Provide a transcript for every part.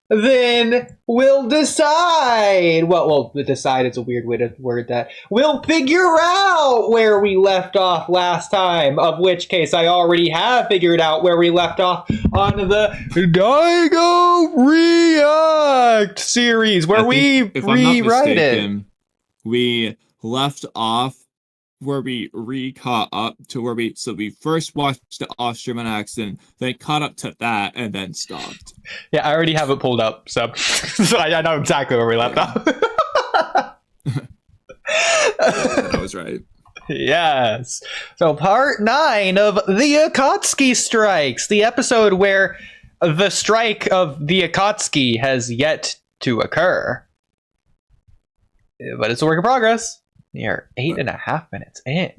then we'll decide. Well, decide is a weird way to word that. We'll figure out where we left off last time, of which case I already have figured out where we left off on the Dygo React series, where we rewrite it. We left off where we caught up to where we first watched the off-stream on accident, then caught up to that, and then stopped. Yeah, I already have it pulled up, so I know exactly where we left off. I was right. Yes. So part 9 of the Akatsuki strikes, the episode where the strike of the Akatsuki has yet to occur. But it's a work in progress. We are 8.5 minutes in.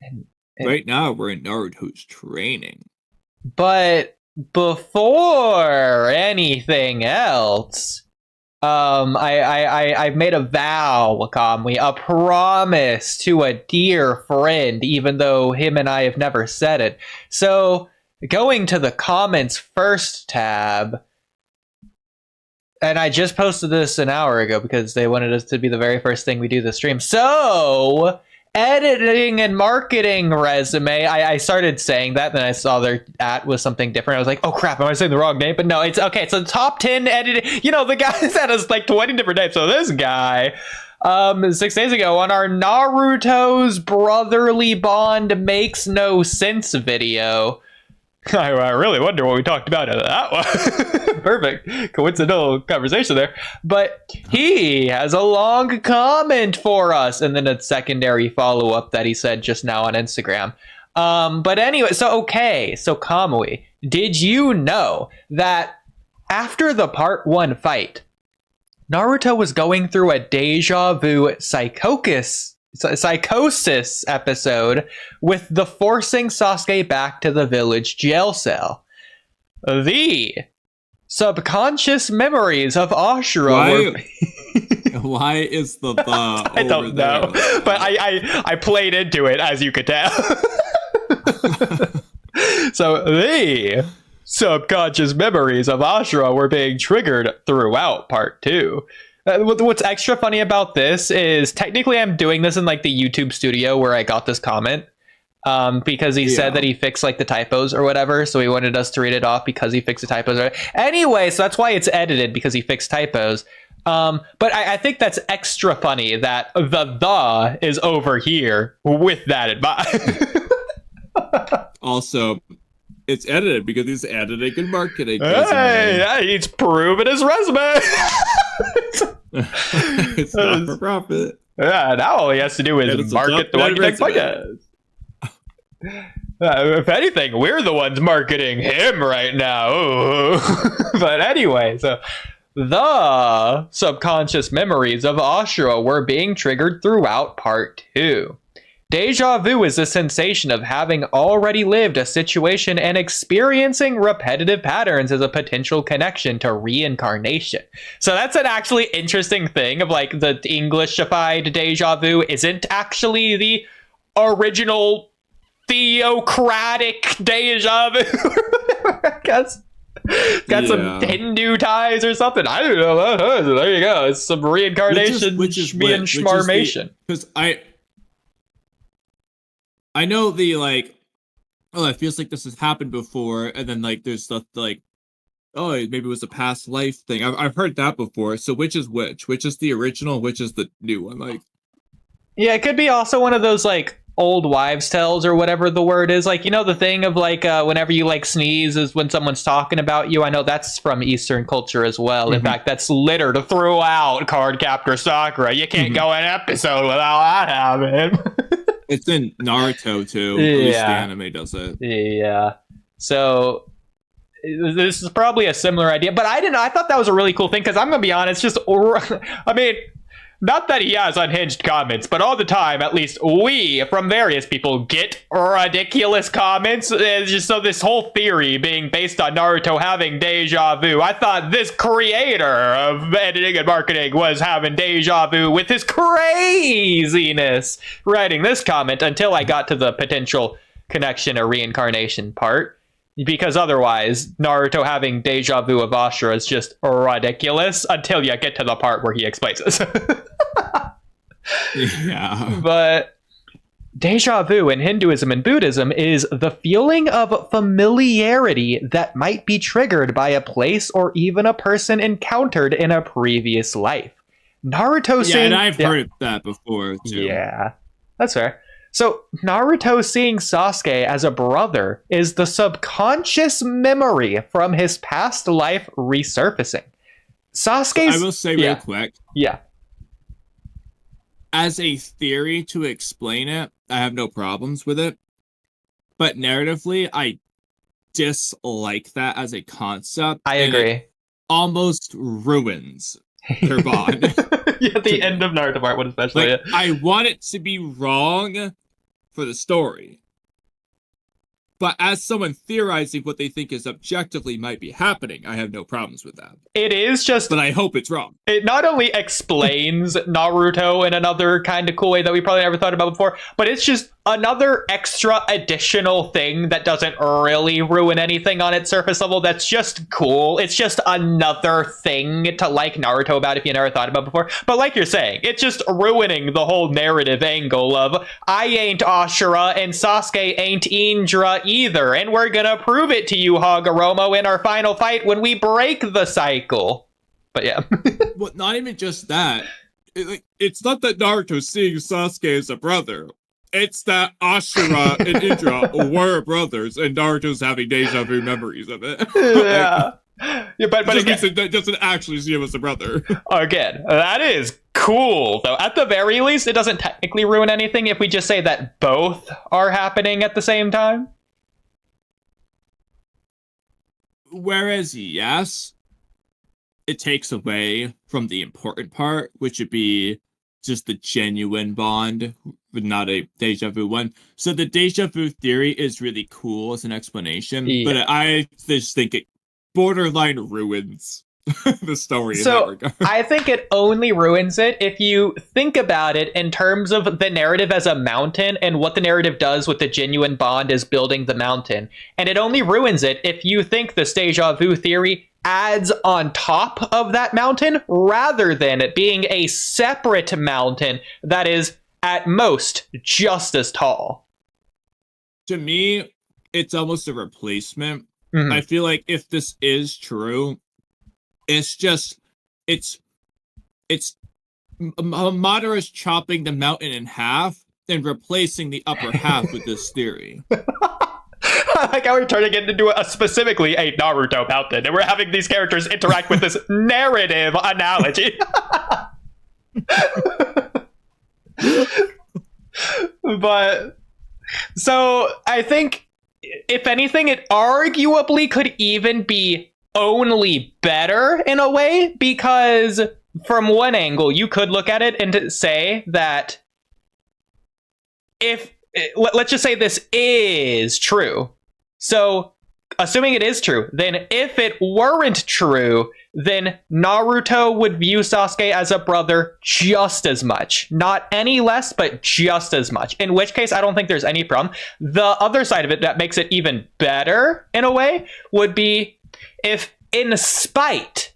And right now, we're in Naruto's training. But before anything else, I've made a vow, Kamui, a promise to a dear friend, even though him and I have never said it. So, going to the comments first tab. And I just posted this an hour ago because they wanted us to be the very first thing we do the stream. So, editing and marketing resume. I started saying that, then I saw their @ was something different. I was like, oh crap, am I saying the wrong name? But no, it's okay. So top 10 editing. You know, the guy said us like 20 different names. So this guy, 6 days ago on our Naruto's brotherly bond makes no sense video. I really wonder what we talked about in that one. Perfect. Coincidental conversation there. But he has a long comment for us, and then a secondary follow-up that he said just now on Instagram. But anyway, so Kamui, did you know that after the part 1 fight, Naruto was going through a deja vu psychosis episode with the forcing Sasuke back to the village jail cell? The subconscious memories of Ashura were... Why is the I don't know, but I played into it, as you could tell. So the subconscious memories of Ashura were being triggered throughout part 2. What's extra funny about this is technically I'm doing this in like the YouTube studio where I got this comment, because he said that he fixed like the typos or whatever, so he wanted us to read it off because he fixed the typos. Anyway, so that's why it's edited, because he fixed typos. But I think that's extra funny that the is over here with that in mind. Also, it's edited because he's editing and marketing. Hey, yeah, he's proven his resume. It's not for profit. Yeah, now all he has to do is market the One Connect podcast. If anything, we're the ones marketing him right now. But anyway, so the subconscious memories of Ashura were being triggered throughout part 2. Deja vu is the sensation of having already lived a situation and experiencing repetitive patterns as a potential connection to reincarnation. So that's an actually interesting thing of like the Englishified deja vu isn't actually the original theocratic deja vu. I guess. Got some Hindu ties or something. I don't know. So there you go. It's some reincarnation, schmarmation. Because I know the like, oh, it feels like this has happened before, and then like there's stuff like, oh, maybe it was a past life thing. I've heard that before. So which is which? Which is the original? Which is the new one? Like, yeah, it could be also one of those like old wives' tales or whatever the word is. Like, you know, the thing of like whenever you like sneeze is when someone's talking about you. I know that's from Eastern culture as well. Mm-hmm. In fact, that's littered throughout Cardcaptor Sakura. You can't go an episode without that happening. It's in Naruto too. At least the anime does it. Yeah. So this is probably a similar idea, but I thought that was a really cool thing, because I'm gonna be honest, I mean, not that he has unhinged comments, but all the time, at least we, from various people, get ridiculous comments. Just so this whole theory being based on Naruto having deja vu, I thought this creator of editing and marketing was having deja vu with his craziness writing this comment, until I got to the potential connection or reincarnation part. Because otherwise, Naruto having deja vu of Ashura is just ridiculous until you get to the part where he explains it. Yeah. But deja vu in Hinduism and Buddhism is the feeling of familiarity that might be triggered by a place or even a person encountered in a previous life. Naruto Yeah, seeing... and I've heard that before, too. Yeah, that's fair. So, Naruto seeing Sasuke as a brother is the subconscious memory from his past life resurfacing. Sasuke's... I will say real quick. Yeah. As a theory to explain it, I have no problems with it. But narratively, I dislike that as a concept. I agree. It almost ruins their bond. Yeah, the end of Naruto part one especially. Like, I want it to be wrong for the story. But as someone theorizing what they think is objectively might be happening, I have no problems with that. It is just... But I hope it's wrong. It not only explains Naruto in another kind of cool way that we probably never thought about before, but it's just another extra additional thing that doesn't really ruin anything on its surface level. That's just cool. It's just another thing to like Naruto about if you never thought about before. But like you're saying, it's just ruining the whole narrative angle of I ain't Ashura and Sasuke ain't Indra either, and we're gonna prove it to you, Hagoromo, in our final fight when we break the cycle. But yeah. Well, not even just that. It's not that Naruto's seeing Sasuke as a brother. It's that Ashura and Indra were brothers, and Naruto's having deja vu memories of it. Yeah. Yeah, but just again, means that doesn't actually see him as a brother. Again, that is cool, though. At the very least, it doesn't technically ruin anything if we just say that both are happening at the same time. Whereas, yes, it takes away from the important part, which would be just the genuine bond, but not a deja vu one. So the deja vu theory is really cool as an explanation, but I just think it borderline ruins the story in that regard. I think it only ruins it if you think about it in terms of the narrative as a mountain and what the narrative does with the genuine bond is building the mountain. And it only ruins it if you think the deja vu theory adds on top of that mountain rather than it being a separate mountain that is at most just as tall. To me, it's almost a replacement. Mm-hmm. I feel like if this is true, it's Madara's chopping the mountain in half and replacing the upper half with this theory. I like how we're turning it into specifically a Naruto mountain, and we're having these characters interact with this narrative analogy. But, so, I think, if anything, it arguably could even be only better in a way, because from one angle, you could look at it and say that let's just say this is true. So, assuming it is true, then if it weren't true, then Naruto would view Sasuke as a brother just as much. Not any less, but just as much. In which case, I don't think there's any problem. The other side of it that makes it even better, in a way, would be if in spite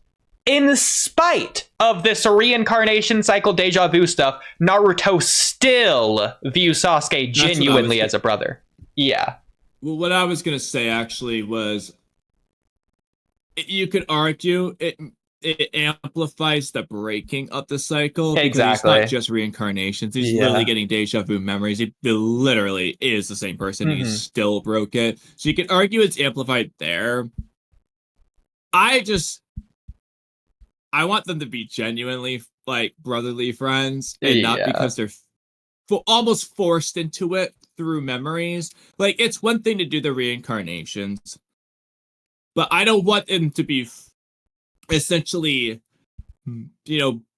of this reincarnation cycle deja vu stuff, Naruto still views Sasuke genuinely as a brother. Yeah. Well, what I was going to say actually was you could argue it amplifies the breaking of the cycle. Exactly. It's not just reincarnations. He's literally getting deja vu memories. He literally is the same person. Mm-hmm. And he still broke it. So you could argue it's amplified there. I want them to be genuinely like brotherly friends and not because they're almost forced into it through memories. Like, it's one thing to do the reincarnations, but I don't want them to be essentially,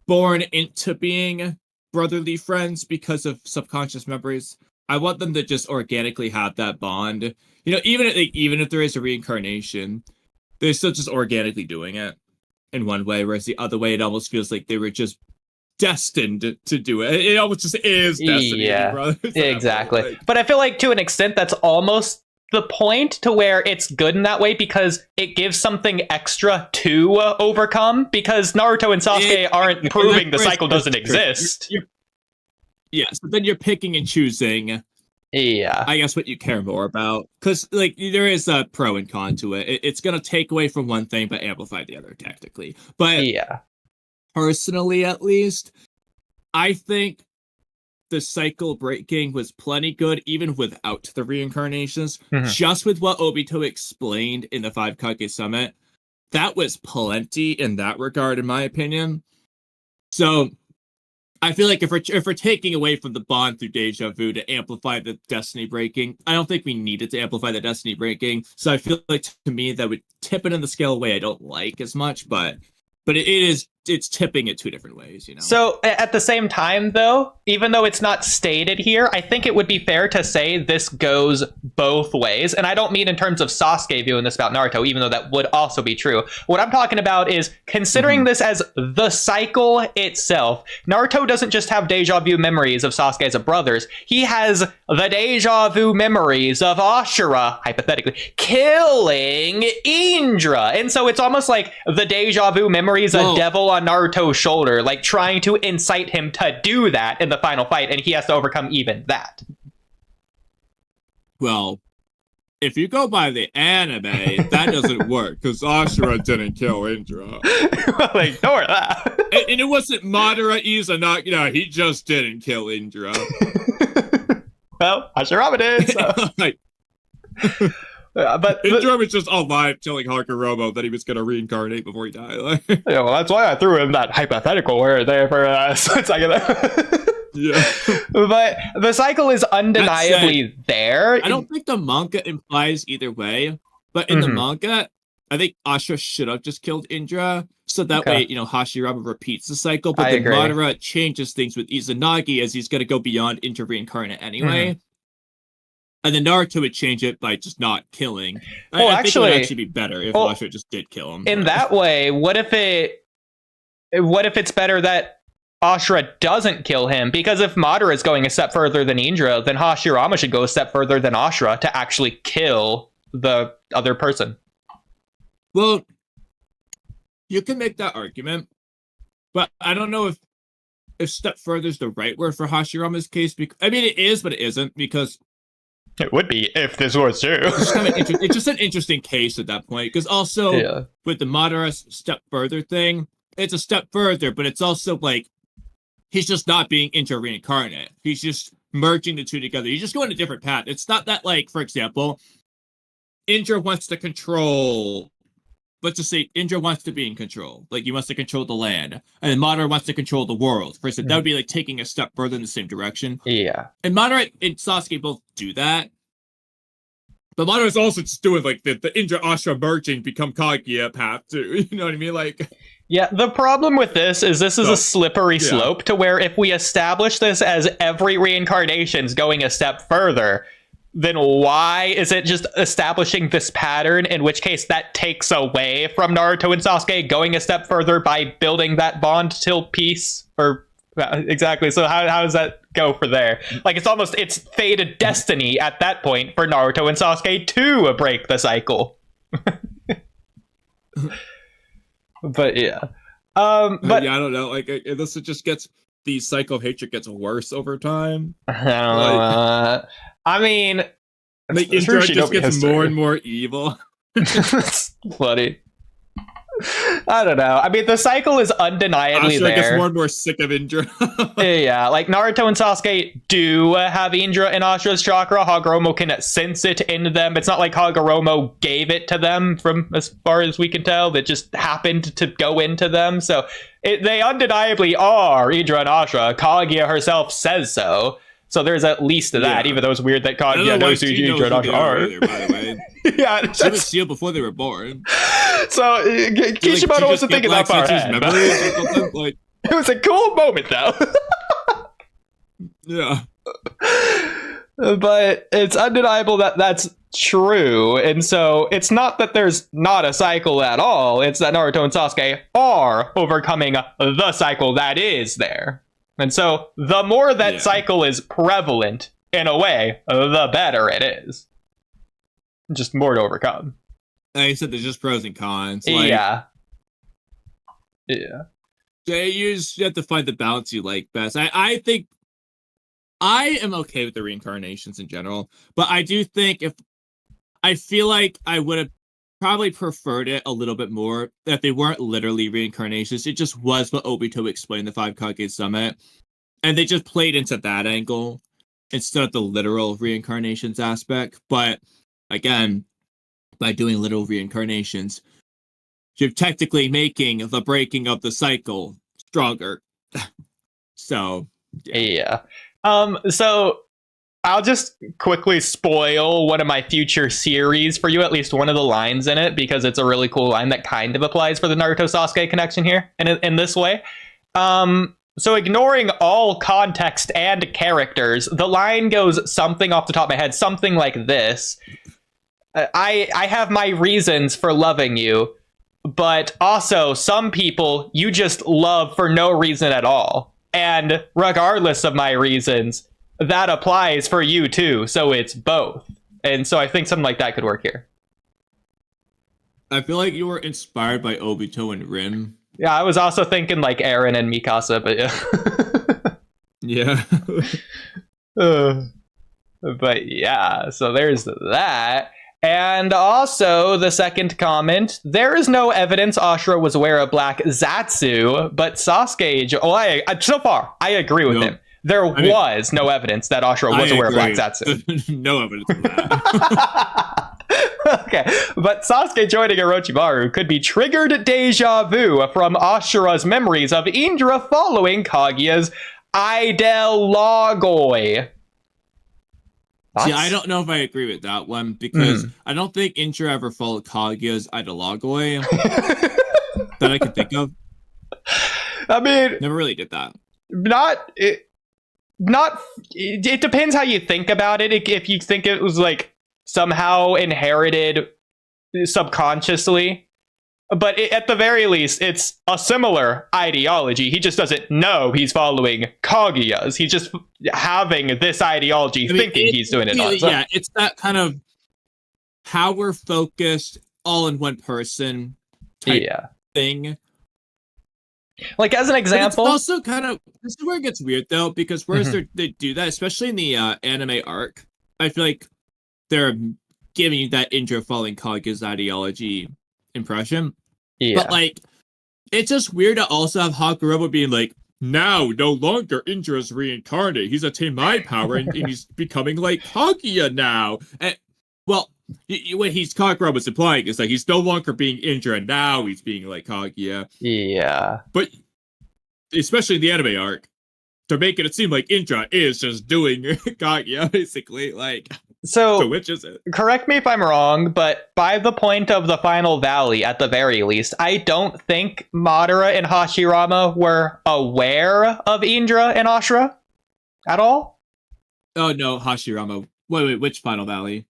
born into being brotherly friends because of subconscious memories. I want them to just organically have that bond. Even if there is a reincarnation, they're still just organically doing it in one way, whereas the other way, it almost feels like they were just destined to do it. It almost just is destiny. Yeah, exactly. But I feel like to an extent, that's almost the point to where it's good in that way because it gives something extra to overcome, because Naruto and Sasuke aren't proving the cycle doesn't exist. Yeah, so then you're picking and choosing, Yeah, I guess, what you care more about. Because, like, there is a pro and con to it. It's going to take away from one thing but amplify the other, technically. But yeah. personally, at least, I think the cycle breaking was plenty good, even without the reincarnations. Mhm. Just with what Obito explained in the 5 Kage Summit, that was plenty in that regard, in my opinion. So I feel like if we're taking away from the bond through deja vu to amplify the destiny breaking, I don't think we needed to amplify the destiny breaking. So I feel like, to me, that would tip it in the scale a way I don't like as much, but it's tipping it 2 different ways, you know. So at the same time, though, even though it's not stated here, I think it would be fair to say this goes both ways. And I don't mean in terms of Sasuke viewing this about Naruto, even though that would also be true. What I'm talking about is considering this as the cycle itself. Naruto doesn't just have deja vu memories of Sasuke as a brothers. He has the deja vu memories of Ashura, hypothetically, killing Indra. And so it's almost like the deja vu memories a devil on Naruto's shoulder, like trying to incite him to do that in the final fight, and he has to overcome even that. Well, if you go by the anime, that doesn't work, because Ashura didn't kill Indra. Well, ignore that. And it wasn't Madara Izanagi. No, he just didn't kill Indra. Well, Hashirama did, so. But Indra was just alive telling Hagoromo that he was going to reincarnate before he died. Yeah, well, that's why I threw in that hypothetical word there for a second. Yeah. But the cycle is undeniably there. I don't think the manga implies either way, but in the manga, I think Ashura should have just killed Indra, so that way, Hashirama repeats the cycle, but then Madara changes things with Izanagi as he's going to go beyond Indra reincarnate anyway. And then Naruto would change it by just not killing. Well, I think it would actually be better if Ashura just did kill him. In that way, what if it's better that Ashura doesn't kill him? Because if Madara is going a step further than Indra, then Hashirama should go a step further than Ashura to actually kill the other person. Well, you can make that argument, but I don't know if step further is the right word for Hashirama's case. I mean, it is, but it isn't, because it would be if this was true. It's just an interesting case at that point, because also with the Madara step further thing, it's a step further, but it's also like he's just not being inter-reincarnate. He's just merging the two together. He's just going a different path. It's not that, like, for example, Indra wants to control. Let's just say Indra wants to be in control. Like, he wants to control the land. And then Madara wants to control the world. For instance, that would be like taking a step further in the same direction. Yeah. And Madara and Sasuke both do that. But Madara's also just doing, like, the Indra Ashura merging become Kaguya path, too. You know what I mean? Like, yeah, the problem with this is a slippery slope to where if we establish this as every reincarnation's going a step further, then why is it just establishing this pattern, in which case that takes away from Naruto and Sasuke going a step further by building that bond till peace? Or exactly, so how does that go for there? Like, it's fated destiny at that point for Naruto and Sasuke to break the cycle. But yeah. But yeah, I don't know, like, this just gets, the cycle of hatred gets worse over time. I mean, like, Indra just gets more and more evil. It's funny. I don't know. I mean, the cycle is undeniably there. Gets more and more sick of Indra. Yeah, like Naruto and Sasuke do have Indra in Ashura's chakra. Hagoromo can sense it in them. It's not like Hagoromo gave it to them, from as far as we can tell. That just happened to go into them. So they undeniably are Indra and Ashura. Kaguya herself says so. So there's at least that, even though it's weird that Kaguya knows who Indra and Ashura are. Either, by the way. Yeah, she was sealed before they were born. So Kishimoto wasn't thinking that far ahead. Like, it was a cool moment, though. Yeah. But it's undeniable that that's true. And so it's not that there's not a cycle at all. It's that Naruto and Sasuke are overcoming the cycle that is there. And so the more that cycle is prevalent, in a way, the better it is. just more to overcome. Like I said, there's just pros and cons. Like, Yeah. you just have to find the balance you like best. I think I am okay with the reincarnations in general, but I do think I feel like I would have probably preferred it a little bit more that they weren't literally reincarnations. It just was what Obito explained in the Five Kage Summit, and they just played into that angle instead of the literal reincarnations aspect. But again, by doing literal reincarnations, you're technically making the breaking of the cycle stronger. So yeah. So I'll just quickly spoil one of my future series for you, at least one of the lines in it, because it's a really cool line that kind of applies for the Naruto Sasuke connection here in this way. So ignoring all context and characters, the line goes something off the top of my head, something like this. I have my reasons for loving you, but also some people you just love for no reason at all. And regardless of my reasons, that applies for you too. So it's both. And so I think something like that could work here. I feel like you were inspired by Obito and Rin. Yeah, I was also thinking like Eren and Mikasa, but yeah. Yeah. But yeah, so there's that. And also, the second comment, there is no evidence Ashura was aware of Black Zatsu, but Sasuke... so far, I agree with him. There was no evidence that Ashura was aware of Black Zatsu. No evidence of that. Okay, but Sasuke joining Orochimaru could be triggered deja vu from Ashura's memories of Indra following Kaguya's Idelogoi. See, I don't know if I agree with that one, because I don't think Indra ever followed Kaguya's Idelogoi that I can think of. I mean... Never really did that. It depends how you think about it. If you think it was like somehow inherited subconsciously, but at the very least, it's a similar ideology. He just doesn't know he's following Kaguya's. He's just having this ideology, thinking he's doing it on his own. Yeah, it's that kind of power-focused, all-in-one-person type thing. Like, as an example... But it's also kind of... This is where it gets weird, though, because whereas they do that, especially in the anime arc, I feel like they're giving you that Indra following Kaguya's ideology impression. Yeah. But, like, it's just weird to also have Hakuraba being like, now, no longer Indra's reincarnated. He's attained my power, and he's becoming like Kaguya now. And, well... what Kakuraba's implying is that he's no longer being Indra, and now he's being like Kaguya. Yeah. But especially in the anime arc, they're making it seem like Indra is just doing Kaguya, basically. Like, so which is it? Correct me if I'm wrong, but by the point of the final valley, at the very least, I don't think Madara and Hashirama were aware of Indra and Ashura at all. Oh no, Hashirama. Wait, which final valley?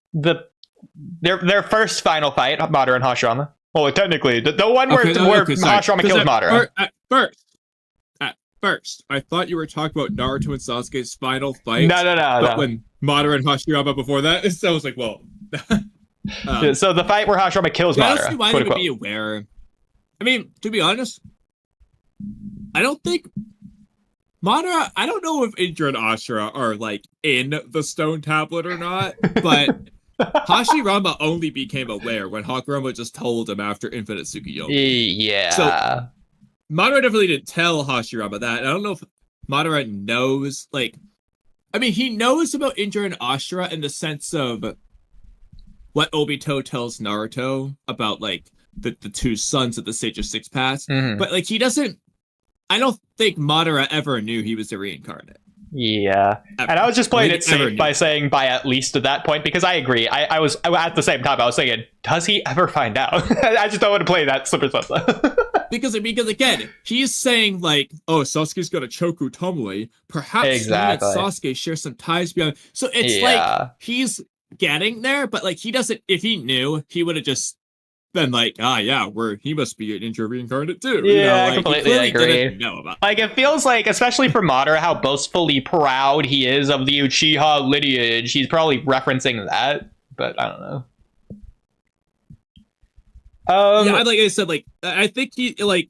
Their first final fight, Madara and Hashirama. Well, technically, the one where Hashirama kills Madara. At first, I thought you were talking about Naruto and Sasuke's final fight. No. When Madara and Hashirama before that, so I was like, well. So the fight where Hashirama kills Madara. I don't see why they would be aware. I mean, to be honest, I don't think Madara, I don't know if Indra and Ashura are, like, in the stone tablet or not, but Hashirama only became aware when Hakurama just told him after Infinite Tsukuyomi. Yeah. So, Madara definitely didn't tell Hashirama that. I don't know if Madara knows, like... I mean, he knows about Indra and Ashura in the sense of what Obito tells Naruto about, like, the two sons of the Sage of Six Paths. But, like, he doesn't... I don't think Madara ever knew he was a reincarnate. Yeah. And I was just playing it safe by saying by at least to that point, because I agree. I was at the same time, I was thinking, does he ever find out? I just don't want to play that slippery slope. because again, he's saying like, oh, Sasuke's got a Choku Tomoe. Perhaps exactly. Sasuke share some ties beyond. So it's like he's getting there, but like he doesn't. If he knew, he would have just been like, he must be an Indra reincarnate too. Yeah, I completely agree. Know about like it feels like, especially for Madara, how boastfully proud he is of the Uchiha lineage. He's probably referencing that, but I don't know. Yeah, like I said, like I think Mhm.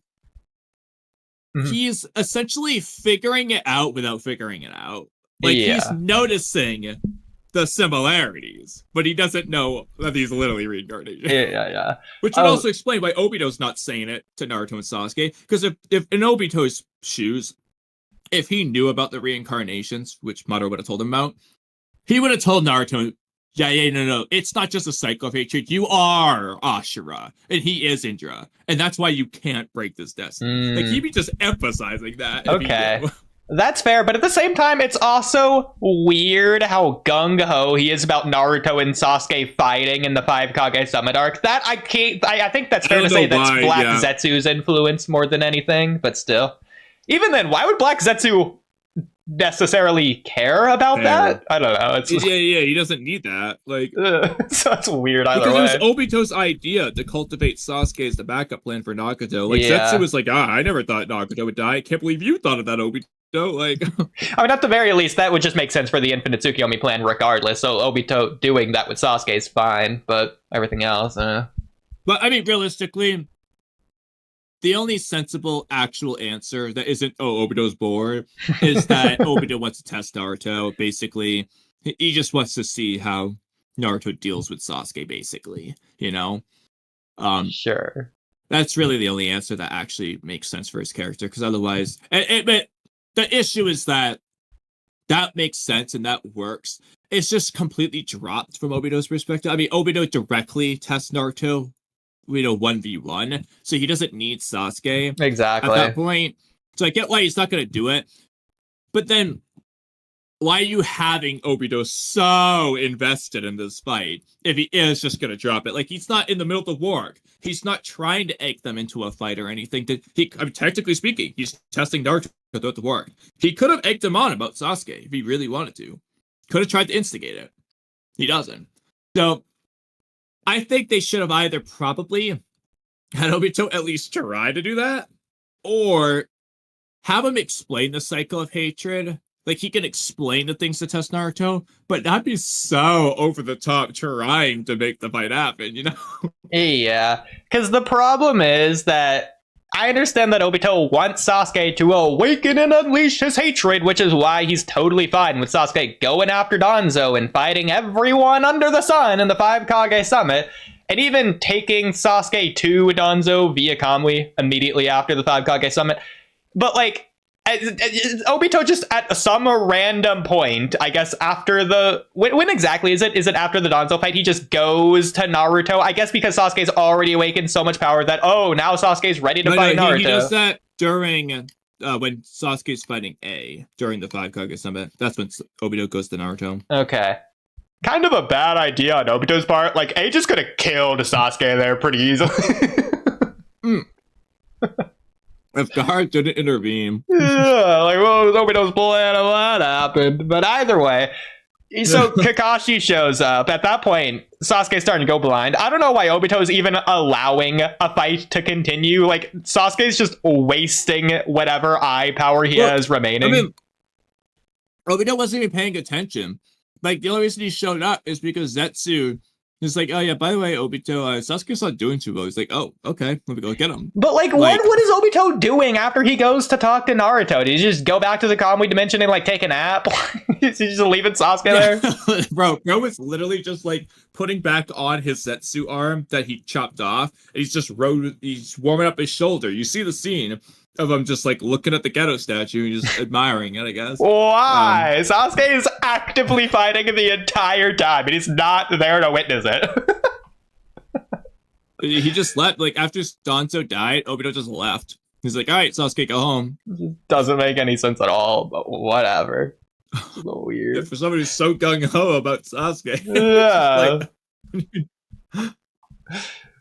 he's essentially figuring it out without figuring it out. Like he's Yeah. noticing the similarities, but he doesn't know that he's literally reincarnation. Yeah. Which would also explain why Obito's not saying it to Naruto and Sasuke. Because if in Obito's shoes, if he knew about the reincarnations, which Madara would have told him about, he would have told Naruto, no. It's not just a cycle of hatred. You are Ashura, and he is Indra. And that's why you can't break this destiny. Like, he'd be just emphasizing that. Okay. That's fair, but at the same time, it's also weird how gung-ho he is about Naruto and Sasuke fighting in the 5 Kage Summit arc. That I think that's fair to say that's Black Zetsu's influence more than anything, but still. Even then, why would Black Zetsu necessarily care about that? I don't know. Yeah, he doesn't need that. Like, so that's weird either way. Because it was Obito's idea to cultivate Sasuke as the backup plan for Nagato. Like, Zetsu was like, I never thought Nagato would die. I can't believe you thought of that, Obito. Like, I mean, at the very least, that would just make sense for the Infinite Tsukiyomi plan regardless. So Obito doing that with Sasuke is fine, but everything else, But I mean, realistically, the only sensible actual answer that isn't, Obito's bored, is that Obito wants to test Naruto. Basically, he just wants to see how Naruto deals with Sasuke, basically, you know? Sure. That's really the only answer that actually makes sense for his character, because otherwise... But the issue is that makes sense and that works. It's just completely dropped from Obito's perspective. I mean, Obito directly tests Naruto, 1v1, so he doesn't need Sasuke exactly at that point. So I get why he's not going to do it. But then, why are you having Obito so invested in this fight if he is just going to drop it? Like, he's not in the middle of the war. He's not trying to egg them into a fight or anything. Technically speaking, he's testing Naruto throughout the war. He could have egged him on about Sasuke if he really wanted to. Could have tried to instigate it. He doesn't. So, I think they should have either probably had Obito at least try to do that, or have him explain the cycle of hatred. Like, he can explain the things to test Naruto, but not be so over the top trying to make the fight happen, Yeah, because the problem is that I understand that Obito wants Sasuke to awaken and unleash his hatred, which is why he's totally fine with Sasuke going after Danzo and fighting everyone under the sun in the 5 Kage Summit, and even taking Sasuke to Danzo via Kamui immediately after the 5 Kage Summit. But, like, Obito just at some random point, I guess after the... When exactly is it? Is it after the Danzo fight? He just goes to Naruto? I guess because Sasuke's already awakened so much power that, now Sasuke's ready to fight Naruto. He does that during... when Sasuke's fighting during the 5 Kage Summit. That's when Obito goes to Naruto. Okay. Kind of a bad idea on Obito's part. Like, just could have killed Sasuke there pretty easily. If God didn't intervene. Yeah, like, what was Obito's plan and what happened? But either way, so Kakashi shows up. At that point, Sasuke's starting to go blind. I don't know why Obito's even allowing a fight to continue. Like, Sasuke's just wasting whatever eye power he has remaining. I mean, Obito wasn't even paying attention. Like, the only reason he showed up is because Zetsu is like, oh yeah, by the way, Obito, Sasuke's not doing too well. He's like, oh, okay, let me go get him. But like what is Obito doing after he goes to talk to Naruto? Did he just go back to the Kamui dimension and like take a nap? Is he just leaving Sasuke there? Bro is literally just like putting back on his Zetsu arm that he chopped off, and he's warming up his shoulder. You see the scene of him just like looking at the Geto statue and just admiring it, I guess. Why? Sasuke is actively fighting the entire time, and he's not there to witness it. He just left. Like, after Danzo died, Obito just left. He's like, all right, Sasuke, go home. Doesn't make any sense at all, but whatever. It's a little weird. Yeah, for somebody who's so gung-ho about Sasuke. Yeah.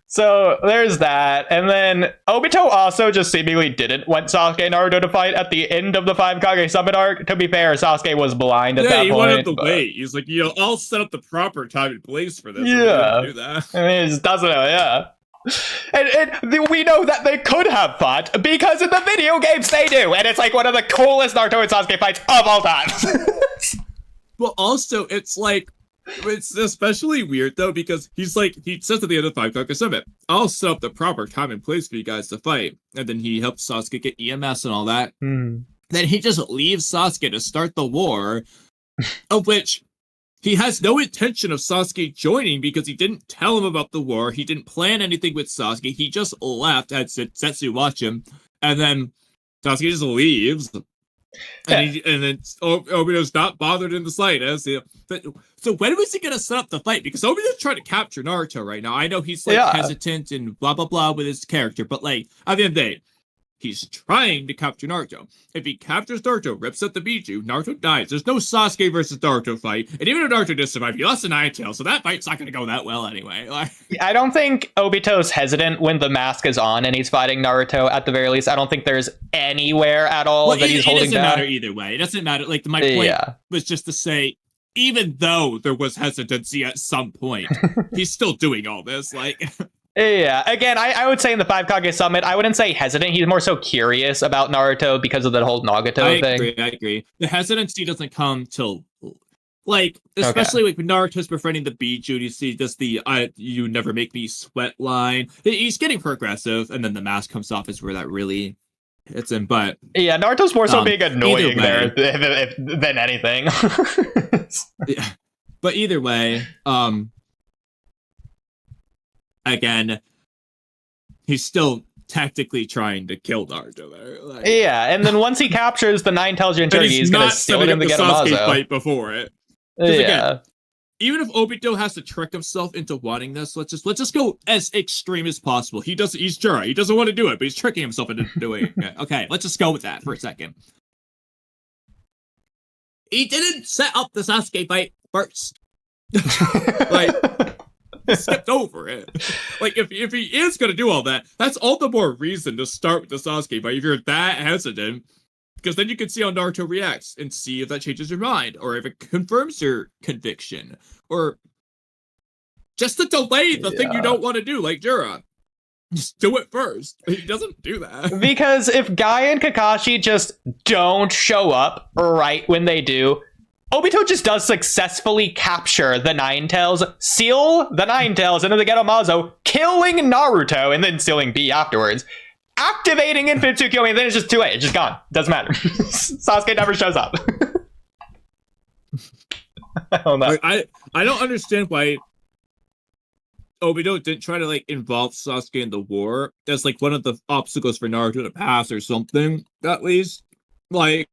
So there's that, and then Obito also just seemingly didn't want Sasuke and Naruto to fight at the end of the 5 Kage Summit arc. To be fair, Sasuke was blind at that point. Yeah, he wanted to wait. He's like, I'll set up the proper time and place for this. Yeah. Do that. I mean, it just doesn't know, yeah. And we know that they could have fought because in the video games they do, and it's like one of the coolest Naruto and Sasuke fights of all time. Well, also, it's like, It's especially weird though because he's like he says at the end of the Five Kage Summit, "I'll set up the proper time and place for you guys to fight," and then he helps Sasuke get EMS and all that. Then he just leaves Sasuke to start the war, of which he has no intention of Sasuke joining because he didn't tell him about the war. He didn't plan anything with Sasuke. He just left and Setsu watch him, and then Sasuke just leaves. And, and then Obito's not bothered in the slightest. But, so when was he going to set up the fight? Because Obito's trying to capture Naruto right now. I know he's like hesitant and blah, blah, blah with his character. But like, at the end of the day, he's trying to capture Naruto. If he captures Naruto, rips out the Biju, Naruto dies. There's no Sasuke versus Naruto fight. And even if Naruto does survive, he lost a Nine Tails. So that fight's not going to go that well anyway. I don't think Obito's hesitant when the mask is on and he's fighting Naruto at the very least. I don't think there's anywhere at all that he's holding down. It doesn't matter either way. It doesn't matter. Like, my point was just to say, even though there was hesitancy at some point, he's still doing all this. Like... Yeah, again, I would say in the Five Kage Summit, I wouldn't say hesitant. He's more so curious about Naruto because of the whole Nagato thing. I agree. The hesitancy doesn't come till, like, especially like when Naruto's befriending the Biju, you see just the "you never make me sweat" line. He's getting progressive, and then the mask comes off is where that really hits him. But yeah, Naruto's more so being annoying there than anything. Yeah, but either way, again, he's still tactically trying to kill Naruto there. Like, yeah, and then once he captures the Nine Tails Jinchuriki, he's going to steal him to get Sasuke fight before it. Yeah. Again, even if Obito has to trick himself into wanting this, let's just go as extreme as possible. He's Jiraiya. He doesn't want to do it, but he's tricking himself into doing it. Okay, let's just go with that for a second. He didn't set up the Sasuke fight first. Like... skipped over it. Like, if he is going to do all that, that's all the more reason to start with the Sasuke fight if you're that hesitant, because then you can see how Naruto reacts and see if that changes your mind, or if it confirms your conviction, or just to delay the thing you don't want to do, like Jiraiya. Just do it first. He doesn't do that. Because if Guy and Kakashi just don't show up right when they do, Obito just does successfully capture the Nine Tails, seal the Nine Tails into the Gettamazo, killing Naruto, and then stealing B afterwards. Activating Infinite Tsukuyomi, and then it's just too late. It's just gone. Doesn't matter. Sasuke never shows up. I don't know. I don't understand why Obito didn't try to, like, involve Sasuke in the war as, like, one of the obstacles for Naruto to pass or something, at least. Like...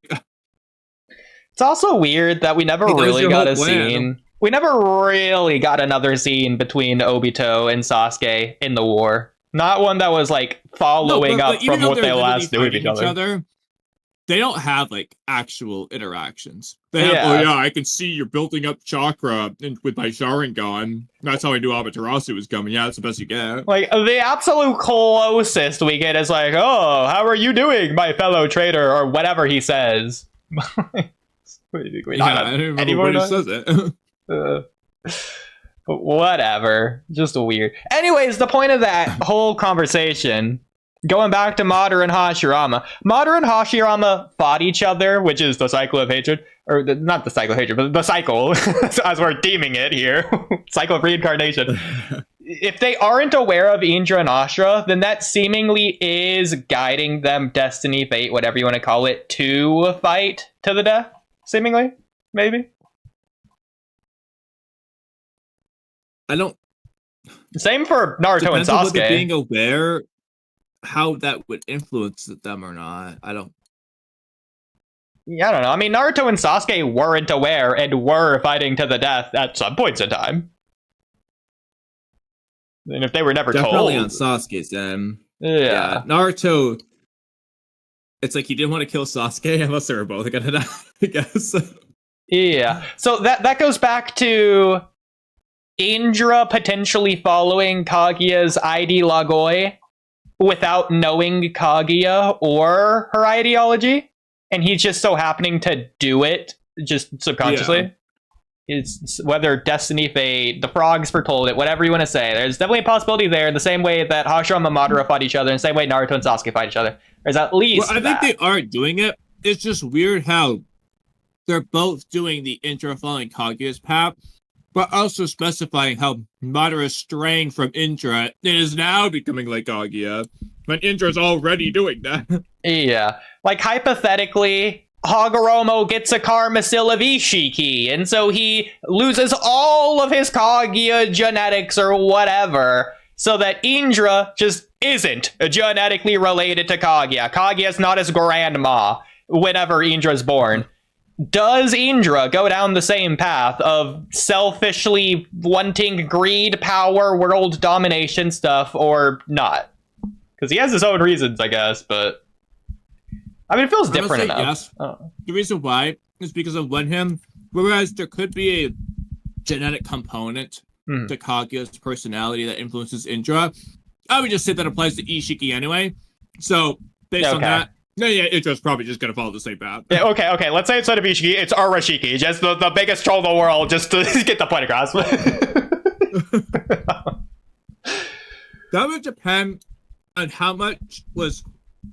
It's also weird that we never really got a scene. We never really got another scene between Obito and Sasuke in the war. Not one that was like following up from what they last knew of each other. They don't have like actual interactions. They have, I can see you're building up chakra with my Sharingan. That's how I knew Amaterasu was coming. Yeah, that's the best you get. Like, the absolute closest we get is like, "Oh, how are you doing, my fellow traitor?" or whatever he says. I don't remember when he says it. Whatever. Just weird. Anyways, the point of that whole conversation, going back to Madara and Hashirama. Madara and Hashirama fought each other, which is the cycle of hatred. Or not the cycle of hatred, but the cycle, as we're deeming it here. Cycle of reincarnation. If they aren't aware of Indra and Ashra, then that seemingly is guiding them, destiny, fate, whatever you want to call it, to fight to the death. Seemingly, maybe. I don't. Same for Naruto and Sasuke. Whether being aware how that would influence them or not. I don't. Yeah, I don't know. I mean, Naruto and Sasuke weren't aware and were fighting to the death at some points in time. And if they were never definitely told, on Sasuke's end. Yeah, Naruto. It's like he didn't want to kill Sasuke unless they were both gonna die, I guess. Yeah. So that goes back to Indra potentially following Kaguya's ID Lagoi without knowing Kaguya or her ideology. And he's just so happening to do it just subconsciously. Yeah. It's whether destiny, fate, the frogs foretold it, whatever you want to say. There's definitely a possibility there, the same way that Hashirama and Madara fight each other, and the same way Naruto and Sasuke fight each other. There's at least I think they are doing it. It's just weird how they're both doing the Indra following Kaguya's path, but also specifying how Madara is straying from Indra and is now becoming like Kaguya, when Indra's already doing that. Yeah. Like, hypothetically, Hagoromo gets a karma seal of Ishiki, and so he loses all of his Kaguya genetics or whatever, so that Indra just isn't genetically related to Kaguya. Kaguya's not his grandma whenever Indra's born. Does Indra go down the same path of selfishly wanting greed, power, world domination stuff, or not? Because he has his own reasons, I guess, but I mean, it feels different enough. Yes. Oh. The reason why is because of one him, whereas there could be a genetic component to Kaguya's personality that influences Indra. I would just say that applies to Ishiki anyway. So, based on that, no, yeah, Indra's probably just going to follow the same path. Yeah, okay. Let's say instead of Ishiki, it's Orochimaru, just the biggest troll in the world, just to get the point across. That would depend on how much was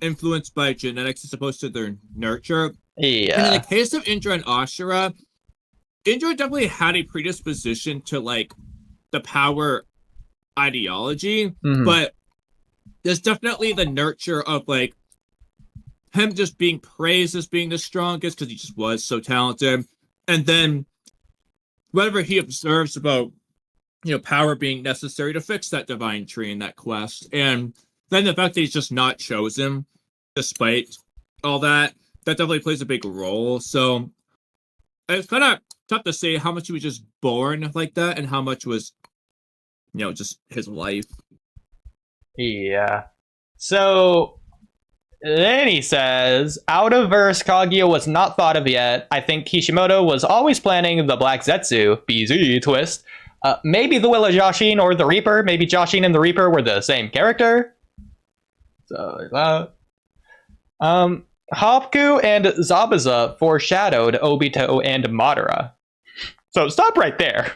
influenced by genetics as opposed to their nurture. Yeah. And in the case of Indra and Ashura, Indra definitely had a predisposition to, like, the power ideology, but there's definitely the nurture of, like, him just being praised as being the strongest because he just was so talented. And then whatever he observes about, you know, power being necessary to fix that divine tree in that quest. And then the fact that he's just not chosen, despite all that, that definitely plays a big role. So it's kind of tough to say how much he was just born like that and how much was, you know, just his life. Yeah. So then he says, out of verse Kaguya was not thought of yet. I think Kishimoto was always planning the Black Zetsu, BZ twist. Maybe the Will of Jashin or the Reaper. Maybe Jashin and the Reaper were the same character. So, Hapku and Zabuza foreshadowed Obito and Madara. So stop right there.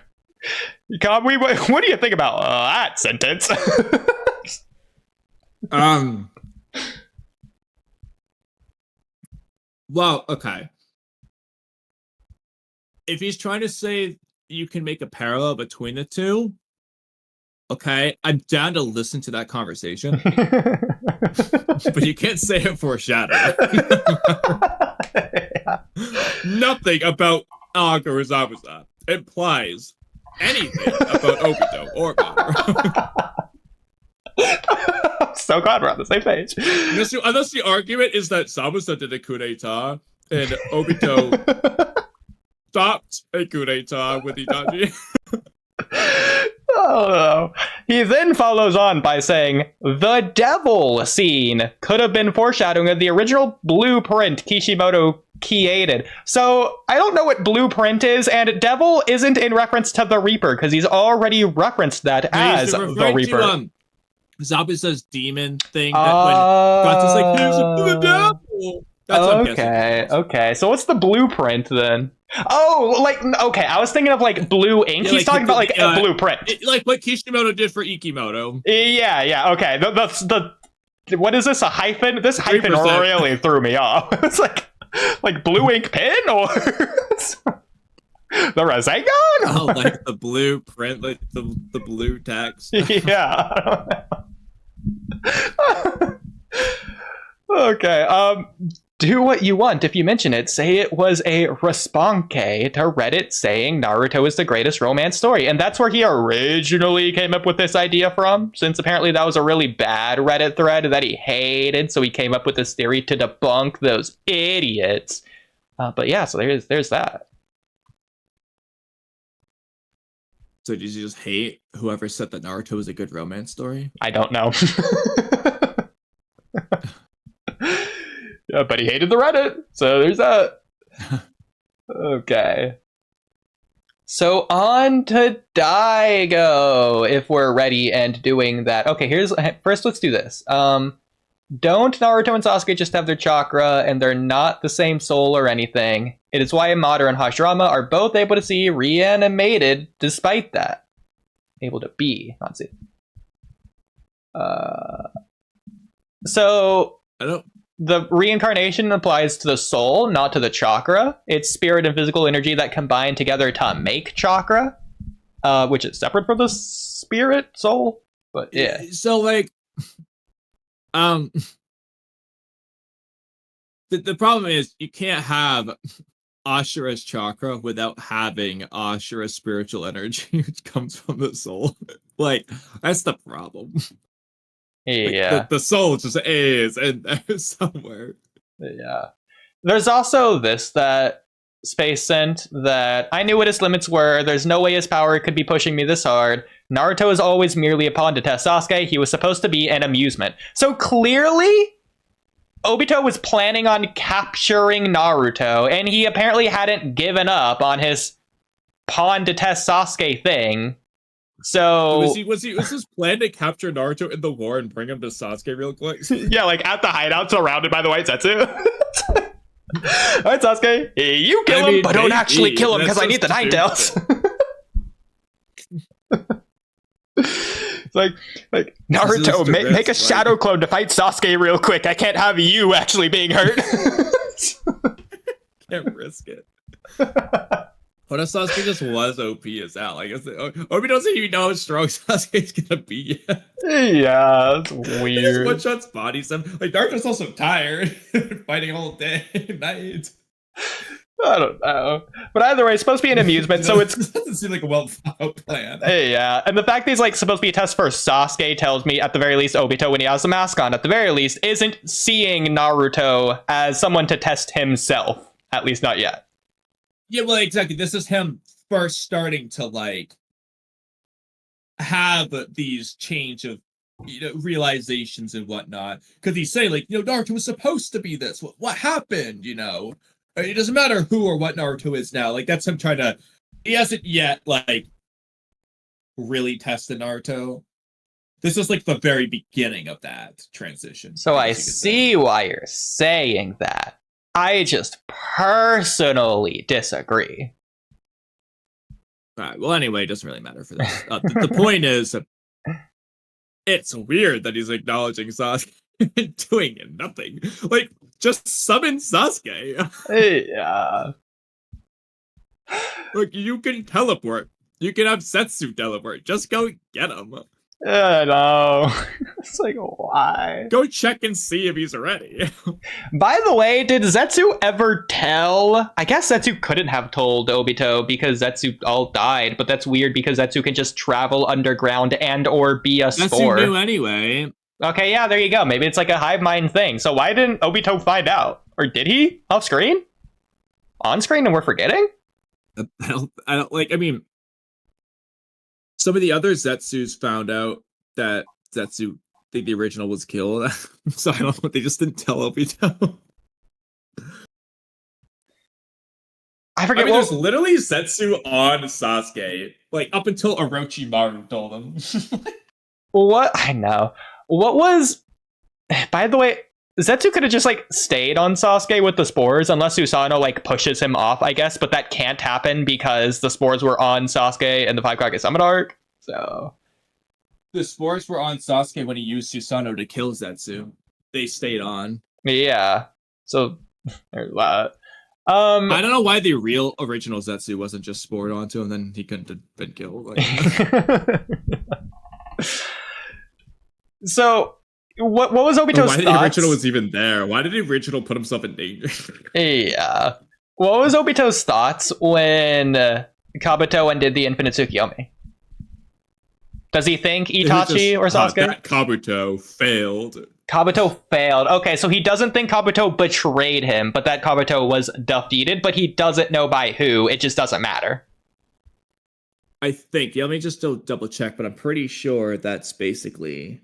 Kamui, what do you think about that sentence? Well, okay. If he's trying to say you can make a parallel between the two, okay, I'm down to listen to that conversation. But you can't say it foreshadow. Yeah. Nothing about Aga or Zabuza implies anything about Obito or Madara. I'm so glad we're on the same page. Unless the argument is that Zabuza did a coup d'etat and Obito stopped a coup d'etat with Itachi. Oh no. He then follows on by saying, the devil scene could have been foreshadowing of the original blueprint Kishimoto created. So I don't know what blueprint is, and devil isn't in reference to the Reaper, because he's already referenced that as the Reaper. To, Zabuza's demon thing that when Gatsu's like, there's the devil. That's okay. So what's the blueprint then? Oh, like, okay, I was thinking of, like, blue ink. He's talking about, like, a blueprint. Like what Kishimoto did for Ikimoto. Yeah, okay. The what is this, a hyphen? This hyphen 3%. Really threw me off. It's like blue ink pen or the Rasengan? Oh, like the blueprint, like the blue text. Yeah. Okay, do what you want. If you mention it, say it was a response to Reddit saying Naruto is the greatest romance story. And that's where he originally came up with this idea from, since apparently that was a really bad Reddit thread that he hated. So he came up with this theory to debunk those idiots. But yeah, so there's that. So did you just hate whoever said that Naruto was a good romance story? I don't know. Yeah, but he hated the Reddit, so there's that. Okay. So on to Dygo, if we're ready and doing that. Okay, first let's do this. Don't Naruto and Sasuke just have their chakra, and they're not the same soul or anything. It is why Madara and Hashirama are both able to see reanimated despite that. Able to be, not see. So the reincarnation applies to the soul, not to the chakra. It's spirit and physical energy that combine together to make chakra. which is separate from the spirit soul. But yeah. So like, the problem is you can't have Ashura's chakra without having Ashura's spiritual energy, which comes from the soul. Like, that's the problem. Yeah. Like, the soul just is in there somewhere. Yeah. There's also this that Space sent that I knew what his limits were. There's no way his power could be pushing me this hard. Naruto is always merely a pawn to test Sasuke. He was supposed to be an amusement. So clearly, Obito was planning on capturing Naruto, and he apparently hadn't given up on his pawn to test Sasuke thing. So was his plan to capture Naruto in the war and bring him to Sasuke real quick? Yeah, like at the hideout, surrounded by the white Zetsu. Alright, Sasuke, you kill him, but don't actually kill him because I need the Nine Tails. It's like Naruto, make a shadow clone to fight Sasuke real quick. I can't have you actually being hurt. Can't risk it. What if Sasuke just was OP as that? Like, Obi doesn't even know how strong Sasuke's gonna be yet. Yeah, that's weird. One shots bodies him. Like, Naruto's also tired, fighting all day and night. I don't know. But either way, it's supposed to be an amusement, so it's... It doesn't seem like a well-thought plan. Yeah, and the fact that he's like supposed to be a test for Sasuke tells me, at the very least, Obito, when he has the mask on, at the very least, isn't seeing Naruto as someone to test himself. At least not yet. Yeah, well, exactly. This is him first starting to, like, have these change of, realizations and whatnot. Because he's saying, like, Naruto was supposed to be this. What happened, It doesn't matter who or what Naruto is now. Like, that's him trying to... He hasn't yet, like, really tested Naruto. This is, like, the very beginning of that transition. So I see why you're saying that. I just personally disagree. All right. Well, anyway, it doesn't really matter for this. The point is, it's weird that he's acknowledging Sasuke and doing nothing. Like, just summon Sasuke. Yeah. Like, you can teleport. You can have Setsu teleport. Just go get him. I know. It's like, why? Go check and see if he's ready. By the way, did Zetsu ever tell? I guess Zetsu couldn't have told Obito because Zetsu all died, but that's weird because Zetsu can just travel underground and or be a spore. Zetsu knew anyway. Okay, yeah, there you go. Maybe it's like a hive mind thing. So why didn't Obito find out? Or did he? Off screen? On screen and we're forgetting? I mean, some of the other Zetsus found out that Zetsu, the original, was killed. So I don't know, they just didn't tell Obito. I forget. There's literally Zetsu on Sasuke, like up until Orochimaru told him. What? I know. What was... By the way, Zetsu could have just, like, stayed on Sasuke with the spores, unless Susanoo, like, pushes him off, I guess, but that can't happen because the spores were on Sasuke in the Five Kage Summit arc, so... The spores were on Sasuke when he used Susanoo to kill Zetsu. They stayed on. Yeah, so... there's that. I don't know why the real original Zetsu wasn't just spored onto him, then he couldn't have been killed. Like... So... What was Obito's why thoughts? the original was even there? Why did the original put himself in danger? Yeah. What was Obito's thoughts when Kabuto undid the Infinite Tsukiyomi? Does he think Itachi or Sasuke? That Kabuto failed. Kabuto failed. Okay, so he doesn't think Kabuto betrayed him, but that Kabuto was defeated, but he doesn't know by who. It just doesn't matter. I think. Yeah, let me just double check, but I'm pretty sure that's basically...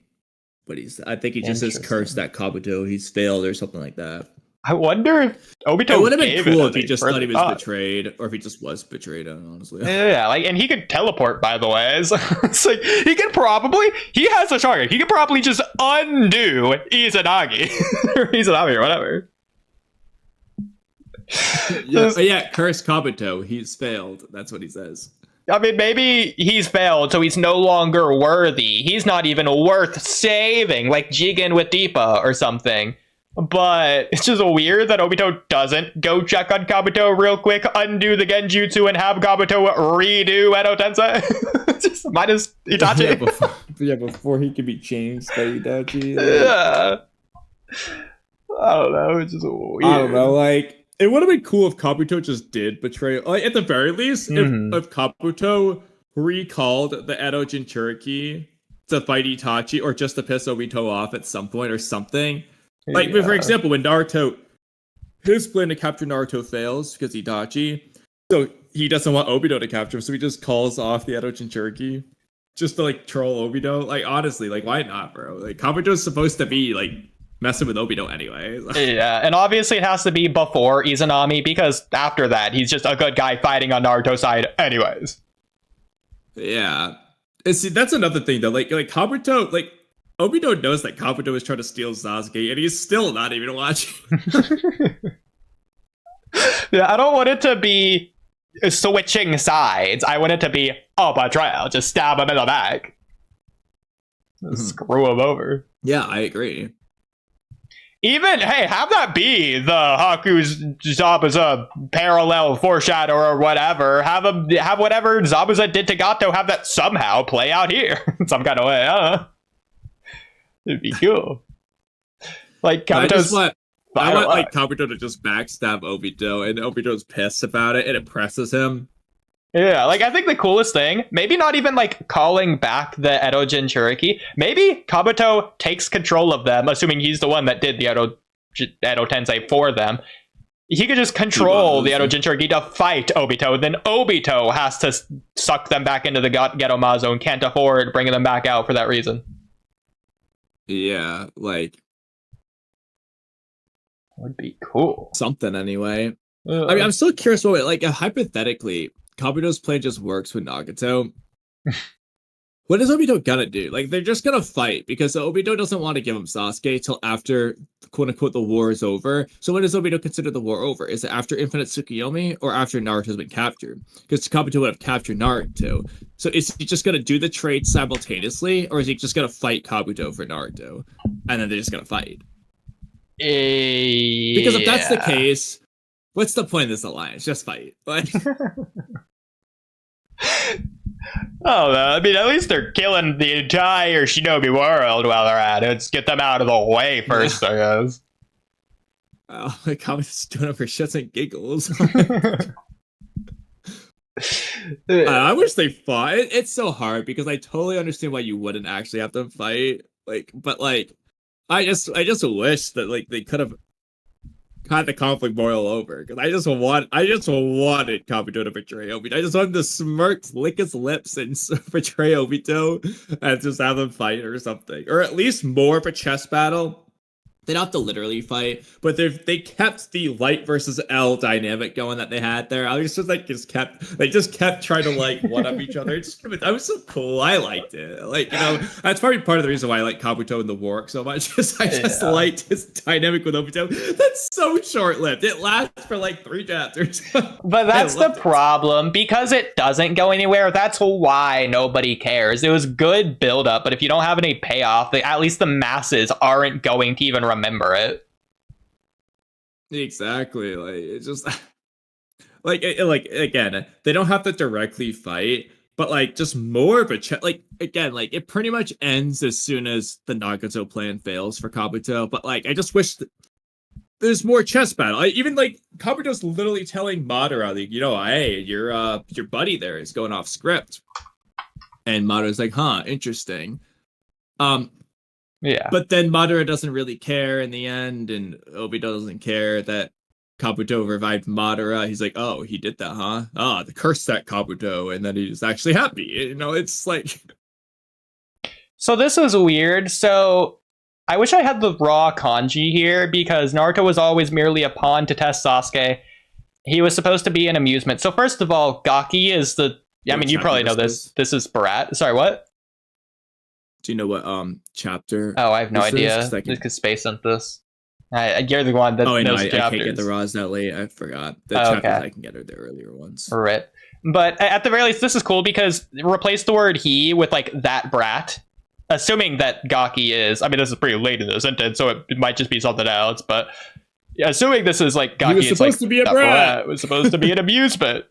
But I think he just has cursed that Kabuto. He's failed or something like that. I wonder if Obito. It would have been cool if he just thought he was betrayed, or if he just was betrayed. Honestly, yeah, like, and he could teleport. By the way, it's like he could probably. He has a target. He could probably just undo Izanagi or Izanami or whatever. Yeah, curse Kabuto. He's failed. That's what he says. I mean, maybe he's failed, so he's no longer worthy. He's not even worth saving, like Jigen with Deepa or something. But it's just weird that Obito doesn't go check on Kabuto real quick, undo the Genjutsu, and have Kabuto redo Edo Tensei. Just minus Itachi. Before he could be changed by Itachi. Yeah. I don't know. It's just weird. I don't know. Like, it would have been cool if Kabuto just did betray. Like, at the very least, if Kabuto recalled the Edo Jinchuriki to fight Itachi, or just to piss Obito off at some point or something. Like, for example, when Naruto, his plan to capture Naruto fails because Itachi, so he doesn't want Obito to capture him, so he just calls off the Edo Jinchuriki just to, like, troll Obito. Like, honestly, like, why not, bro? Like, Kabuto's supposed to be, like, messing with Obito anyway. Yeah, and obviously it has to be before Izanami, because after that, he's just a good guy fighting on Naruto's side anyways. Yeah. And see, that's another thing, though. Like Kabuto, like, Obito knows that Kabuto is trying to steal Sasuke, and he's still not even watching. Yeah, I don't want it to be switching sides. I want it to be, betrayal. Just stab him in the back. Screw him over. Yeah, I agree. Even, hey, have that be the Haku's Zabuza parallel foreshadow or whatever. Have whatever Zabuza did to Gato, have that somehow play out here. In some kind of way, huh? It'd be cool. Like, Kabuto's... I want like Kabuto to just backstab Obito, and Obito's pissed about it, and it presses him. Yeah, like, I think the coolest thing, maybe not even, like, calling back the Edo Jinchuriki, maybe Kabuto takes control of them, assuming he's the one that did the Edo Tensei for them. He could just control the Edo Jinchuriki to fight Obito, then Obito has to suck them back into the Geto Mazo and can't afford bringing them back out for that reason. Yeah, like... Would be cool. Something, anyway. I mean, I'm still curious about it. Like, hypothetically... Kabuto's plan just works with Nagato. What is Obito gonna do? Like, they're just gonna fight because Obito doesn't want to give him Sasuke till after, quote unquote, the war is over. So when does Obito consider the war over? Is it after Infinite Tsukuyomi or after Naruto's been captured? Because Kabuto would have captured Naruto. So is he just gonna do the trade simultaneously, or is he just gonna fight Kabuto for Naruto? And then they're just gonna fight? Because if that's the case, what's the point of this alliance? Just fight. Like... Oh, I mean, at least they're killing the entire Shinobi world while they're at it. Let's get them out of the way first, I guess. Oh, like, I'm just doing it for shits and giggles. I wish they fought. It's so hard because I totally understand why you wouldn't actually have to fight. Like, but like, I just wish that like they could have had the conflict boil over, because I just wanted Kabuto to betray Obito. I just wanted to smirk, lick his lips, and betray Obito, and just have them fight or something, or at least more of a chess battle. They don't have to literally fight, but they kept the light versus L dynamic going that they had there. I was just like, they just kept trying to like one up each other. That was so cool. I liked it. Like, you know, that's probably part of the reason why I like Kabuto and the Wark so much. I just liked his dynamic with Obito. That's so short lived. It lasts for like 3 chapters. But that's the problem, because it doesn't go anywhere. That's why nobody cares. It was good build up, but if you don't have any payoff, at least the masses aren't going to even remember it. Exactly. Like, it's just like again, they don't have to directly fight, but like just more of a like, again, like it pretty much ends as soon as the Nagato plan fails for Kabuto. But like, I just wish there's more chess battle. Even like Kabuto's literally telling Madara, like, you know, hey, your buddy there is going off script, and Madara's like, huh, interesting. Yeah. But then Madara doesn't really care in the end, and Obito doesn't care that Kabuto revived Madara. He's like, oh, he did that, huh? Ah, the curse that Kabuto, and then he's actually happy. You know, it's like... So this was weird. So I wish I had the raw kanji here, because Naruto was always merely a pawn to test Sasuke. He was supposed to be an amusement. So first of all, Gaki is the... I mean, you probably know this. This is Barat. Sorry, what? Do you know what chapter? Oh, I have no idea. Just because Space sent this. You're the one that knows chapters. I can't get the raws that late. I forgot. The chapters I can get are the earlier ones. Right. But at the very least, this is cool because replace the word he with like that brat. assuming that Gaki is, I mean, this is pretty late in the sentence, so it might just be something else, but assuming this is like Gaki, He was supposed to be a brat. It was supposed to be an amusement.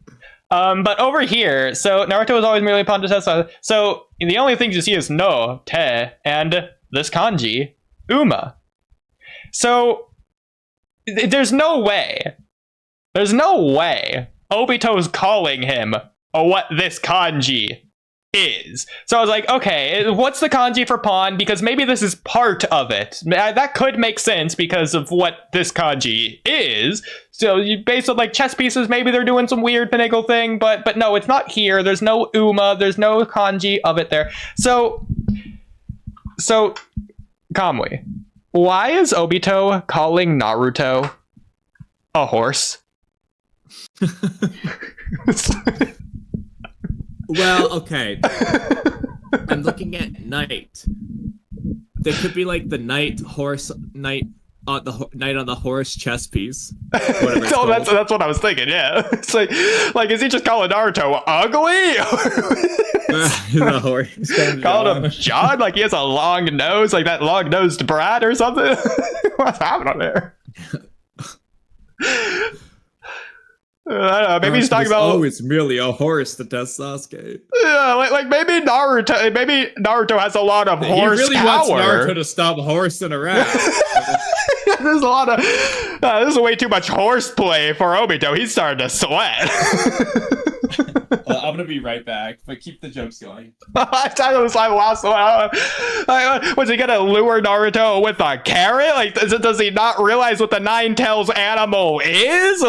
But over here, so Naruto is always merely upon to test. So the only things you see is no, te, and this kanji, uma. So there's no way Obito's calling him what this kanji is. So I was like, okay, what's the kanji for pawn? Because maybe this is part of it. That could make sense because of what this kanji is. So based on like chess pieces, maybe they're doing some weird finagle thing, but no, it's not here. There's no uma, there's no kanji of it there. So Kamui, why is Obito calling Naruto a horse? Well, okay. I'm looking at knight. There could be like the knight on the horse chess piece. Oh, that's what I was thinking. Yeah, it's like is he just calling Naruto ugly? The horse. Called him John, like he has a long nose, like that long-nosed brat or something. What's happening there? I don't know, maybe he's talking about. Oh, it's merely a horse to test Sasuke. Yeah, like maybe Naruto has a lot of horse He really power. wants Naruto to stop horsing around. There's a lot of. This is way too much horseplay for Obito. He's starting to sweat. I'm gonna be right back, but keep the jokes going. I'm talking this last one. Was he gonna lure Naruto with a carrot? Like, does he not realize what the nine tails animal is?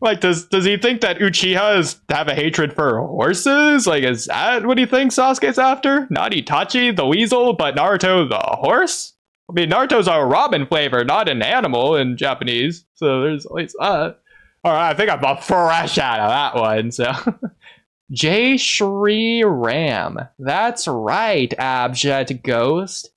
Like, does he think that Uchihas have a hatred for horses? Like, is that what he thinks Sasuke's after? Not Itachi, the weasel, but Naruto, the horse? I mean, Naruto's a ramen flavor, not an animal in Japanese. So there's at least that. Alright, I think I'm fresh out of that one, so. Jay Shri Ram. That's right, Abject Ghost.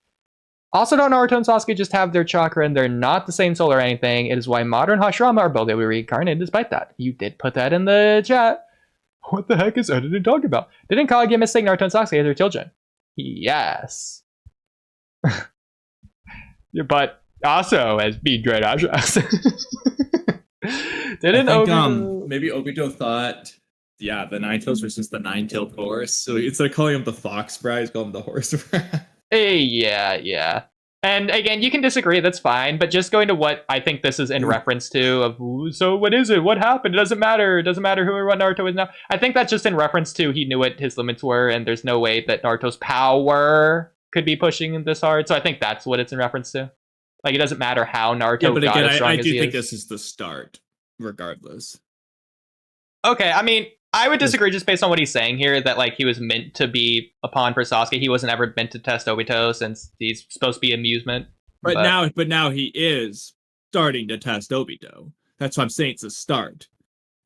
Also, don't Naruto and Sasuke just have their chakra and they're not the same soul or anything. It is why modern Hashirama are both able to reincarnate despite that. You did put that in the chat. What the heck is editing talking about? Didn't Kage mistake Naruto and Sasuke as their children? Yes. But also as being great objects. Didn't I think, maybe Obito thought, yeah, the nine-tails versus the nine-tailed horse. So instead of calling him the fox brat, he's calling him the horse brat. Yeah. And again, you can disagree, that's fine, but just going to what I think this is in reference to of, so what is it? What happened? It doesn't matter. It doesn't matter who or what Naruto is now. I think that's just in reference to he knew what his limits were and there's no way that Naruto's power could be pushing this hard. So I think that's what it's in reference to. Like, it doesn't matter how Naruto got as strong as he is. I do think this is the start, regardless. Okay, I mean, I would disagree just based on what he's saying here, that like he was meant to be a pawn for Sasuke. He wasn't ever meant to test Obito since he's supposed to be amusement. But now he is starting to test Obito. That's what I'm saying. It's a start.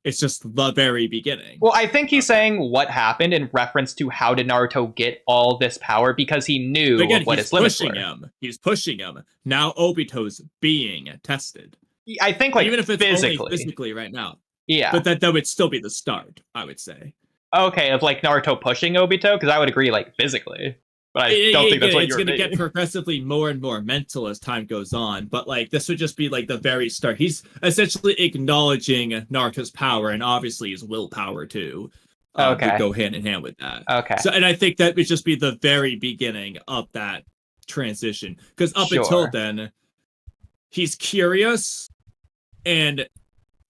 It's just the very beginning. Well, I think he's saying what happened in reference to how did Naruto get all this power because he knew what his limits were. He's pushing him. Now Obito's being tested. I think like even if it's only physically right now. Yeah. But that would still be the start, I would say. Okay, of like Naruto pushing Obito? Because I would agree like physically. But I don't think that's what you're It's going to get progressively more and more mental as time goes on. But like this would just be like the very start. He's essentially acknowledging Naruto's power and obviously his willpower too. Okay. Would go hand in hand with that. Okay. So, and I think that would just be the very beginning of that transition. Because up until then, he's curious, and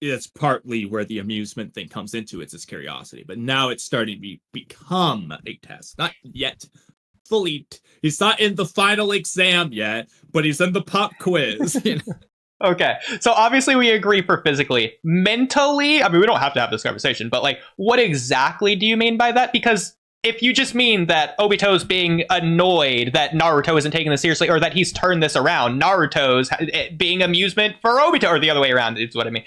it's partly where the amusement thing comes into. It's his curiosity. But now it's starting to become a test. Not yet fully. He's not in the final exam yet, but he's in the pop quiz. You know? Okay, so obviously we agree for physically. Mentally, I mean, we don't have to have this conversation, but like, what exactly do you mean by that? Because if you just mean that Obito's being annoyed that Naruto isn't taking this seriously, or that he's turned this around, Naruto's being amusement for Obito, or the other way around is what I mean,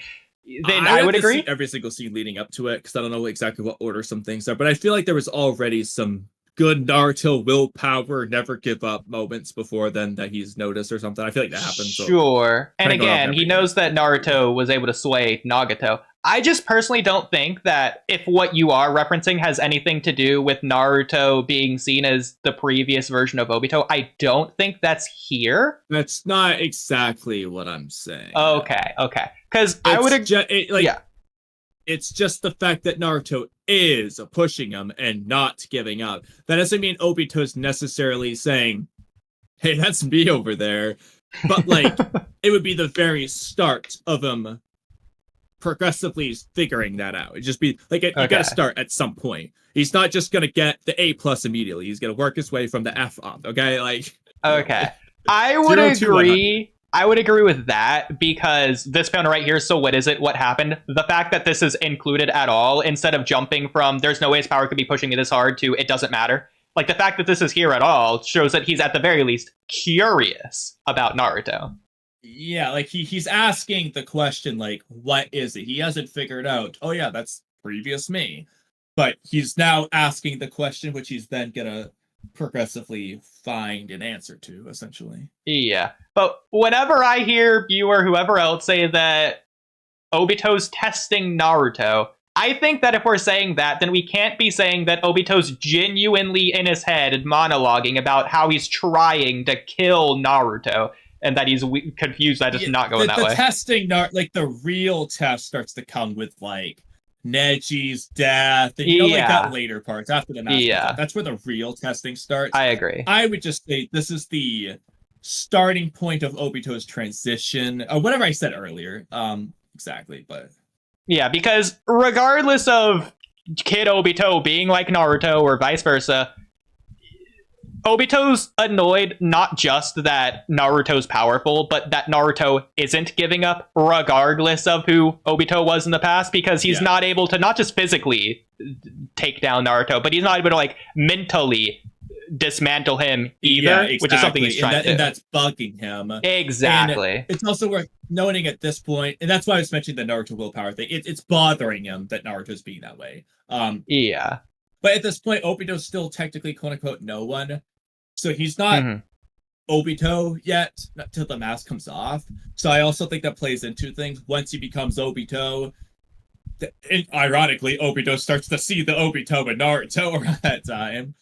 then I would agree. See every single scene leading up to it, because I don't know exactly what order some things are, but I feel like there was already some good Naruto willpower, never give up moments before then that he's noticed or something. I feel like that happens. Sure. And again, he knows that Naruto was able to sway Nagato. I just personally don't think that if what you are referencing has anything to do with Naruto being seen as the previous version of Obito, I don't think that's here. That's not exactly what I'm saying. Okay. Because I would yeah. It's just the fact that Naruto is pushing him and not giving up. That doesn't mean Obito's necessarily saying, hey, that's me over there. But, like, it would be the very start of him progressively figuring that out. It'd just be, like, you gotta start at some point. He's not just gonna get the A+ immediately. He's gonna work his way from the F up, okay? Like... Okay. I would agree. I would agree with that because this panel right here, so what is it? What happened? The fact that this is included at all, instead of jumping from there's no way his power could be pushing me this hard to it doesn't matter. Like, the fact that this is here at all shows that he's at the very least curious about Naruto. Yeah, like he's asking the question, like, what is it? He hasn't figured out, oh yeah, that's previous me. But he's now asking the question, which he's then gonna progressively find an answer to, essentially. Yeah. But whenever I hear you or whoever else say that Obito's testing Naruto, I think that if we're saying that, then we can't be saying that Obito's genuinely in his head and monologuing about how he's trying to kill Naruto and that he's confused that it's not going that way. The testing, like the real test starts to come with like Neji's death and like that later parts after the mask. That's where the real testing starts. I agree. I would just say this is the starting point of Obito's transition, or whatever I said earlier. Exactly, but yeah, because regardless of Kid Obito being like Naruto or vice versa, Obito's annoyed not just that Naruto's powerful, but that Naruto isn't giving up regardless of who Obito was in the past, because he's not able to not just physically take down Naruto, but he's not able to like mentally dismantle him either, which is something he's trying to do. And that's bugging him. Exactly. And it's also worth noting at this point, and that's why I was mentioning the Naruto willpower thing, it's bothering him that Naruto's being that way. But at this point, Obito's still technically quote-unquote no one. So he's not Obito yet until the mask comes off. So I also think that plays into things. Once he becomes Obito, ironically, Obito starts to see the Obito in Naruto around that time.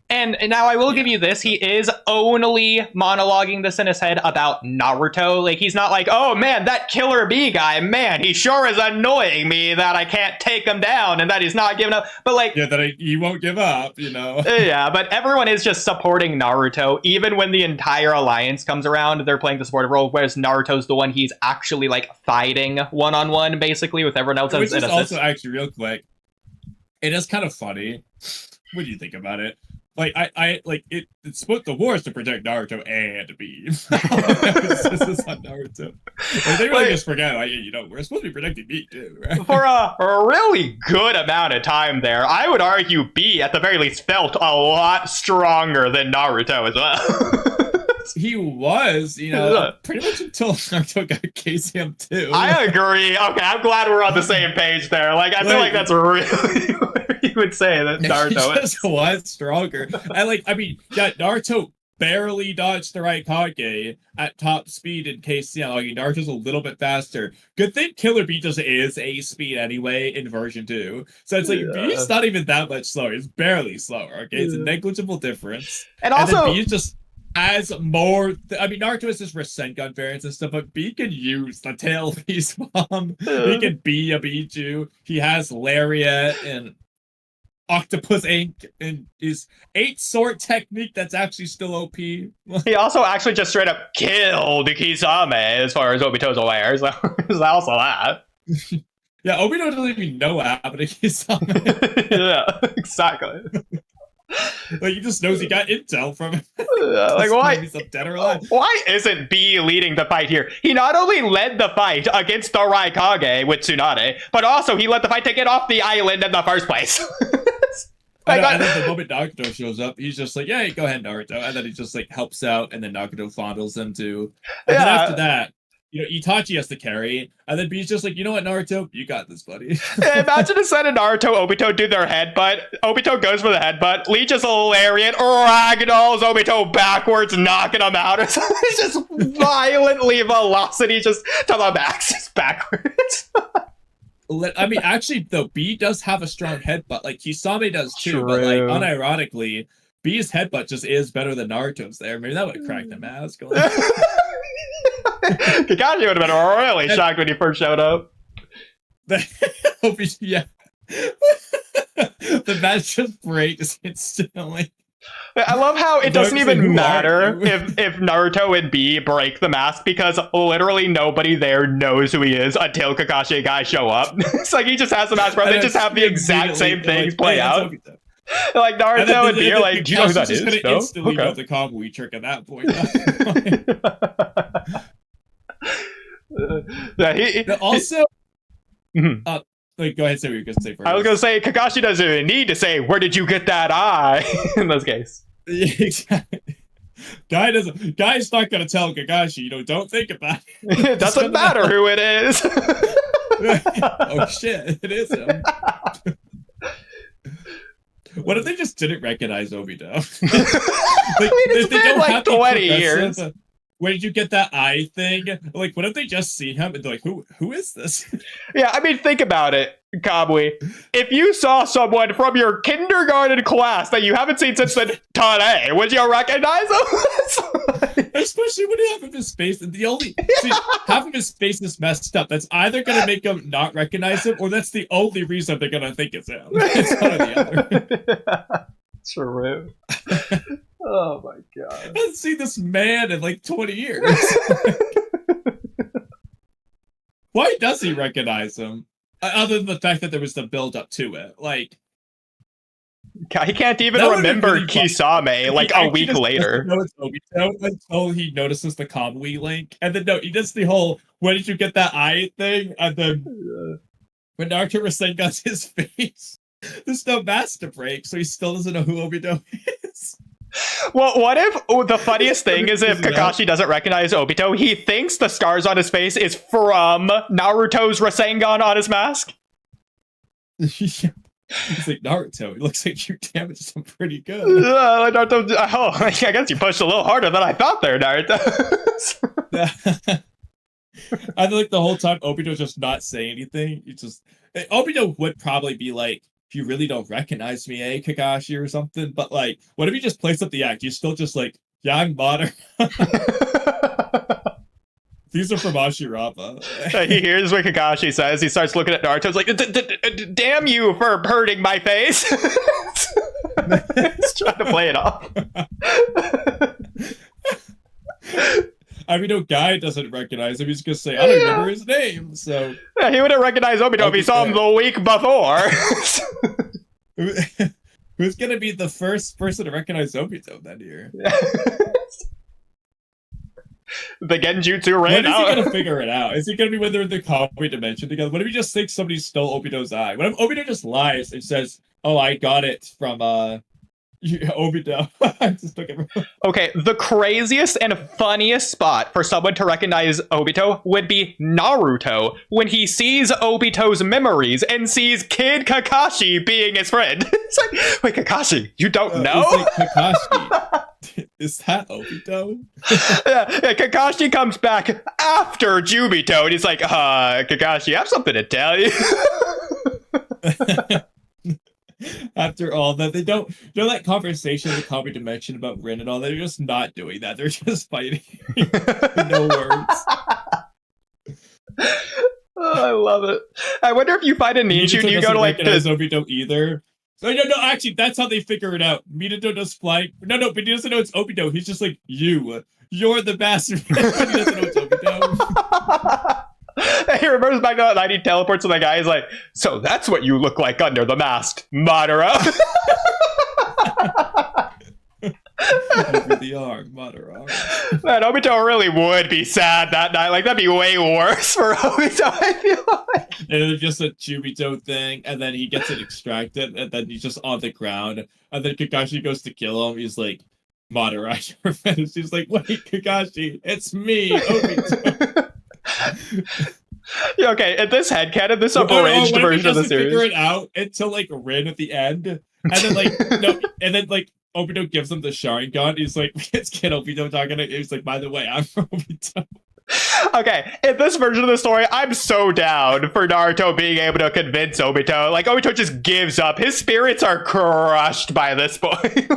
And now I will give you this. He is only monologuing this in his head about Naruto. Like, he's not like, oh man, that Killer Bee guy, man, he sure is annoying me that I can't take him down and that he's not giving up. But like, he won't give up, you know? Yeah, but everyone is just supporting Naruto. Even when the entire alliance comes around, they're playing the supportive role, whereas Naruto's the one he's actually like fighting one-on-one, basically, with everyone else. Which is also actually real quick. It is kind of funny. What do you think about it? Like, I like it's supposed the war is to protect Naruto and Bee. This is on Naruto. Like, they really just forget, like, you know, we're supposed to be protecting Bee too, right? For a really good amount of time there, I would argue Bee at the very least felt a lot stronger than Naruto as well. He was, you know, pretty much until Naruto got KCM too. I agree. Okay, I'm glad we're on the same page there. Like, I feel like that's really what you would say that Naruto just was stronger. I mean, Naruto barely dodged the Raikage at top speed in KCM. Like, Naruto's a little bit faster. Good thing Killer Bee just is A speed anyway in version 2. So it's like, Bee's not even that much slower. It's barely slower, okay? It's a negligible difference. And also, Bee just has more. I mean, Naruto has his Rasengan variants and stuff, but Bee can use the tail piece bomb. He can be a Biju. He has Lariat and Octopus Ink and his 8-sword technique that's actually still OP. He also actually just straight up killed Kisame as far as Obito's aware. So there's also that. Yeah, Obito doesn't even know what happened to Kisame. Yeah, exactly. Like, he just knows he got intel from it. Like, why? He's dead or alive. Why isn't Bee leading the fight here? He not only led the fight against the Raikage with Tsunade, but also he led the fight to get off the island in the first place. And then the moment Nagato shows up, he's just like, yeah, go ahead, Naruto. And then he just like helps out, and then Nagato fondles him too. And then after that, you know, Itachi has to carry, and then Bee's just like, you know what, Naruto? You got this, buddy. Imagine instead of Naruto, Obito do their headbutt. Obito goes for the headbutt. Lee just lariat, ragdolls Obito backwards, knocking him out. It's just violently velocity just to the max. backwards. I mean, actually, though, B does have a strong headbutt. Like, Kisame does too, True. but, like, unironically, B's headbutt just is better than Naruto's there. Maybe that would have cracked the mask. Kakashi would have been really shocked when he first showed up. Yeah. The match just breaks instantly. I love how it doesn't even matter if Naruto and B break the mask, because literally nobody there knows who he is until Kakashi and Guy show up. It's like he just has the mask, bro. They just have the exact same things play out. Like Naruto and B are like, do you know who that is? No? Instantly know the Kamui trick at that point. Also, like, go ahead, say what you're gonna say first. I was gonna say Kakashi doesn't even need to say, "Where did you get that eye?" in this case. Exactly. Guy's not gonna tell Kakashi, don't think about it. It doesn't matter who it is. Oh shit, it is him. What if they just didn't recognize Obito? It's been like 20 years. Where did you get that eye thing? Like, what if they just see him and they're like, who is this? Yeah, I mean, think about it, Kamui. If you saw someone from your kindergarten class that you haven't seen since today, would you recognize them? Especially when half of his face, half of his face is messed up. That's either going to make him not recognize him, or that's the only reason they're going to think it's him. It's one or the other. True. Oh my god. I haven't seen this man in like 20 years. Why does he recognize him? Other than the fact that there was the build up to it. Like, he can't even remember really Kisame like a week later. Know it's Obito until he notices the Kamui link. And then he does the whole, where did you get that eye thing? And then when Naruto Rasengan's his face, there's no mask to break, so he still doesn't know who Obito is. Well, what if the funniest thing is if Kakashi doesn't recognize Obito, he thinks the scars on his face is from Naruto's Rasengan on his mask? He's like, Naruto, it looks like you damaged him pretty good. Naruto, I guess you pushed a little harder than I thought there, Naruto. I feel like the whole time Obito's just not saying anything. Obito would probably be like, if you really don't recognize me, Kakashi, or something. But like, what if you just plays up the act? You're still just like, yeah, I'm Madara. These are from Ashirama. He hears what Kakashi says. He starts looking at Naruto. He's like, damn you for hurting my face. He's trying to play it off. I mean, no guy doesn't recognize him. He's gonna say, I don't remember his name. So yeah, he wouldn't recognize Obito if he saw him the week before. Who's gonna be the first person to recognize Obito that year? The Genjutsu ran out. When is he gonna out. figure it out? Is it gonna be when they're in the Kamui dimension together? What if he just thinks somebody stole Obito's eye? What if Obito just lies and says, "Oh, I got it from Obito"? Okay, the craziest and funniest spot for someone to recognize Obito would be Naruto when he sees Obito's memories and sees Kid Kakashi being his friend. It's like, wait, Kakashi, you don't know? It's like, Kakashi, is that Obito? yeah, Kakashi comes back after Jubito, and he's like, Kakashi, I have something to tell you. After all that, they don't that conversation in the Kamui dimension about Rin and all, they're just not doing that. They're just fighting. No words. Oh, I love it. I wonder if you find a ninja and you go to like this Obito either. So no, actually, that's how they figure it out. Minato does fly. No, but he doesn't know it's Obito. He's just like, you're the bastard. He doesn't know it's Obito. He remembers back to that night. He teleports to the guy. He's like, so that's what you look like under the mask, Madara. You really are, Madara. Man, Obito really would be sad that night. Like, that'd be way worse for Obito, I feel like. And it's just a Jubito thing, and then he gets it extracted, and then he's just on the ground. And then Kakashi goes to kill him. He's like, Madara, you're finished. He's like, wait, Kakashi, it's me, Obito. Yeah, okay, in this headcanon, this abridged version of the series. Figure it out until like Rin at the end, and then like Obito gives him the Sharingan. He's like, it's Kid Obito talking to him. He's like, by the way, I'm Obito. Okay, in this version of the story, I'm so down for Naruto being able to convince Obito. Like, Obito just gives up. His spirits are crushed by this point.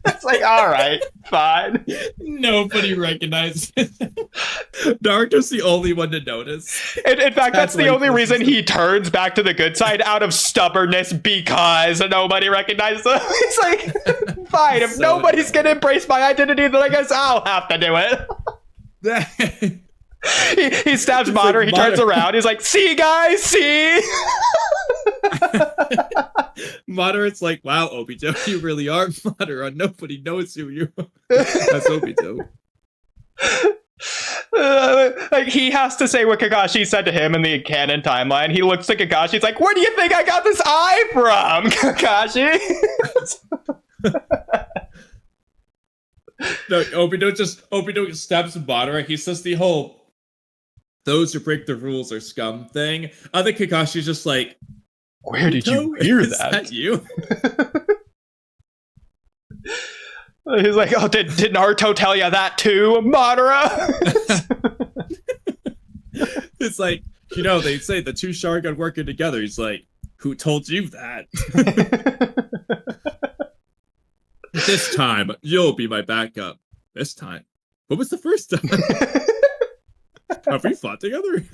It's like, all right, fine. Nobody recognizes Naruto's the only one to notice. In fact, that's the only reason he turns back to the good side, out of stubbornness, because nobody recognizes him. He's like, fine, if nobody's gonna embrace my identity, then I guess I'll have to do it. He stabs Madara, he turns around, he's like, see guys, see? Madara's like, wow, Obito, you really are Madara. Nobody knows who you are. That's Obito. Like, he has to say what Kakashi said to him in the canon timeline. He looks at Kakashi, he's like, where do you think I got this eye from, Kakashi? No, Obito just stabs Madara. He says the whole "those who break the rules are scum" thing. Other Kakashi's just like, where did you hear is that? that you? He's like, oh, did Naruto tell you that too, Madara? It's like, they say the two Sharingan working together. He's like, who told you that? This time, you'll be my backup. This time. What was the first time? Have we fought together?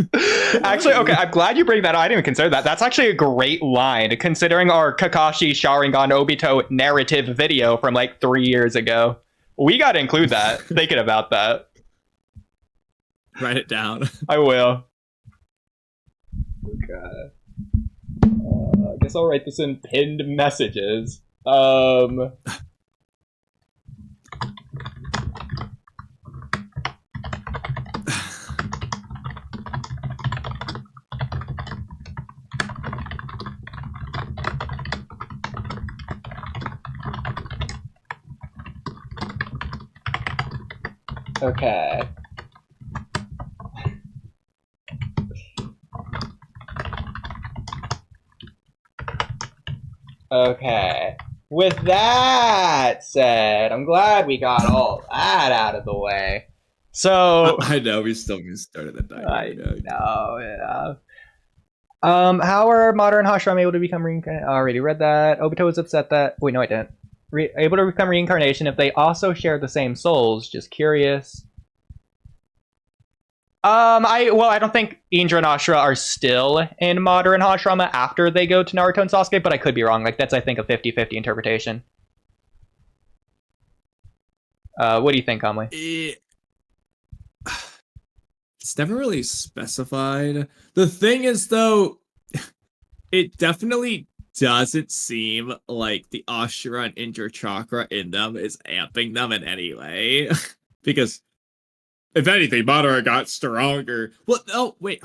Actually, okay, I'm glad you bring that up. I didn't even consider that. That's actually a great line, considering our Kakashi Sharingan Obito narrative video from like 3 years ago. We got to include that. Thinking about that. Write it down. I will. Okay. I guess I'll write this in pinned messages. Okay. Okay. With that said, I'm glad we got all that out of the way. So I know we still get started at that. I know, yeah. How are modern Hashram able to become reincarnation? I already read that. Obito was upset that. Wait, no, I didn't. Able to become reincarnation if they also share the same souls. Just curious. I don't think Indra and Ashura are still in modern Hashirama after they go to Naruto and Sasuke, but I could be wrong. Like, that's, I think, a 50-50 interpretation. What do you think, Kamui? It's never really specified. The thing is, though, it definitely doesn't seem like the Ashura and Indra chakra in them is amping them in any way. Because, if anything, Madara got stronger. Well, no, wait.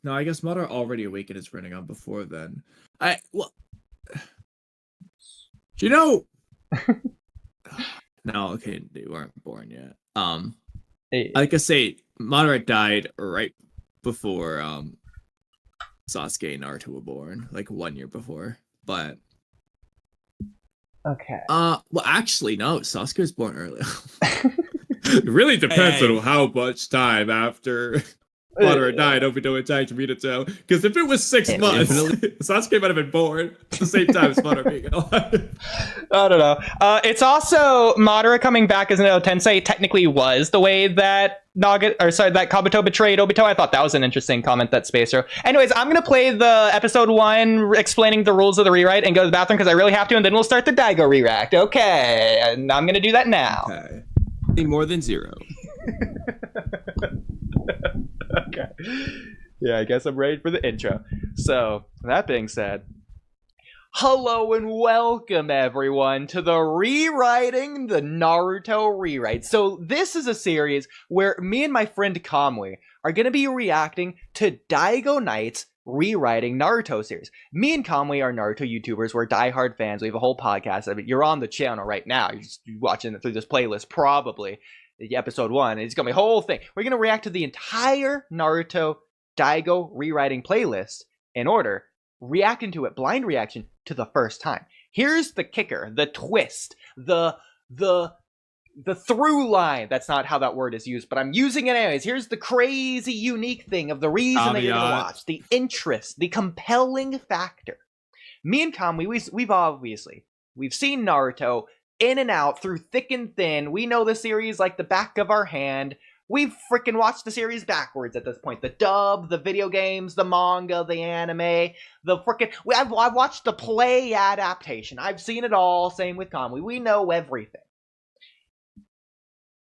No, I guess Madara already awakened his Rinnegan before then. No, okay, they weren't born yet. Like I say, Madara died right before Sasuke and Naruto were born, like 1 year before. But okay. Well, actually, no. Sasuke was born early. It really depends on how much time after Madara died Obito attacked Minato. Because if it was 6 months, Sasuke might have been born at the same time as Madara being alive. I don't know. It's also Madara coming back as an Tensei technically was the way that that Kabuto betrayed Obito. I thought that was an interesting comment that Spacer. Anyways, I'm gonna play the episode 1 explaining the rules of the rewrite and go to the bathroom because I really have to, and then we'll start the Dygo react. Okay, and I'm gonna do that now. Okay. More than 0. Okay. Yeah, I guess I'm ready for the intro. So, that being said, hello and welcome everyone to the Rewriting the Naruto Rewrite. So, this is a series where me and my friend Kamui are going to be reacting to Dygoknight's Rewriting Naruto series. Me and Kamui are Naruto YouTubers. We're diehard fans. We have a whole podcast of it. You're on the channel right now. You're just watching it through this playlist, probably. Episode 1. It's gonna be a whole thing. We're gonna react to the entire Naruto Daigo rewriting playlist in order, reacting to it, blind reaction to the first time. Here's the kicker, the twist, the the through line. That's not how that word is used, but I'm using it anyways. Here's the crazy unique thing of the reason that you're going to watch. The interest, the compelling factor. Me and Kamui, we've seen Naruto in and out through thick and thin. We know the series like the back of our hand. We've freaking watched the series backwards at this point. The dub, the video games, the manga, the anime, the freaking... I've watched the play adaptation. I've seen it all. Same with Kamui. We know everything.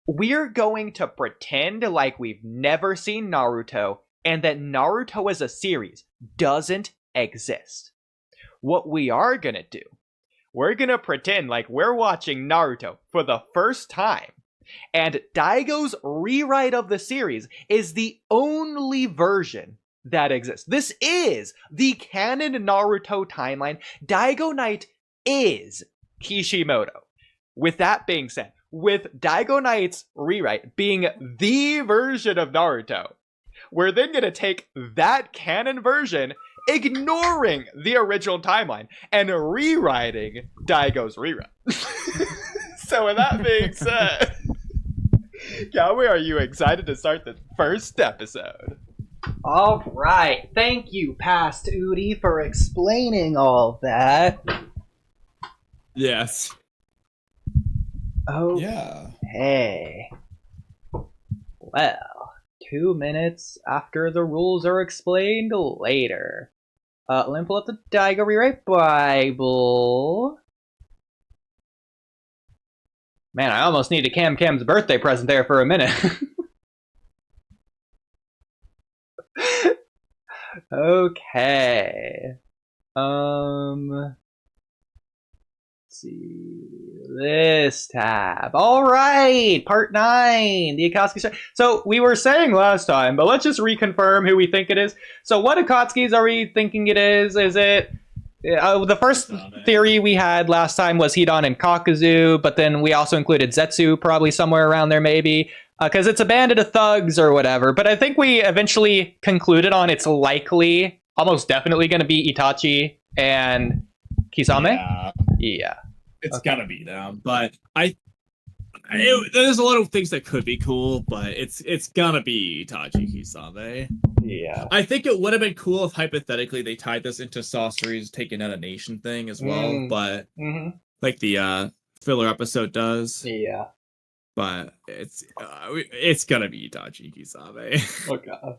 We're going to pretend like we've never seen Naruto and that Naruto as a series doesn't exist. What we are going to do, we're going to pretend like we're watching Naruto for the first time, and Daigo's rewrite of the series is the only version that exists. This is the canon Naruto timeline. Dygoknight is Kishimoto. With that being said, with Dygoknight's rewrite being the version of Naruto, we're then going to take that canon version, ignoring the original timeline, and rewriting Daigo's rewrite. So with that being said, Kamui, are you excited to start the first episode? All right. Thank you, past Oodie, for explaining all that. Yes. Okay. Yeah. Well, 2 minutes after the rules are explained later. Let me pull up the Dygo Rewrite Bible. Man, I almost need a Cam's birthday present there for a minute. Okay. Let's see. This tab. All right. Part 9. The Akatsuki. So we were saying last time, but let's just reconfirm who we think it is. So what Akatsukis are we thinking it is? Is it... the first theory we had last time was Hidan and Kakuzu, but then we also included Zetsu probably somewhere around there maybe, because it's a bandit of thugs or whatever. But I think we eventually concluded on it's likely, almost definitely going to be Itachi and Kisame. Yeah. It's gotta be them, but there's a lot of things that could be cool, but it's gonna be Itachi Kisame. Yeah. I think it would have been cool if hypothetically they tied this into Sasori's taking out a nation thing as well, but like the filler episode does. Yeah. But it's gonna be Itachi Kisame. Oh god.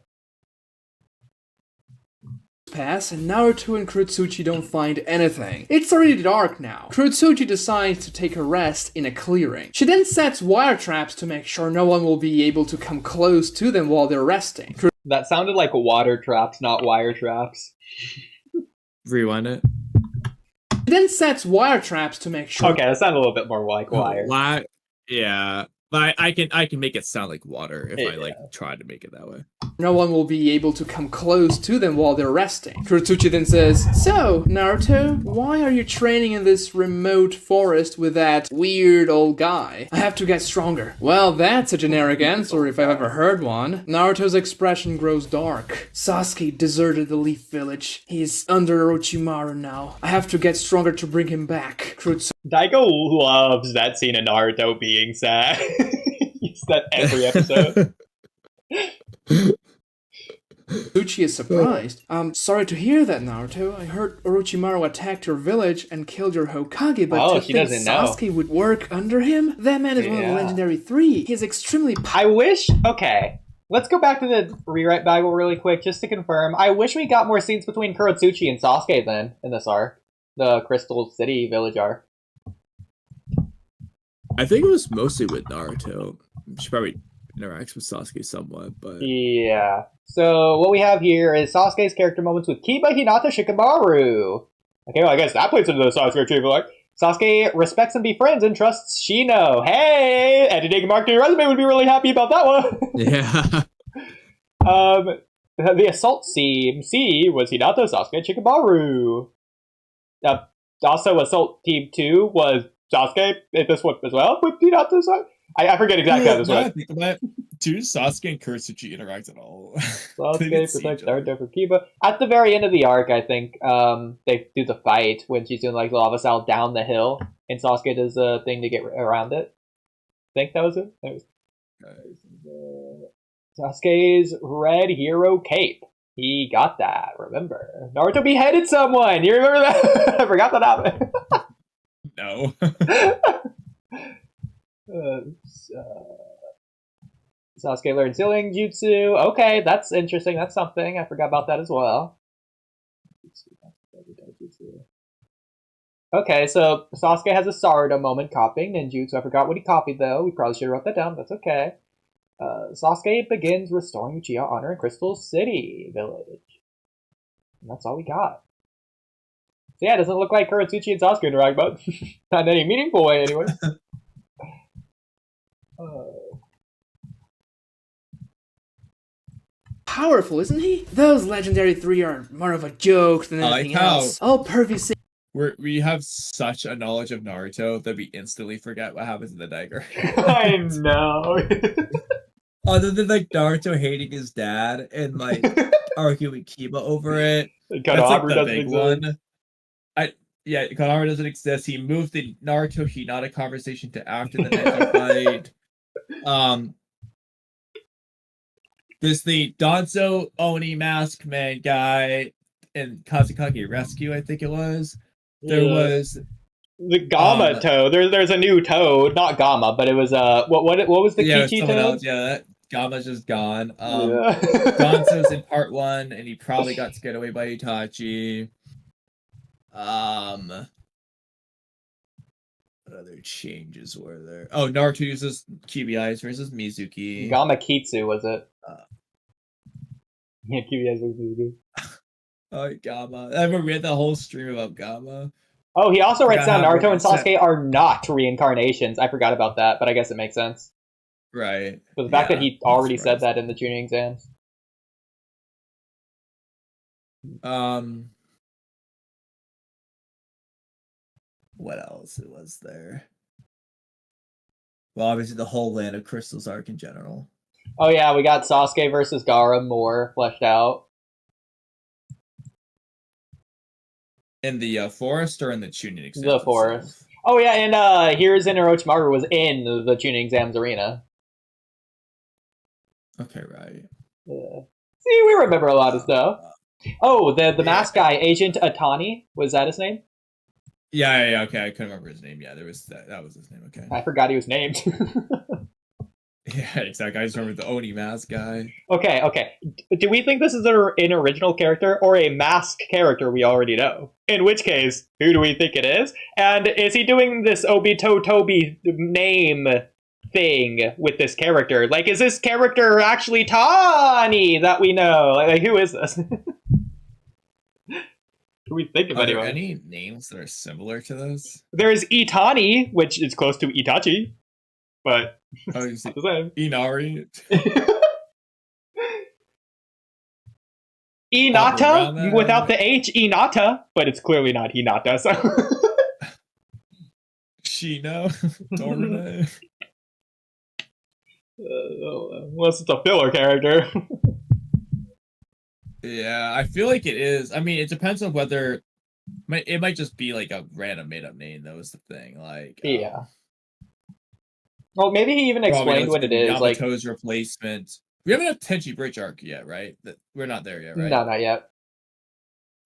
Pass, and Naruto and Kurotsuchi don't find anything. It's already dark now. Kurotsuchi decides to take a rest in a clearing. She then sets wire traps to make sure no one will be able to come close to them while they're resting. That sounded like water traps, not wire traps. Rewind it. She then sets wire traps to make sure... Okay, that sounded a little bit more like wire. Yeah, but I can make it sound like water if I try to make it that way. No one will be able to come close to them while they're resting. Kurotsuchi then says, "So, Naruto, why are you training in this remote forest with that weird old guy? I have to get stronger." Well, that's a generic answer if I've ever heard one. Naruto's expression grows dark. Sasuke deserted the Leaf Village. He's under Orochimaru now. I have to get stronger to bring him back. Daigo loves that scene of Naruto being sad. He's that every episode. Kurotsuchi is surprised. "I'm sorry to hear that, Naruto. I heard Orochimaru attacked your village and killed your Hokage, but to think Sasuke would work under him? That man is one of the legendary 3. He's extremely I wish... Okay, let's go back to the rewrite Bible really quick, just to confirm. I wish we got more scenes between Kurotsuchi and Sasuke then, in this arc. The Crystal City village arc. I think it was mostly with Naruto. She probably interacts with Sasuke somewhat, but... Yeah. So, what we have here is Sasuke's character moments with Kiba, Hinata, Shikamaru. Okay, well, I guess that plays into the Sasuke retrieval arc. Sasuke respects and befriends and trusts Shino. Hey! Editing mark to your resume would be really happy about that one. Yeah. The assault team C was Hinata, Sasuke, Shikamaru. Also, assault team 2 was Sasuke in this one as well with Hinata. I forget exactly how this went. Do Sasuke and Kurotsuchi interact at all? Sasuke protects Naruto from Kiba. At the very end of the arc, I think, they do the fight when she's doing like lava style down the hill, and Sasuke does a thing to get around it. think that was it. That was Sasuke's red hero cape. He got that. Remember, Naruto beheaded someone. You remember that? I forgot that happened. No. Sasuke learned sealing jutsu. Okay, that's interesting. That's something. I forgot about that as well. Okay, so Sasuke has a Sarada moment copying ninjutsu. I forgot what he copied, though. We probably should have wrote that down. That's okay. Sasuke begins restoring Uchiha honor in Crystal City Village. And that's all we got. So yeah, it doesn't look like Kuratsuchi and Sasuke interact, but not in any meaningful way, anyway. Powerful, isn't he? Those legendary three are more of a joke than I like anything how- else. All pervy say We have such a knowledge of Naruto that we instantly forget what happens in the dagger. I know. Other than like Naruto hating his dad and like arguing Kiba over it. That's like the big one. Yeah, Konohamaru doesn't exist. He moved the Naruto Hinata conversation to after the Neji fight. There's the Danzo Oni Mask Man guy in Kazukage Rescue, I think it was. There was the Gamma Toad. There's a new Toad, not Gamma, but it was what was the Kichi someone Toad? else, yeah, that Gamma's just gone. Yeah. Danzo's in part 1, and he probably got scared away by Itachi. What other changes were there? Oh, Naruto uses Kyuubi versus Mizuki. Gamma Kitsu, was it? Yeah, Kyuubi versus Mizuki. Oh, Gamma. I remember we had the whole stream about Gamma. Oh, he also writes down Yeah, Naruto and Sasuke are not reincarnations. I forgot about that, but I guess it makes sense. Right. But the fact that he already said that in the tuning exams. What else was there? Well, obviously the whole Land of Crystals arc in general. Oh yeah, we got Sasuke versus Gaara more fleshed out. In the forest or in the tuning exams? The forest. Itself? Oh yeah, and Hiruzen Orochimaru was in the tuning exams arena. Okay, right. See, we remember a lot of stuff. Oh, the mask guy, Agent Atani, was that his name? Yeah, okay, I couldn't remember his name. Yeah, there was that was his name, okay. I forgot he was named. Yeah, exactly. I just remember the Oni mask guy. Okay. Do we think this is an original character or a masked character we already know? In which case, who do we think it is? And is he doing this Obito Toby name thing with this character? Like, is this character actually Tani that we know? Like, who is this? Who we think of Are anyway? there any names that are similar to this? There's Itani, which is close to Itachi, but it's not the same. Inari. Hinata without the H, Hinata, but it's clearly not Hinata. So Shino, Torne. Unless it's a filler character. Yeah, I feel like it is. I mean, it depends on whether it might just be like a random made-up name. That was the thing. Like, yeah. Well, maybe he even explained what it is. Yamato's replacement. We haven't had Tenchi Bridge arc yet, right? We're not there yet, right? No, not yet.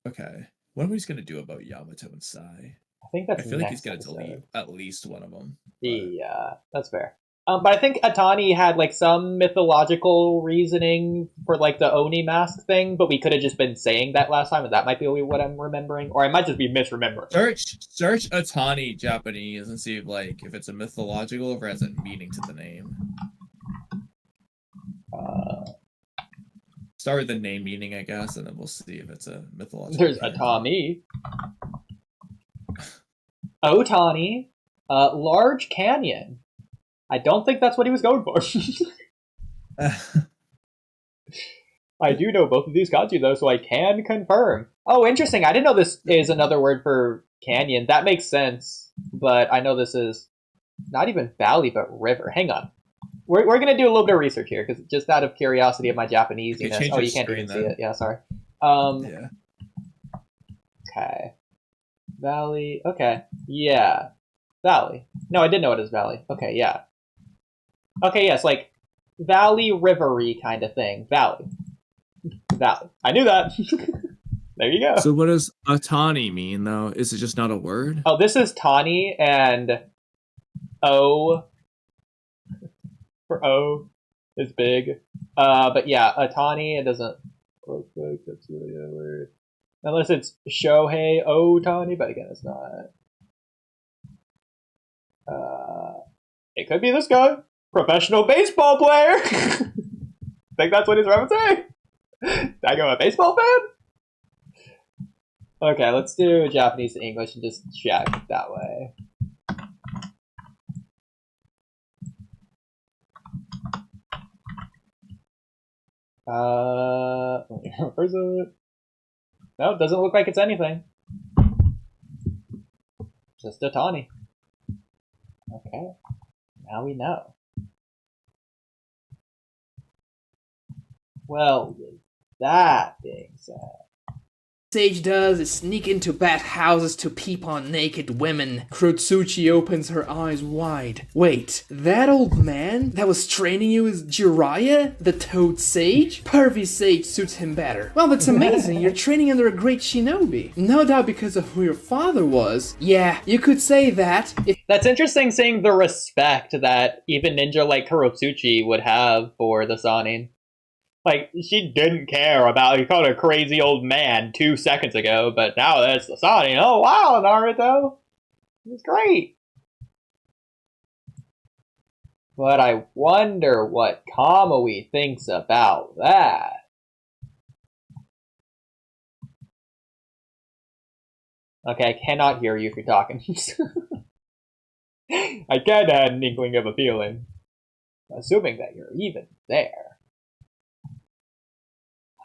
Okay. What are we just gonna do about Yamato and Sai? I think that's. I feel like he's gonna delete at least one of them. But... Yeah, that's fair. But I think Atani had like some mythological reasoning for like the Oni mask thing, but we could have just been saying that last time, and that might be what I'm remembering, or I might just be misremembering. Search Atani Japanese and see if it's a mythological or has a meaning to the name. Start with the name meaning, I guess, and then we'll see if it's a mythological. There's Atami. Otani. Large Canyon. I don't think that's what he was going for. I do know both of these kanji, though, so I can confirm. Oh, interesting. I didn't know this is another word for canyon. That makes sense, but I know this is not even valley, but river. Hang on. We're going to do a little bit of research here, because just out of curiosity of my Japanese. Oh, you can't even see it. Yeah, sorry. Yeah. Okay. Valley. Okay. Yeah. Valley. No, I did know it is valley. Okay, yeah. Okay, yes, like valley rivery kind of thing. Valley. Valley. I knew that. There you go. So what does Atani mean though? Is it just not a word? Oh, this is Tani, and O for O is big. But yeah, Atani, it doesn't look like that's really a word. Unless it's Shohei Otani, but again, it's not. It could be this guy. Professional baseball player! Think that's what he's referencing? Dygo, a baseball fan? Okay, let's do Japanese to English and just check that way. Where's it? No, it doesn't look like it's anything. Just a Tawny. Okay, now we know. Well, with that being said, Sage does is sneak into bathhouses to peep on naked women. Kurotsuchi opens her eyes wide. Wait, that old man that was training you is Jiraiya, the Toad Sage? Pervy Sage suits him better. Well, that's amazing. You're training under a great shinobi. No doubt because of who your father was. Yeah, you could say that. That's interesting, seeing the respect that even ninja like Kurotsuchi would have for the Sanin. Like, she didn't care about, he called her a crazy old man 2 seconds ago, but now that's the Sanin. Oh, wow, Naruto. It's great. But I wonder what Kamui thinks about that. Okay, I cannot hear you if you're talking. I kinda had an inkling of a feeling. Assuming that you're even there.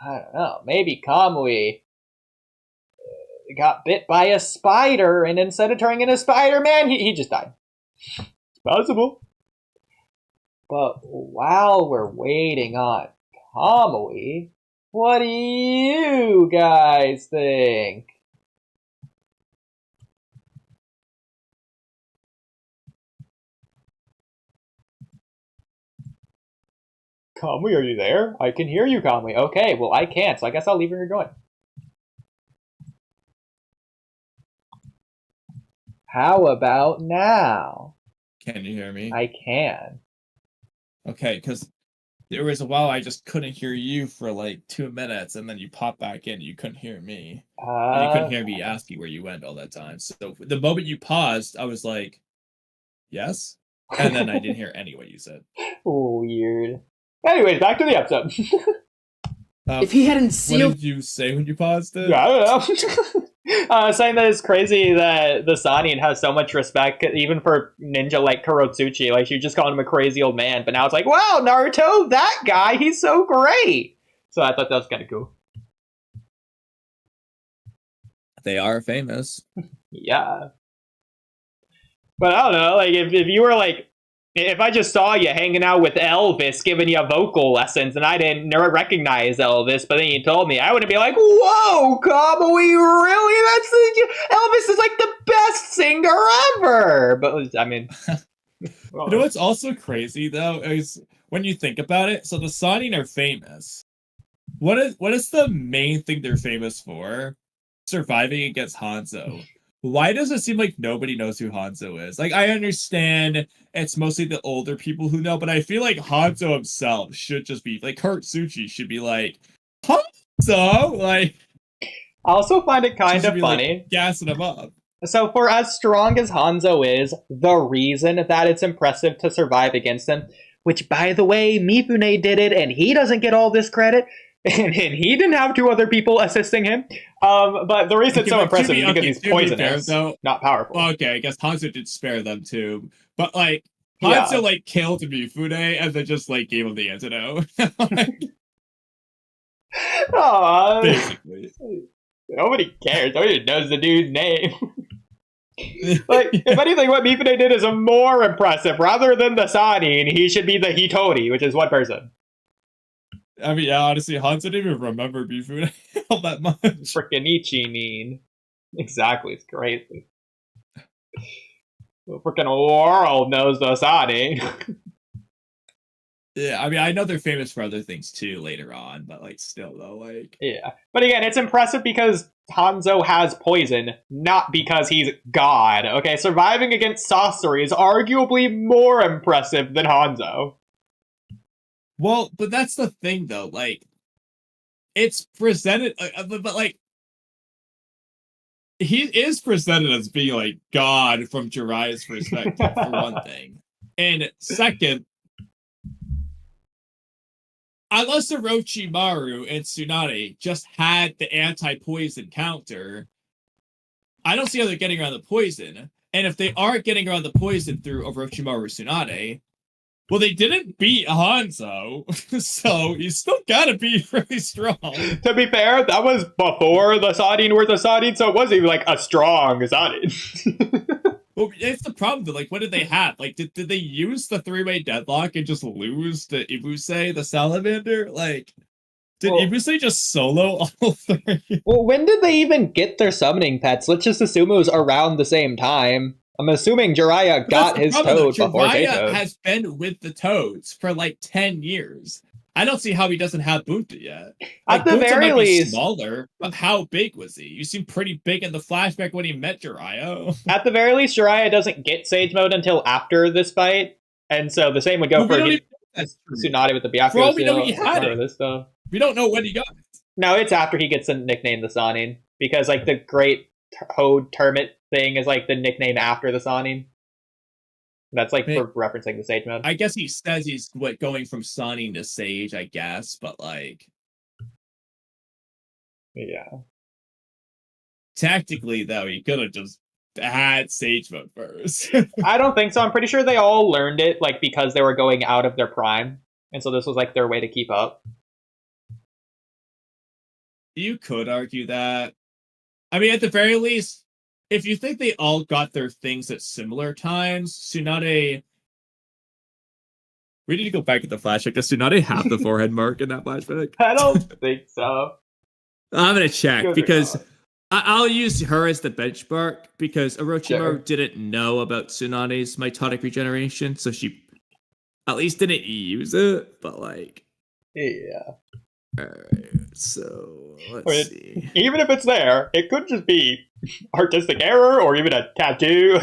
I don't know. Maybe Kamui got bit by a spider, and instead of turning into Spider-Man, he just died. It's possible. But while we're waiting on Kamui, what do you guys think? Kamui, are you there? I can hear you, Kamui. Okay, well, I can't, so I guess I'll leave where you're going. How about now? Can you hear me? I can. Okay, because there was a while I just couldn't hear you for like 2 minutes, and then you popped back in. You couldn't hear me. And you couldn't hear me asking where you went all that time. So the moment you paused, I was like, yes? And then I didn't hear any what you said. Weird. Anyways, back to the episode. If he hadn't What sealed... did you say when you paused it? I don't know. Saying that it's crazy that the Sanin has so much respect, even for ninja like Kurotsuchi. Like, she just called him a crazy old man, but now it's like, wow, Naruto, that guy, he's so great. So I thought that was kind of cool. They are famous. Yeah. But I don't know, like, if you were like, if I just saw you hanging out with Elvis giving you vocal lessons and I didn't recognize Elvis, but then you told me, I wouldn't be like, whoa, Kamui, really? Elvis is like the best singer ever. But, I mean... You know what's also crazy, though, is when you think about it, so the Sanin are famous. What is the main thing they're famous for? Surviving against Hanzo. Why does it seem like nobody knows who Hanzo is? Like, I understand it's mostly the older people who know, but I feel like Hanzo himself should just be, like, Kurotsuchi should be like, Hanzo? Like... I also find it kind of funny. Like, gassing him up. So for as strong as Hanzo is, the reason that it's impressive to survive against him, which, by the way, Mifune did it, and he doesn't get all this credit, and he didn't have 2 other people assisting him. But the reason it's so impressive is because he's poisonous, not powerful. Okay, I guess Hanzo did spare them too. But, like, Hanzo, like, killed Mifune and then just, like, gave him the antidote. Basically. Nobody cares. Nobody knows the dude's name. Like, if anything, what Mifune did is more impressive. Rather than the Sanin, he should be the Hitori, which is 1 person. I mean, yeah, honestly, Hanzo didn't even remember Mifune all that much. Frickin' Ichi-nin. Exactly, it's crazy. The frickin' world knows the Sanin. Yeah, I mean, I know they're famous for other things too later on, but like still though, like Yeah. But again, it's impressive because Hanzo has poison, not because he's God. Okay, surviving against Sasori is arguably more impressive than Hanzo. well, but that's the thing though, like it's presented, but like he is presented as being like God from Jiraiya's perspective for one thing, and second, unless Orochimaru and Tsunade just had the anti-poison counter, I don't see how they're getting around the poison. And if they are getting around the poison through Orochimaru Tsunade, well, they didn't beat Hanzo, so he's still gotta be really strong. To be fair, that was before the Sanin were the Sanin, so it wasn't even like a strong Sanin. Well, it's the problem though. Like, what did they have? Like, did they use the three-way deadlock and just lose to Ibuse, the salamander? Like, did Ibuse just solo all three? Well, when did they even get their summoning pets? Let's just assume it was around the same time. I'm assuming Jiraiya got his toad before Jiraiya has been with the toads for like 10 years. I don't see how he doesn't have Bunta yet. Like, At the Bunta very might be least, smaller, but how big was he? You seem pretty big in the flashback when he met Jiraiya. at the very least, Jiraiya doesn't get Sage Mode until after this fight, and so the same would go for Tsunade with the Byakuya. For all we know, he had it. This stuff. We don't know when he got it. No, it's after he gets the nickname the Sanin, because like the Great Toad Termit thing is like the nickname after the Sanin. That's like for referencing the Sage Mode. I guess he says he's going from Sanin to Sage, I guess, but like, yeah. Tactically, though, he could have just had Sage Mode first. I don't think so. I'm pretty sure they all learned it like because they were going out of their prime, and so this was like their way to keep up. You could argue that. I mean, at the very least, if you think they all got their things at similar times, Tsunade. We need to go back to the flashback. Does Tsunade have the forehead mark in that flashback? I don't think so. I'm gonna check because I'll use her as the benchmark because Orochimaru didn't know about Tsunade's mitotic regeneration, so she at least didn't use it. But like, yeah. Alright, so let's see. Even if it's there, it could just be artistic error or even a tattoo.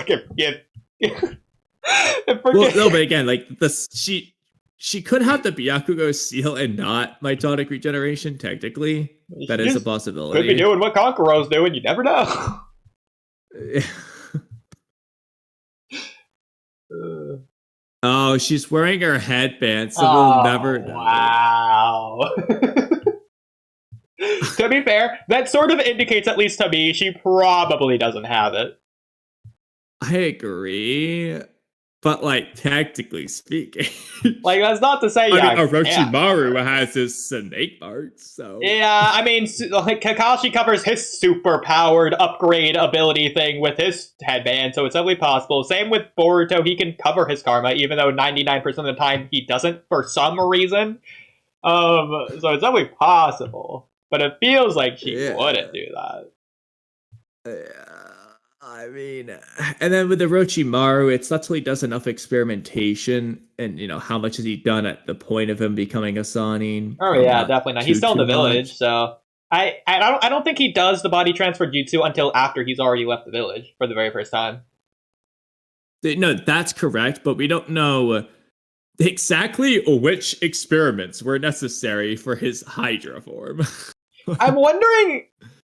Well, no, but again, like she could have the Byakugo seal and not mitotic regeneration. Technically, that is a possibility. Could be doing what Konkuro's doing. You never know. Oh, she's wearing her headband, so we'll never know. Wow. To be fair, that sort of indicates, at least to me, she probably doesn't have it. I agree. But, like, tactically speaking. Like, that's not to say, I mean, Orochimaru has his snake marks, so. Yeah, I mean, like, Kakashi covers his super-powered upgrade ability thing with his headband, so it's definitely possible. Same with Boruto, he can cover his karma, even though 99% of the time he doesn't for some reason. So it's definitely possible. But it feels like she wouldn't do that. Yeah. I mean, and then with Orochimaru, it's not till he does enough experimentation, and you know how much has he done at the point of him becoming a Sanin? Oh yeah, definitely not. He's still in the village, so I don't think he does the body transfer jutsu until after he's already left the village for the very first time. No, that's correct, but we don't know exactly which experiments were necessary for his Hydra form. I'm wondering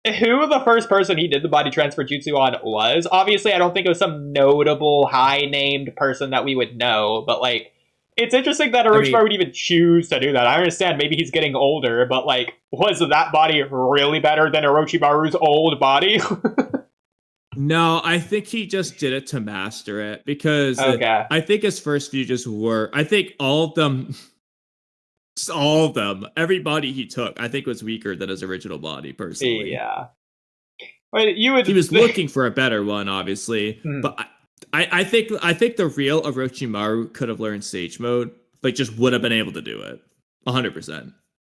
who the first person he did the body transfer jutsu on was. Obviously, I don't think it was some notable, high-named person that we would know, but, like, it's interesting that Orochimaru would even choose to do that. I understand maybe he's getting older, but, like, was that body really better than Orochimaru's old body? No, I think he just did it to master it, because I think his first few just were... I think all of them... every body he took, I think was weaker than his original body, personally. Yeah. But he was looking for a better one, obviously. But I think the real Orochimaru could have learned Sage Mode, like just would have been able to do it. 100%.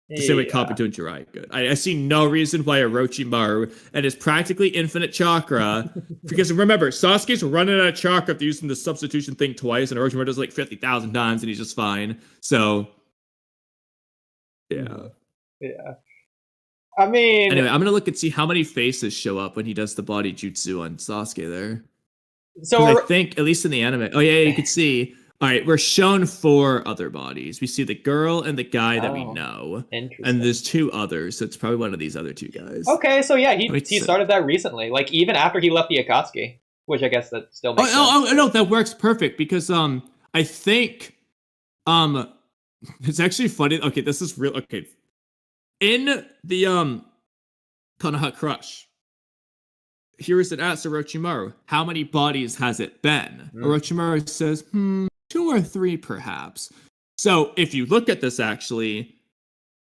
The same way Kabuto and Jiraiya could. I see no reason why Orochimaru and his practically infinite chakra, because remember, Sasuke's running out of chakra after using the substitution thing twice, and Orochimaru does like 50,000 times, and he's just fine. So, yeah. Yeah. I mean... Anyway, I'm going to look and see how many faces show up when he does the body jutsu on Sasuke there. So I think, at least in the anime... Oh, yeah, you can see... All right, we're shown 4 other bodies. We see the girl and the guy that we know. Interesting. And there's 2 others, so it's probably one of these other 2 guys. Okay, so yeah, he started that recently. Like, even after he left the Akatsuki. Which I guess that still makes sense. Oh, no, that works perfect, because, I think, it's actually funny. Okay, this is real. Okay. In the, Konoha Crush, here is an ask Orochimaru. How many bodies has it been? Orochimaru says, 2 or 3 perhaps. So if you look at this, actually,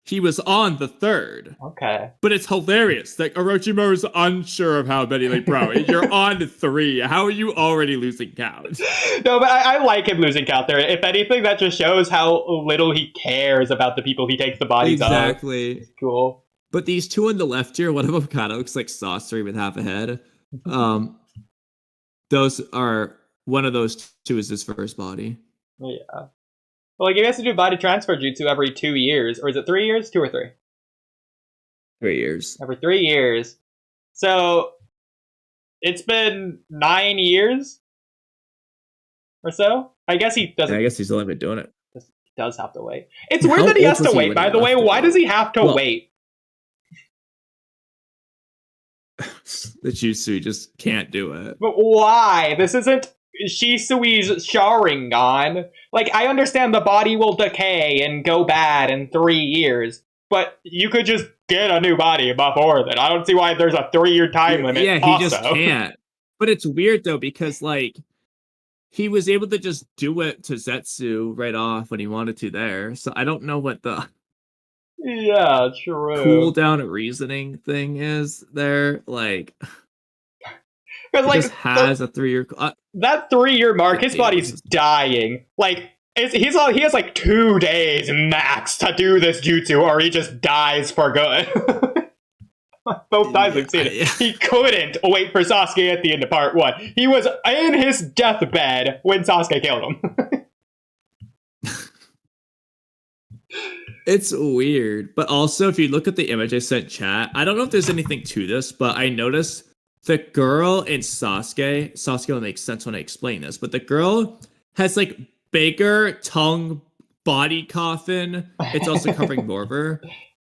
he was on the 3rd. Okay. But it's hilarious. Like, Orochimaru's unsure of how many, like, bro, you're on 3. How are you already losing count? No, but I like him losing count there. If anything, that just shows how little he cares about the people he takes the bodies of. Exactly. It's cool. But these 2 on the left here, one of them kind of looks like Sasori with half a head. Those are... One of those 2 is his first body. Yeah. Well, like, he has to do body transfer jutsu every 2 years. Or is it 3 years? 2 or 3? 3 years. Every 3 years. So, it's been 9 years? Or so? I guess he doesn't... Yeah, I guess he's only been doing it. He does have to wait. It's weird that he has to wait, by the way. Why does he have to wait? The jutsu just can't do it. But why? This isn't Shisui's Sharingan. Like, I understand the body will decay and go bad in 3 years, but you could just get a new body before then. I don't see why there's a 3-year time limit. Yeah, he just can't. But it's weird, though, because, like, he was able to just do it to Zetsu right off when he wanted to there. So I don't know what the... Yeah, true. Cool down reasoning thing is there, like, because like just has a 3-year. That 3-year mark, his body's dying. Like he has like 2 days max to do this jutsu, or he just dies for good. Both times we've seen it. He couldn't wait for Sasuke at the end of part 1. He was in his deathbed when Sasuke killed him. It's weird, but also if you look at the image I sent chat, I don't know if there's anything to this, but I noticed the girl in Sasuke will make sense when I explain this, but the girl has like bigger tongue body coffin. It's also covering more of her.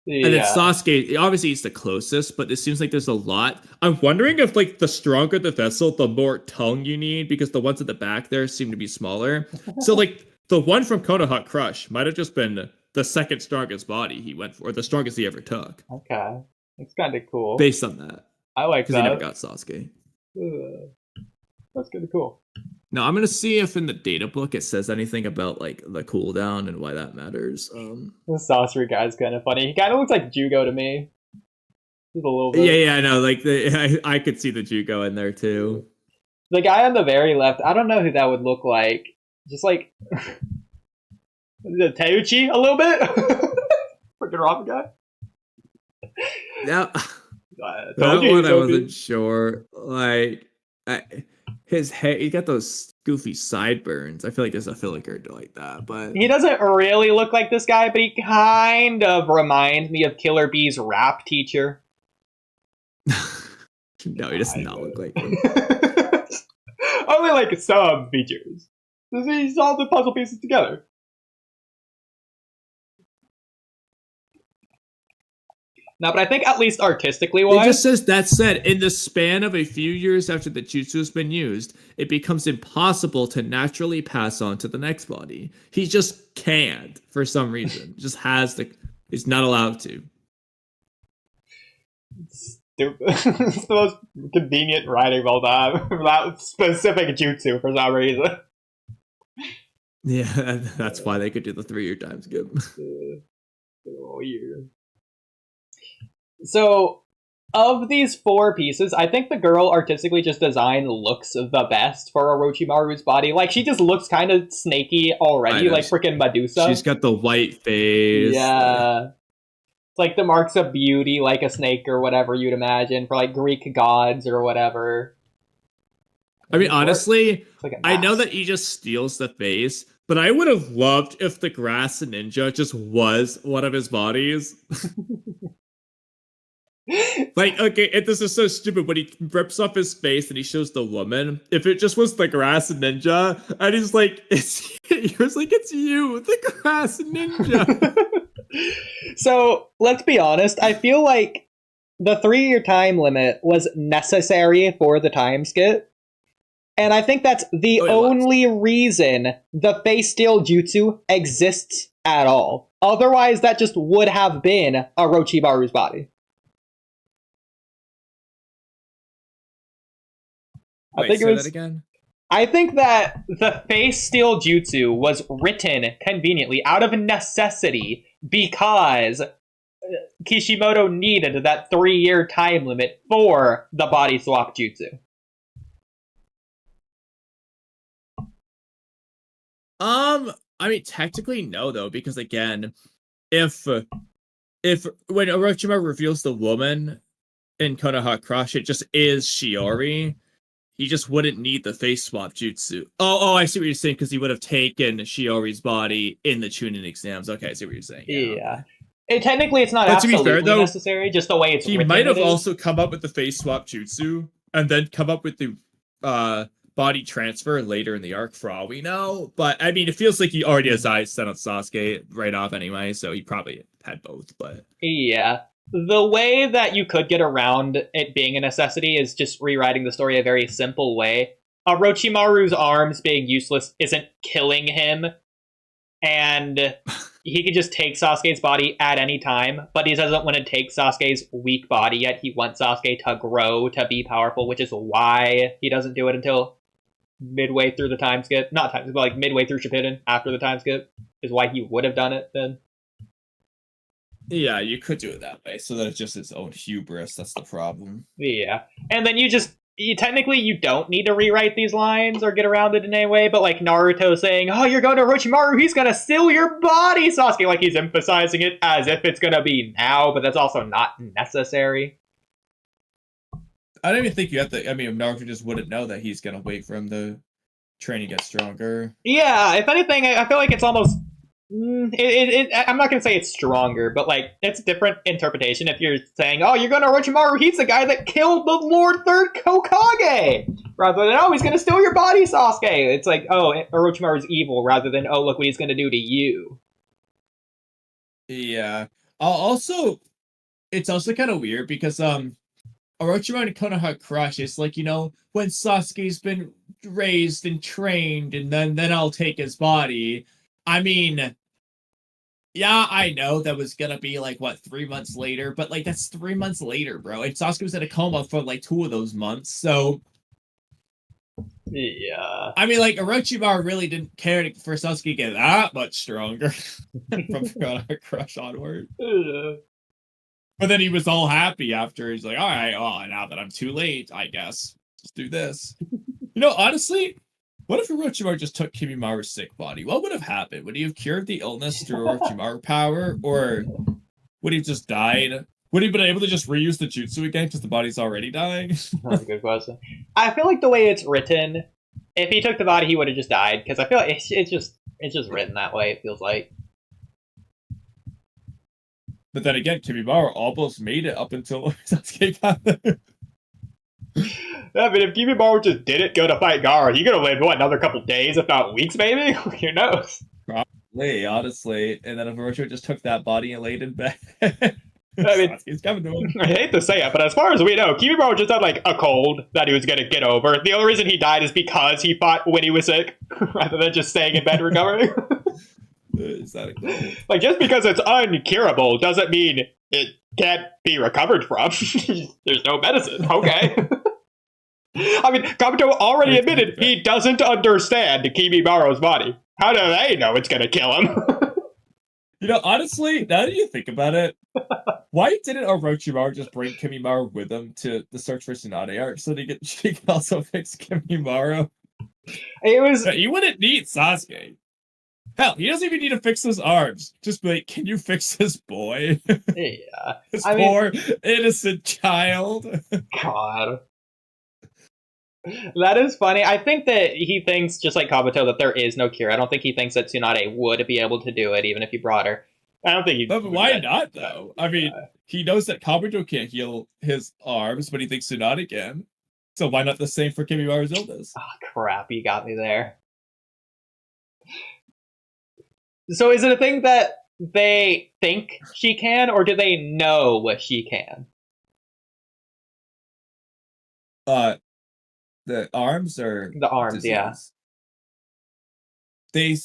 Yeah. And then Sasuke, obviously he's the closest, but it seems like there's a lot. I'm wondering if like the stronger the vessel, the more tongue you need, because the ones at the back there seem to be smaller. So like the one from Konoha Crush might have just been the second strongest body he went for, or the strongest he ever took. Okay. It's kind of cool. Based on that. I like that. Because he never got Sasuke. That's kind of cool. Now, I'm going to see if in the data book it says anything about, like, the cooldown and why that matters. The Sasori guy's kind of funny. He kind of looks like Jugo to me. Just a little bit. Yeah, I know. Like, I could see the Jugo in there, too. The guy on the very left, I don't know who that would look like. Just like... Teuchi a little bit? Freaking Ramen guy? Yeah. That one I wasn't sure. Like, his hair, he got those goofy sideburns. I feel like there's a filigree like that, but... He doesn't really look like this guy, but he kind of reminds me of Killer Bee's rap teacher. No, he does not look like him. Only like some features. He solved the puzzle pieces together. No, but I think at least artistically wise... It just says, that said, in the span of a few years after the jutsu has been used, it becomes impossible to naturally pass on to the next body. He just can't, for some reason. Just has to... He's not allowed to. Stupid. It's the most convenient writing of all time. For that specific jutsu, for some reason. Yeah, that's why they could do the 3-year time skip. Oh, yeah. So, of these 4 pieces, I think the girl artistically just designed looks the best for Orochimaru's body. Like, she just looks kind of snaky already, like freaking Medusa. She's got the white face. Yeah. like the marks of beauty, like a snake or whatever you'd imagine for like Greek gods or whatever. I mean, honestly, It's like a I know mask. that he just steals the face, but I would have loved if the grass ninja just was one of his bodies. Like, okay, this is so stupid when he rips off his face and he shows the woman. If it just was the grass ninja, and he's like, he was like, it's you, the grass ninja. So let's be honest. I feel like the 3-year time limit was necessary for the time skip. And I think that's the only reason the face steal jutsu exists at all. Otherwise, that just would have been Orochimaru's body. Wait, I think say it was. that again? I think that the face steal jutsu was written conveniently out of necessity because Kishimoto needed that 3-year time limit for the body swap jutsu. I mean, technically no, though, because again, if when Orochimaru reveals the woman in Konoha Crush, it just is Shiori. He just wouldn't need the face swap jutsu. Oh, I see what you're saying, because he would have taken Shiori's body in the Chunin exams. Okay, I see what you're saying. Yeah. Technically, it's not But to be absolutely fair, though, necessary, just the way it's he written. might have it is. also come up with the face swap jutsu and then come up with the body transfer later in the arc, for all we know. But I mean, it feels like he already has eyes set on Sasuke right off anyway, so he probably had both. But Yeah. The way that you could get around it being a necessity is just rewriting the story a very simple way. Orochimaru's arms being useless isn't killing him, and he could just take Sasuke's body at any time, but he doesn't want to take Sasuke's weak body yet. He wants Sasuke to grow to be powerful, which is why he doesn't do it until midway through the time skip. Not time skip, but like midway through Shippuden, after the time skip, is why he would have done it then. yeah, you could do it that way, so that it's just its own hubris. That's the problem. Yeah. And then technically you don't need to rewrite these lines or get around it in any way, but like Naruto saying, oh, you're going to Orochimaru, he's gonna steal your body, Sasuke, like he's emphasizing it as if it's gonna be now, but that's also not necessary. I don't even think you have to. I mean, Naruto just wouldn't know that he's gonna wait for him to train and get stronger. Yeah, if anything, I feel like it's almost... I'm not going to say it's stronger, but like it's different interpretation if you're saying, oh, you're going to Orochimaru, he's the guy that killed the Lord Third Hokage, rather than, oh, he's going to steal your body, Sasuke. It's like, oh, Orochimaru's evil, rather than, oh, look what he's going to do to you. Yeah. It's also kind of weird because Orochimaru and Konoha Crush is like, when Sasuke's been raised and trained, and then I'll take his body. I mean, yeah, I know that was gonna be like, what, 3 months later, but like that's 3 months later, bro. And Sasuke was in a coma for like 2 of those months, so yeah. I mean, like, Orochimaru really didn't care for Sasuke to get that much stronger from Konoha Crush onward. But then he was all happy after. He's like, all right, now that I'm too late, I guess. Let's do this. Honestly, what if Orochimaru just took Kimimara's sick body? What would have happened? Would he have cured the illness through Orochimaru power? Or would he have just died? Would he have been able to just reuse the jutsu again because the body's already dying? That's a good question. I feel like the way it's written, if he took the body, he would have just died, because I feel like it's just written that way, it feels like. But then again, Kimimaro almost made it up until Sasuke got there. I mean, if Kimimaro just didn't go to fight Gaara, he could have lived, another couple days, if not weeks, maybe? Who knows? Probably, honestly. And then if Orochimaru just took that body and laid in bed, I mean, Sasuke's coming to him. I hate to say it, but as far as we know, Kimimaro just had, like, a cold that he was going to get over. The only reason he died is because he fought when he was sick, rather than just staying in bed recovering. Is that a cold? Like, just because it's uncurable doesn't mean it can't be recovered from. There's no medicine, okay? I mean, Kabuto already admitted he doesn't understand Kimimaro's body. How do they know it's going to kill him? Honestly, now that you think about it, why didn't Orochimaru just bring Kimimaro with him to the search for Tsunade arc so that she can also fix Kimimaro? It was... You wouldn't need Sasuke. Hell, he doesn't even need to fix his arms. Just be like, can you fix this boy? Yeah. This I mean, poor innocent child. God. That is funny. I think that he thinks, just like Kabuto, that there is no cure. I don't think he thinks that Tsunade would be able to do it, even if he brought her. I don't think he. But why not, though? I mean, he knows that Kabuto can't heal his arms, but he thinks Tsunade can. So why not the same for Kimimaru's illness? Oh, crap, you got me there. So is it a thing that they think she can, or do they know she can? The arms or The arms, yeah. They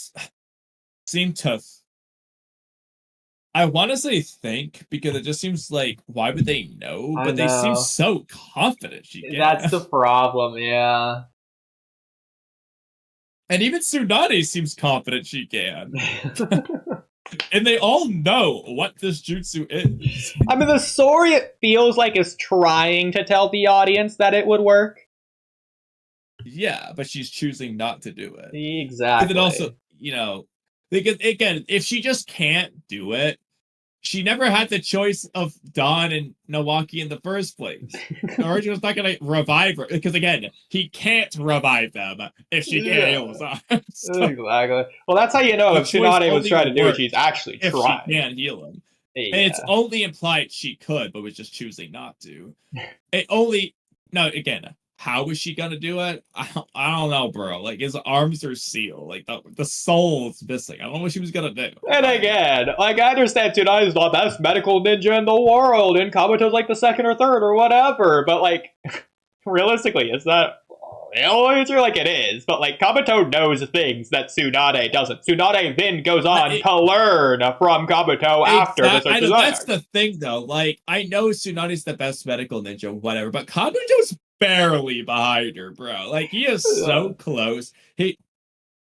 seem to. I want to say think because it just seems like why would they know? But they seem so confident she can. That's the problem, yeah. And even Tsunade seems confident she can. And they all know what this jutsu is. I mean, the story, it feels like, is trying to tell the audience that it would work. Yeah, but she's choosing not to do it. Exactly. And also, you know, because again, if she just can't do it, she never had the choice of Dawn and Nawaki in the first place. Orochimaru's not going to revive her because, again, he can't revive them if she can't heal his arms. So, exactly. Well, that's how you know if Tsunade was trying to do it, she's actually if trying. She can't heal him. Yeah. And it's only implied she could, but was just choosing not to. It only... No, again... How is she gonna do it? I don't know, bro. Like, his arms are sealed. Like, the soul is missing. I don't know what she was gonna do. And again, like, I understand Tsunade is the best medical ninja in the world, and Kabuto's like the second or third or whatever, but, like, realistically, is that... You're like, it is, but, like, Kabuto knows things that Tsunade doesn't. Tsunade then goes on to learn from Kabuto after the search is That's the thing, though. Like, I know Tsunade's the best medical ninja, whatever, but Kabuto's barely behind her, bro. Like, he is so close. Like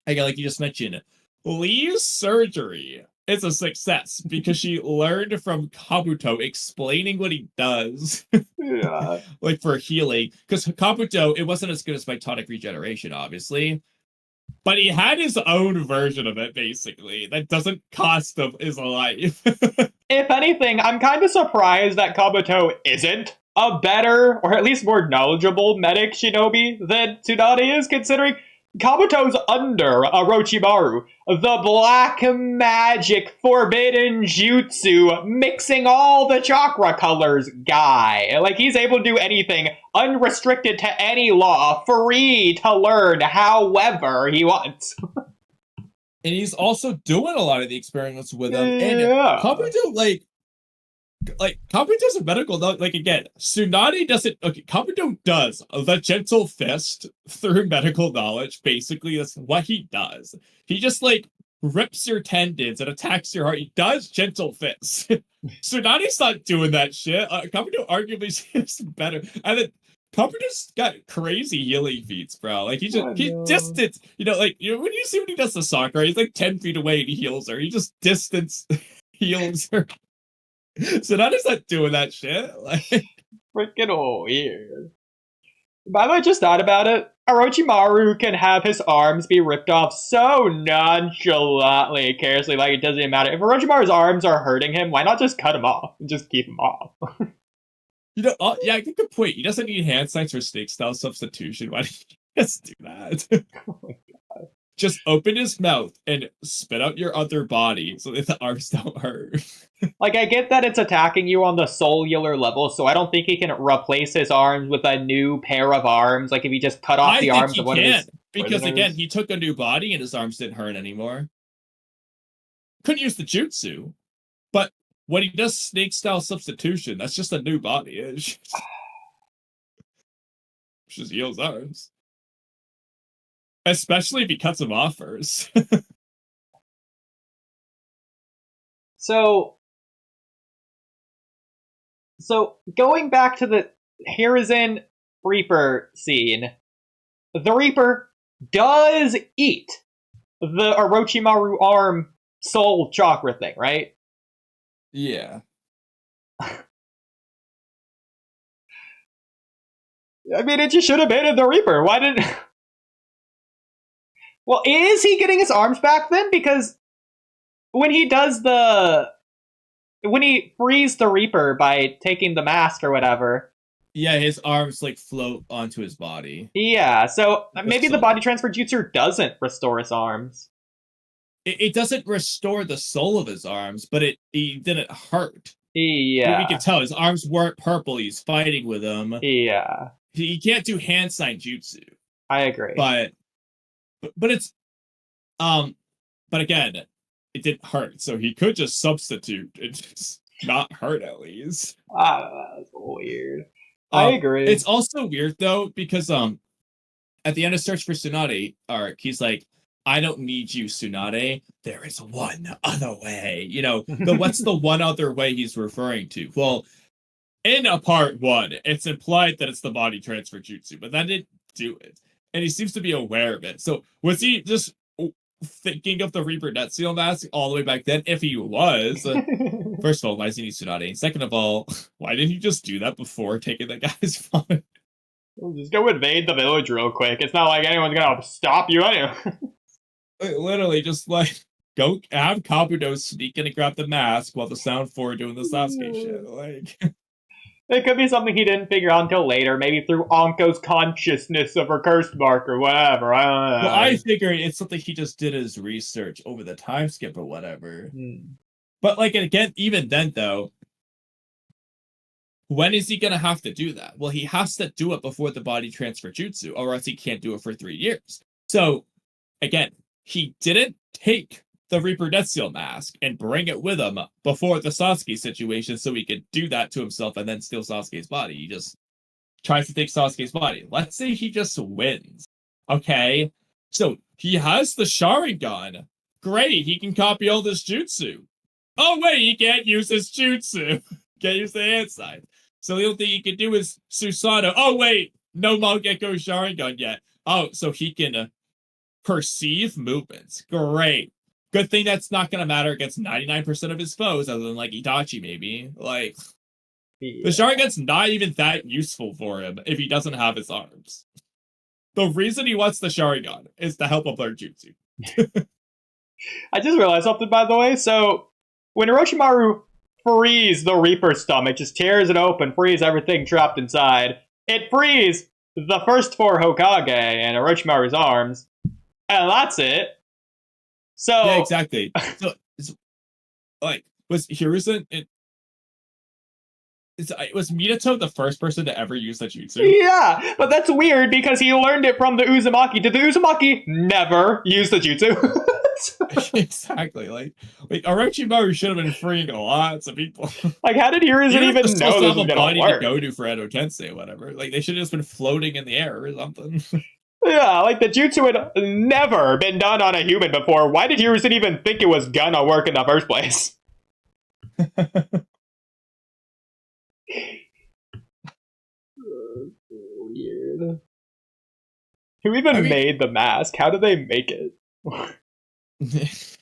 you just mentioned, Lee's surgery is a success because she learned from Kabuto explaining what he does. Yeah. Like, for healing. Because Kabuto, it wasn't as good as Mitonic regeneration, obviously. But he had his own version of it, basically, that doesn't cost him his life. If anything, I'm kind of surprised that Kabuto isn't a better, or at least more knowledgeable medic shinobi than Tsunade is, considering Kabuto's under Orochimaru, the black magic forbidden jutsu mixing all the chakra colors guy. Like, he's able to do anything unrestricted to any law, free to learn however he wants. And he's also doing a lot of the experiments with him. And Kabuto, like Kabuto's a medical, like, again, Tsunade doesn't, okay, Kabuto does the gentle fist through medical knowledge. Basically, that's what he does. He just, like, rips your tendons and attacks your heart. He does gentle fists. Tsunade's not doing that shit. Kabuto arguably is better. And then Kabuto's got crazy healing feats, bro. Like, he distance, like, when you see when he does the soccer, he's like 10 feet away and he heals her. He just distance heals her. Tsunade's not doing that shit. Like, freaking weird. By the way, just thought about it. Orochimaru can have his arms be ripped off so nonchalantly, carelessly, like it doesn't even matter. If Orochimaru's arms are hurting him, why not just cut him off and just keep him off? Yeah, good point. He doesn't need hand signs for snake style substitution. Why did he just do that? Oh my god. Just open his mouth and spit out your other body so that the arms don't hurt. Like, I get that it's attacking you on the cellular level, so I don't think he can replace his arms with a new pair of arms. Like, if he just cut off the arms of one of his because, prisoners. again, he took a new body and his arms didn't hurt anymore. Couldn't use the jutsu, but when he does snake style substitution, that's just a new body. It's just heals arms. Especially if he cuts him off first. So going back to the Hiruzen Reaper scene, the Reaper does eat the Orochimaru arm soul chakra thing, right? Yeah. I mean, it just should have been in the Reaper. Why didn't... Well, is he getting his arms back then? Because when he frees the Reaper by taking the mask or whatever. Yeah, his arms like float onto his body. Yeah, so maybe the soul. body transfer jutsu doesn't restore his arms. It doesn't restore the soul of his arms, but he didn't hurt. Yeah. We can tell his arms weren't purple. He's fighting with them. Yeah. He can't do hand sign jutsu. I agree. But it's but again, it didn't hurt, so he could just substitute and just not hurt at least. That's weird. I agree. It's also weird though, because at the end of Search for Tsunade arc, he's like, I don't need you, Tsunade. There is one other way. You know, what's the one other way he's referring to? Well, in a part 1, it's implied that it's the body transfer jutsu, but that didn't do it. And he seems to be aware of it. So was he just thinking of the Reaper Net Seal mask all the way back then? If he was, first of all, why does he need Tsunade? Second of all, why didn't he just do that before taking the guy's phone? We'll just go invade the village real quick. It's not like anyone's gonna stop you anyway. Literally, just like go have Kabuto sneak in and grab the mask while the Sound 4 doing the Sasuke shit. Like, it could be something he didn't figure out until later, maybe through Anko's consciousness of her curse mark or whatever. I don't know. Well, I figure it's something he just did his research over the time skip or whatever. But like again, even then though, when is he gonna have to do that? Well, he has to do it before the body transfer jutsu, or else he can't do it for 3 years. So again, he didn't take the Reaper Death Seal mask and bring it with him before the Sasuke situation so he could do that to himself and then steal Sasuke's body. He just tries to take Sasuke's body. Let's say he just wins. Okay? So he has the Sharingan. Great, he can copy all this jutsu. Oh wait, he can't use his jutsu. Can't use the hand sign. So the only thing he can do is Susanoo. Oh wait, no Mangekyo Sharingan yet. Oh, so he can perceive movements. Great. Good thing that's not going to matter against 99% of his foes, other than like Itachi, maybe. Like, the Sharingan's not even that useful for him if he doesn't have his arms. The reason he wants the Sharingan is to help him learn jutsu. I just realized something, by the way. So, when Orochimaru frees the Reaper's stomach, just tears it open, frees everything trapped inside, it frees the first 4 Hokage and Orochimaru's arms, and that's it. So yeah, exactly. So it's like, was Hiruzen? Was Minato the first person to ever use the jutsu? Yeah, but that's weird because he learned it from the Uzumaki. Did the Uzumaki never use the jutsu? Exactly. Like Orochimaru should have been freeing lots of people. Like, how did Hiruzen even know this was a gonna body work? to go to for Edo Tensei or whatever. Like they should have just been floating in the air or something. Yeah, like the jutsu had never been done on a human before. Why did Hiruzen even think it was gonna work in the first place? Weird. Who even made the mask? How did they make it? How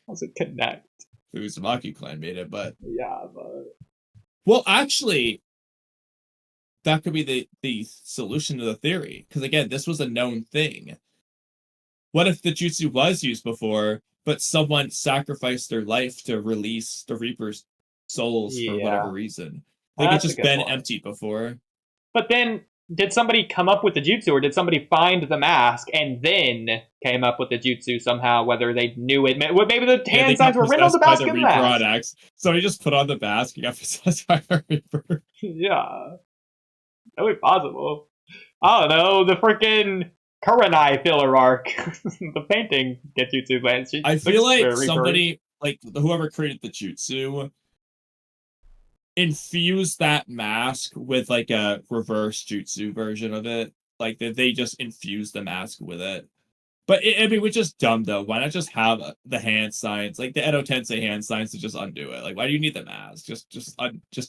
does it connect? The Uzumaki clan made it, but yeah, but well, actually, that could be the solution to the theory. Because again, this was a known thing. What if the jutsu was used before, but someone sacrificed their life to release the Reaper's souls for whatever reason? Like it's just been emptied before. But then, did somebody come up with the jutsu, or did somebody find the mask and then came up with the jutsu somehow? Whether they knew it, maybe the hand signs were written on the mask. The mask. So he just put on the mask and got possessed by the Reaper. Yeah, that would be possible. I don't know, the freaking Kurenai filler arc, the painting get jutsu, but I feel like somebody, like whoever created the jutsu, infuse that mask with like a reverse jutsu version of it. Like they just infuse the mask with it. But I mean, we're just dumb though. Why not just have the hand signs, like the Edo Tensei hand signs, to just undo it? Like, why do you need the mask? Just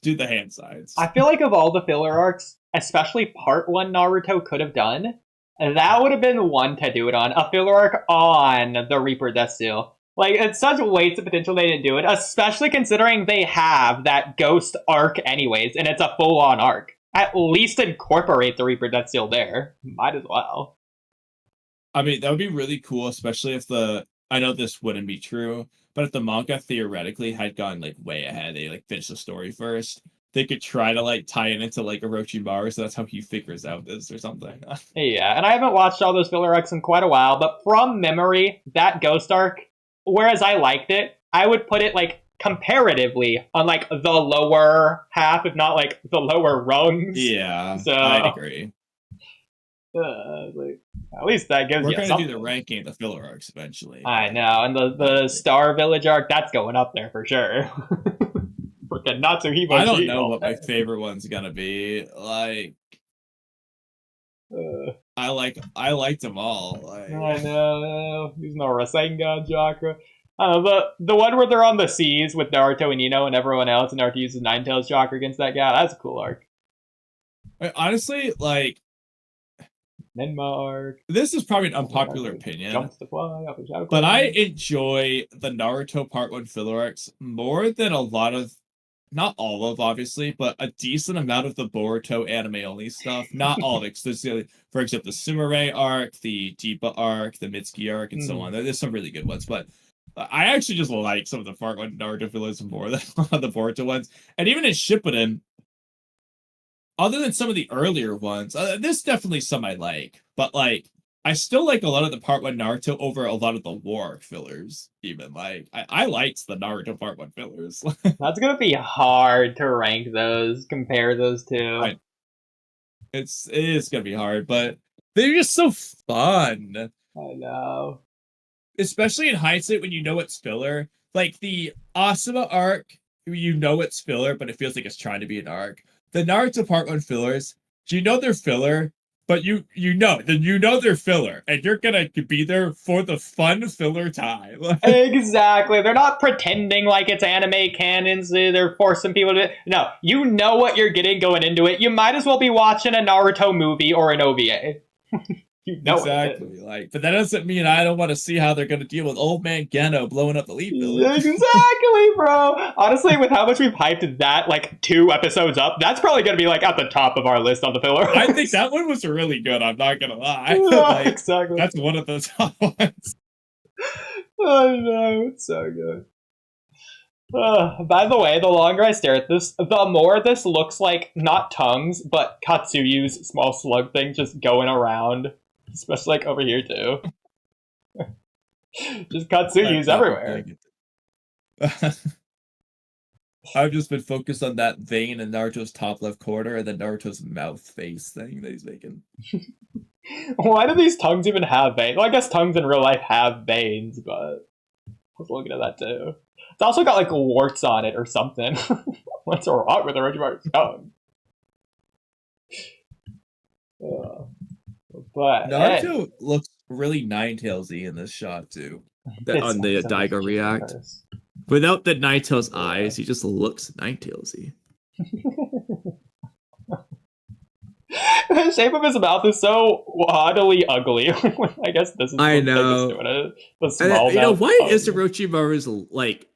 do the hand signs. I feel like of all the filler arcs, especially part 1 Naruto could have done, that would have been one to do it on. A filler arc on the Reaper Death Seal. Like, it's such wasted potential they didn't do it, especially considering they have that ghost arc anyways, and it's a full-on arc. At least incorporate the Reaper Death Seal there. Might as well. I mean, that would be really cool, especially if I know this wouldn't be true, but if the manga theoretically had gone like way ahead, they like finished the story first, they could try to like tie it into like Orochimaru, so that's how he figures out this or something. Yeah, and I haven't watched all those filler arcs in quite a while, but from memory, that Ghost arc, whereas I liked it, I would put it like comparatively on like the lower half, if not like the lower rungs. Yeah, So I'd agree. Like, at least that gives We're you going to something. do the ranking of the filler arcs eventually. I know, and the Star Village arc, that's going up there for sure. Freaking Natsuhiko. I don't know what my favorite one's gonna be. Like, I liked them all. Like, I know. There's no Rasengan chakra. The one where they're on the seas with Naruto and Ino and everyone else, and Naruto uses Ninetales chakra against that guy. That's a cool arc. honestly, like, Nenma arc. this is probably an unpopular opinion, Jumps to fly off the shadow. but I enjoy the Naruto Part 1 filler arcs more than a lot of, not all of, obviously, but a decent amount of the Boruto anime-only stuff. Not all of it. For example, the Sumire arc, the Deepa arc, the Mitsuki arc, and so on. There's some really good ones, but I actually just like some of the Part 1 Naruto fillers more than a lot of the Boruto ones. And even in Shippuden, other than some of the earlier ones, there's definitely some I like, but like, I still like a lot of the Part 1 Naruto over a lot of the War arc fillers, even. Like, I liked the Naruto Part 1 fillers. That's gonna be hard to rank those, compare those two. It is gonna be hard, but they're just so fun. I know. Especially in hindsight when you know it's filler. Like, the Asuma arc, you know it's filler, but it feels like it's trying to be an arc. The Naruto Part 1 fillers, you know they're filler, but you know they're filler, and you're gonna be there for the fun filler time. Exactly. They're not pretending like it's anime canon. They're forcing people to. No, you know what you're getting going into it. You might as well be watching a Naruto movie or an OVA. You know exactly. Like, but that doesn't mean I don't want to see how they're gonna deal with old man Geno blowing up the Leaf Village. Exactly, bro. Honestly, with how much we've hyped that, like 2 episodes up, that's probably gonna be like at the top of our list on the filler. I think that one was really good. I'm not gonna lie. Yeah, like, exactly. That's one of the top ones. I know, it's so good. By the way, the longer I stare at this, the more this looks like not tongues, but Katsuyu's small slug thing just going around. Especially like over here too. Just Katsuyu's everywhere. I've just been focused on that vein in Naruto's top left corner and then Naruto's mouth face thing that he's making. Why do these tongues even have veins? Well, I guess tongues in real life have veins, but I was looking at that too. It's also got like warts on it or something. What's wrong with Orochimaru's tongue? But Naruto looks really Ninetales-y in this shot too. On the Daigo react. Without the Ninetales eyes, he just looks Ninetales-y. The shape of his mouth is so oddly ugly. I guess this is I know. The small mouth. Why is Orochimaru's like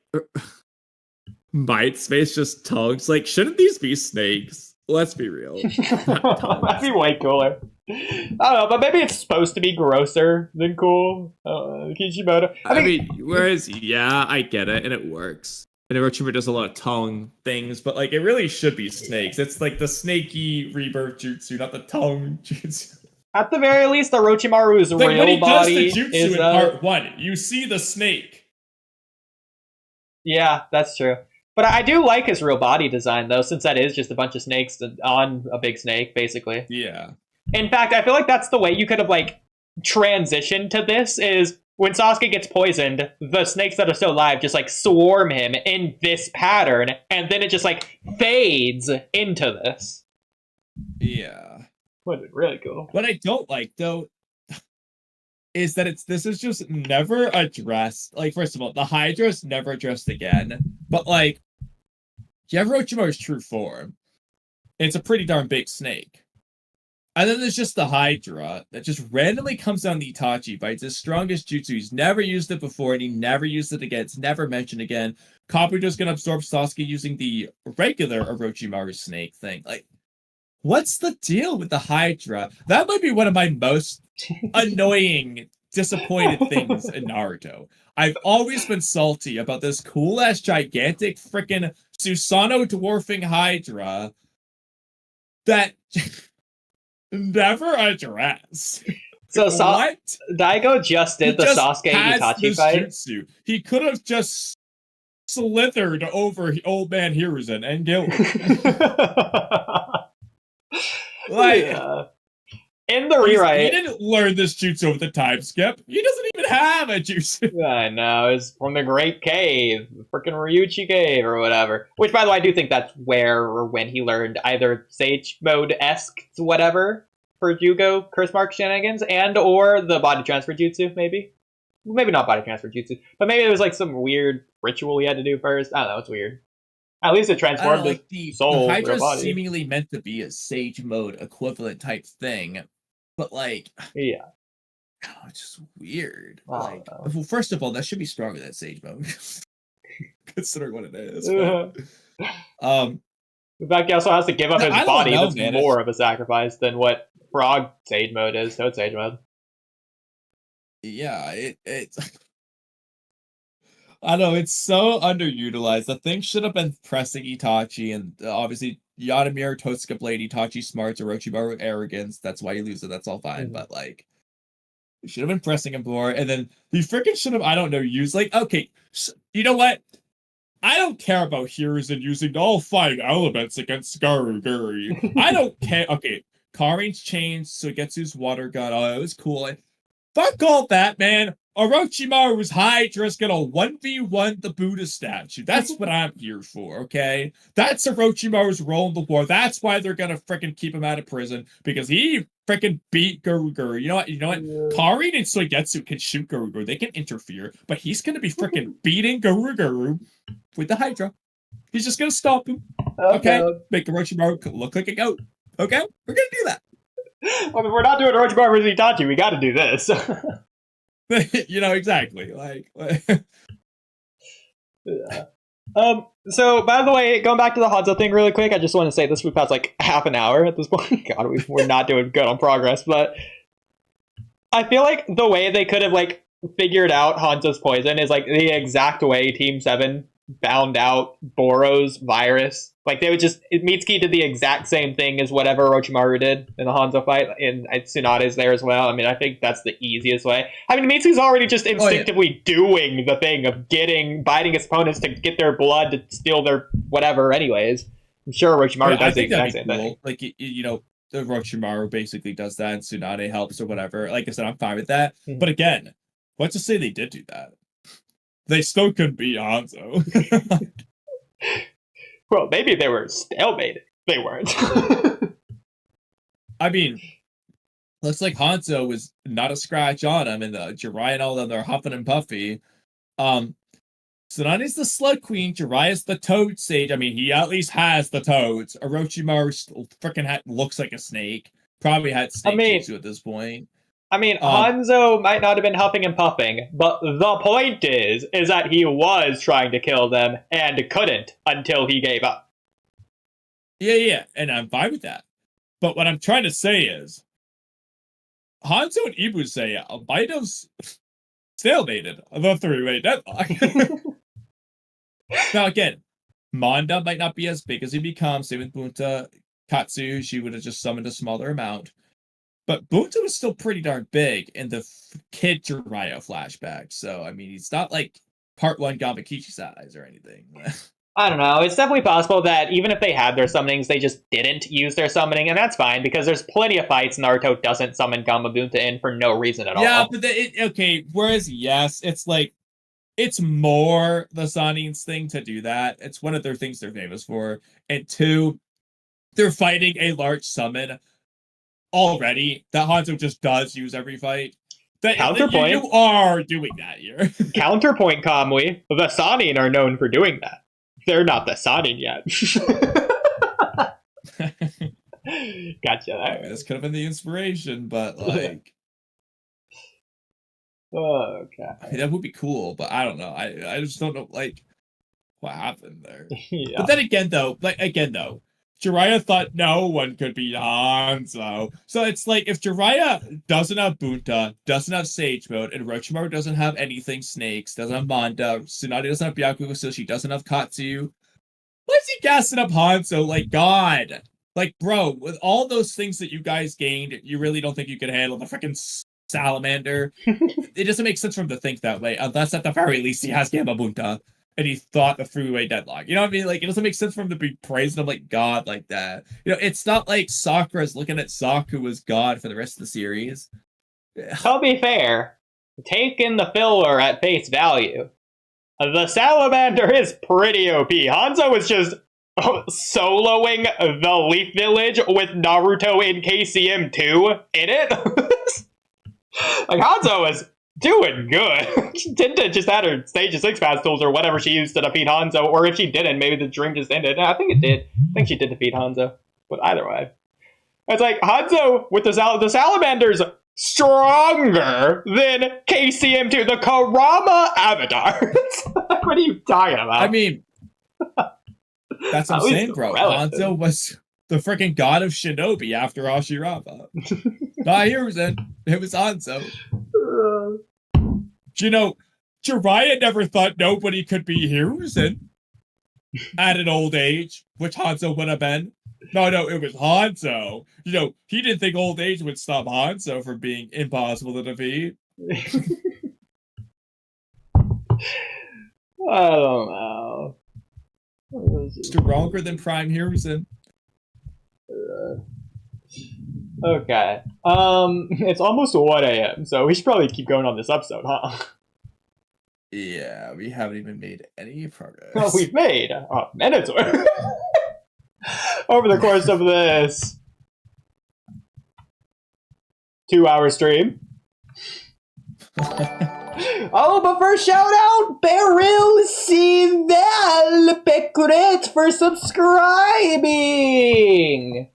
bite space just tongues? Like, shouldn't these be snakes? Let's be real. That'd be way cooler. I don't know, but maybe it's supposed to be grosser than cool. Kishimoto. I mean, whereas, yeah, I get it, and it works. And Orochimaru does a lot of tongue things, but like, it really should be snakes. It's like the snaky rebirth jutsu, not the tongue jutsu. At the very least, Orochimaru's like real when he body does the jutsu is in part 1, you see the snake. Yeah, that's true. But I do like his real body design, though, since that is just a bunch of snakes on a big snake, basically. Yeah. In fact, I feel like that's the way you could have, like, transitioned to this, is when Sasuke gets poisoned, the snakes that are still alive just, like, swarm him in this pattern, and then it just, like, fades into this. Yeah. Would be really cool. What I don't like, though, is that this is just never addressed. Like, first of all, the Hydra is never addressed again, but, like, you have Orochimaru's true form. It's a pretty darn big snake. And then there's just the Hydra that just randomly comes down the Itachi, bites his strongest jutsu. He's never used it before, and he never used it again. It's never mentioned again. Kabuto's gonna absorb Sasuke using the regular Orochimaru snake thing. Like, what's the deal with the Hydra? That might be one of my most annoying, disappointed things in Naruto. I've always been salty about this cool-ass, gigantic, freaking Susanoo dwarfing Hydra that never addressed. So What? Daigo just did the Sasuke Itachi fight. Jutsu. He could have just slithered over old man Hiruzen and killed him. Yeah. In the rewrite, he didn't learn this jutsu with the time skip. He doesn't even have a jutsu. I know, it's from the Great Cave, the freaking Ryuchi Cave or whatever. Which, by the way, I do think that's where or when he learned either Sage Mode-esque whatever for Jugo Curse Mark shenanigans, and or the body transfer jutsu, maybe. Maybe not body transfer jutsu, but maybe it was like some weird ritual he had to do first. I don't know, it's weird. At least it transformed the soul. The Hydra's body. seemingly meant to be a Sage Mode equivalent type thing, but like, yeah, it's just weird. Well, first of all, that should be stronger than Sage Mode, considering what it is. In fact, he also has to give up his body. That's more of a sacrifice than what Frog Sage Mode is. Toad Sage Mode. Yeah, it's. I know, it's so underutilized. The thing should have been pressing Itachi, and obviously Yadamir, Totsuka Blade, Itachi smarts, Orochimaru arrogance. That's why you lose it. That's all fine. But like, you should have been pressing him more. And then he freaking should have, I don't know, used like, okay, you know what? I don't care about Hiruzen using all 5 elements against Garuguri. I don't care. Okay, Karin's changed, so Getsu's water gun. Oh, it was cool. Fuck all that, man. Orochimaru's Hydra's gonna 1v1 the Buddha statue. That's what I'm here for, okay? That's Orochimaru's role in the war. That's why they're gonna freaking keep him out of prison, because he freaking beat Garuguru. You know what? Yeah. Karin and Soigetsu can shoot Garuguru. They can interfere, but he's gonna be freaking beating Garuguru with the Hydra. He's just gonna stop him. Okay? Make Orochimaru look like a goat. Okay? We're gonna do that. Well, if we're not doing Orochimaru versus Itachi, we gotta do this. You know, exactly. Like yeah. So, by the way, going back to the Hanzo thing really quick, I just want to say this we've passed like half an hour at this point. God, we're not doing good on progress, but I feel like the way they could have like figured out Hanzo's poison is like the exact way Team 7 found out Boro's virus. Like they would just, Mitsuki did the exact same thing as whatever Orochimaru did in the Hanzo fight, and Tsunade's there as well. I mean, I think that's the easiest way. I mean, Mitsuki's already just instinctively doing the thing of biting his opponents to get their blood to steal their whatever anyways. I'm sure Orochimaru does the exact same thing. Like, you know, Orochimaru basically does that and Tsunade helps or whatever. Like I said, I'm fine with that. Mm-hmm. But again, let's just say they did do that. They still couldn't beat Hanzo. Well, maybe they were stalemated. They weren't. I mean, looks like Hanzo was not a scratch on him, and Jiraiya and all of them, they're huffing and puffy. Tsunade's the Slug Queen, Jiraiya's the Toad Sage. I mean, he at least has the toads. Orochimaru freaking looks like a snake. Probably had snake jutsu at this point. I mean, Hanzo might not have been huffing and puffing, but the point is that he was trying to kill them and couldn't until he gave up. Yeah, and I'm fine with that. But what I'm trying to say is, Hanzo and Ibu say Obito's stalemated the 3-way deadlock. Now again, Manda might not be as big as he becomes. Same with Bunta. Katsu, she would have just summoned a smaller amount. But Bunta was still pretty darn big in the Kid Jiraiya flashback. So, I mean, he's not like part 1 Gamakichi size or anything. I don't know. It's definitely possible that even if they had their summonings, they just didn't use their summoning. And that's fine, because there's plenty of fights Naruto doesn't summon Gamabunta in for no reason at all. Yeah, but okay. Whereas, yes, it's like, it's more the Sanin's thing to do that. It's one of their things they're famous for. And 2, they're fighting a large summon already that Hanzo just does use every fight. Counterpoint. You are doing that here. Counterpoint, Kamui. The Sanin are known for doing that. They're not the Sanin yet. Gotcha. There. This could have been the inspiration, but like... Okay. I mean, that would be cool, but I don't know. I just don't know, like, what happened there. Yeah. But then again, though, Jiraiya thought no one could beat Hanzo. So it's like if Jiraiya doesn't have Bunta, doesn't have Sage Mode, and Orochimaru doesn't have anything snakes, doesn't have Manda, Tsunade doesn't have Byakugo Sushi, doesn't have Katsu, why is he gassing up Hanzo? Like, God. Like, bro, with all those things that you guys gained, you really don't think you could handle the freaking salamander? It doesn't make sense for him to think that way, unless at the very least he has Gamabunta. And he thought the freeway deadlock. You know what I mean? Like, it doesn't make sense for him to be praising him like God like that. You know, it's not like Sakura's looking at Saku as God for the rest of the series. To be fair, taking the filler at face value, the salamander is pretty OP. Hanzo is just soloing the Leaf Village with Naruto in KCM2 in it. Like, Hanzo is doing good. Tinta just had her stage 6 pass tools or whatever she used to defeat Hanzo, or if she didn't, maybe the dream just ended. I think it did. I think she did defeat Hanzo. But either way. It's like, Hanzo with the Salamander's stronger than KCM2, the Karama Avatar. What are you talking about? I mean, that's what I'm saying, bro. Relative. Hanzo was the freaking god of shinobi after Hashirama. Not Hiruzen. It was Hanzo. You know, Jiraiya never thought nobody could be Hiruzen at an old age, which Hanzo would have been. No, it was Hanzo. You know, he didn't think old age would stop Hanzo from being impossible to defeat. I don't know. Stronger than Prime Hiruzen. Okay. It's almost 1 a.m., so we should probably keep going on this episode, huh? Yeah, we haven't even made any progress. Well, we've made minutes worth over the course of this 2-hour stream. Oh, but first shout out, Beryl Sivel Pecret for subscribing.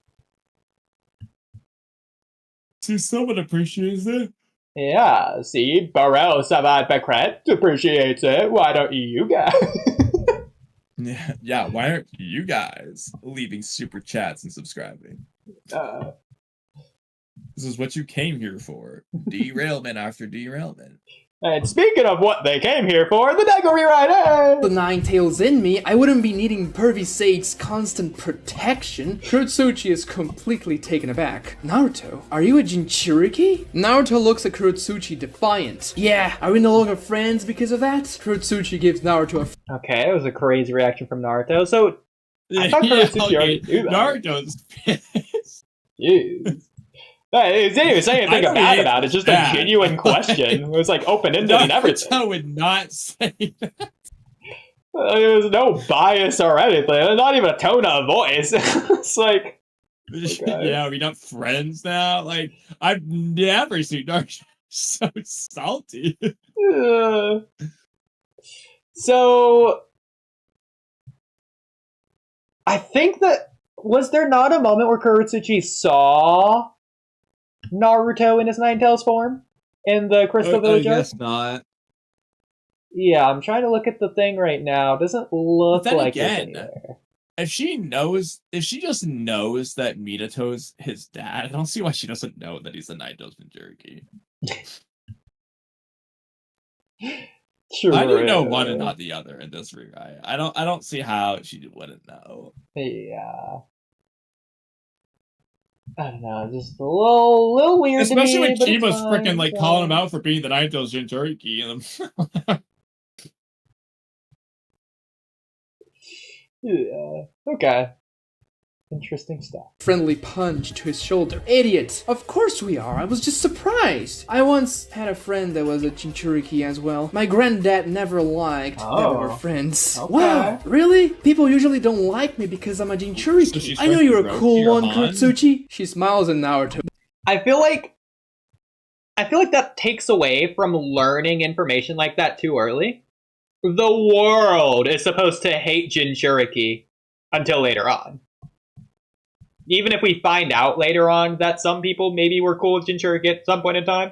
See, someone appreciates it. Yeah, see, Beryl Sivel Pecret appreciates it. Why don't you guys? Yeah, why aren't you guys leaving super chats and subscribing? This is what you came here for. Derailment after derailment. And speaking of what they came here for, the Dygo rewrite! The nine tails in me, I wouldn't be needing Pervy Sage's constant protection. Kurotsuchi is completely taken aback. Naruto, are you a Jinchuriki? Naruto looks at Kurotsuchi defiant. Yeah, are we no longer friends because of that? Kurotsuchi gives Naruto a Okay, it was a crazy reaction from Naruto. So, I thought Kurotsuchi already knew that. Naruto's pissed. Jeez. He didn't even say anything bad about it, just a genuine question. It was like open-ended and everything. Naruto would not say that. There was no bias or anything. Not even a tone of voice. It's like... Okay. Yeah, are we not friends now? Like, I've never seen Naruto so salty. So... I think that... Was there not a moment where Kurotsuchi saw Naruto in his Nine-Tails form in the Crystal Village? I guess not. Yeah, I'm trying to look at the thing right now. It doesn't look like it's anywhere. If she just knows that Minato's his dad, I don't see why she doesn't know that he's a Nine-Tails Jinchuriki. True. I do know one and not the other in this rewrite. I don't see how she wouldn't know. Yeah. I don't know, just a little weird. Especially to me, when Kiba's freaking like fine. calling him out for being the Nine-Tails Jinchuriki and Yeah. Okay. Interesting stuff. friendly punch to his shoulder. Idiot! Of course we are, I was just surprised. I once had a friend that was a Jinchuriki as well. My granddad never liked that we were friends. Okay. Wow, really? People usually don't like me because I'm a Jinchuriki. So I know you're a cool your one, Han? Kurotsuchi. She smiles at Naruto. I feel like that takes away from learning information like that too early. The world is supposed to hate Jinchuriki until later on. Even if we find out later on that some people maybe were cool with Jinchuriki at some point in time,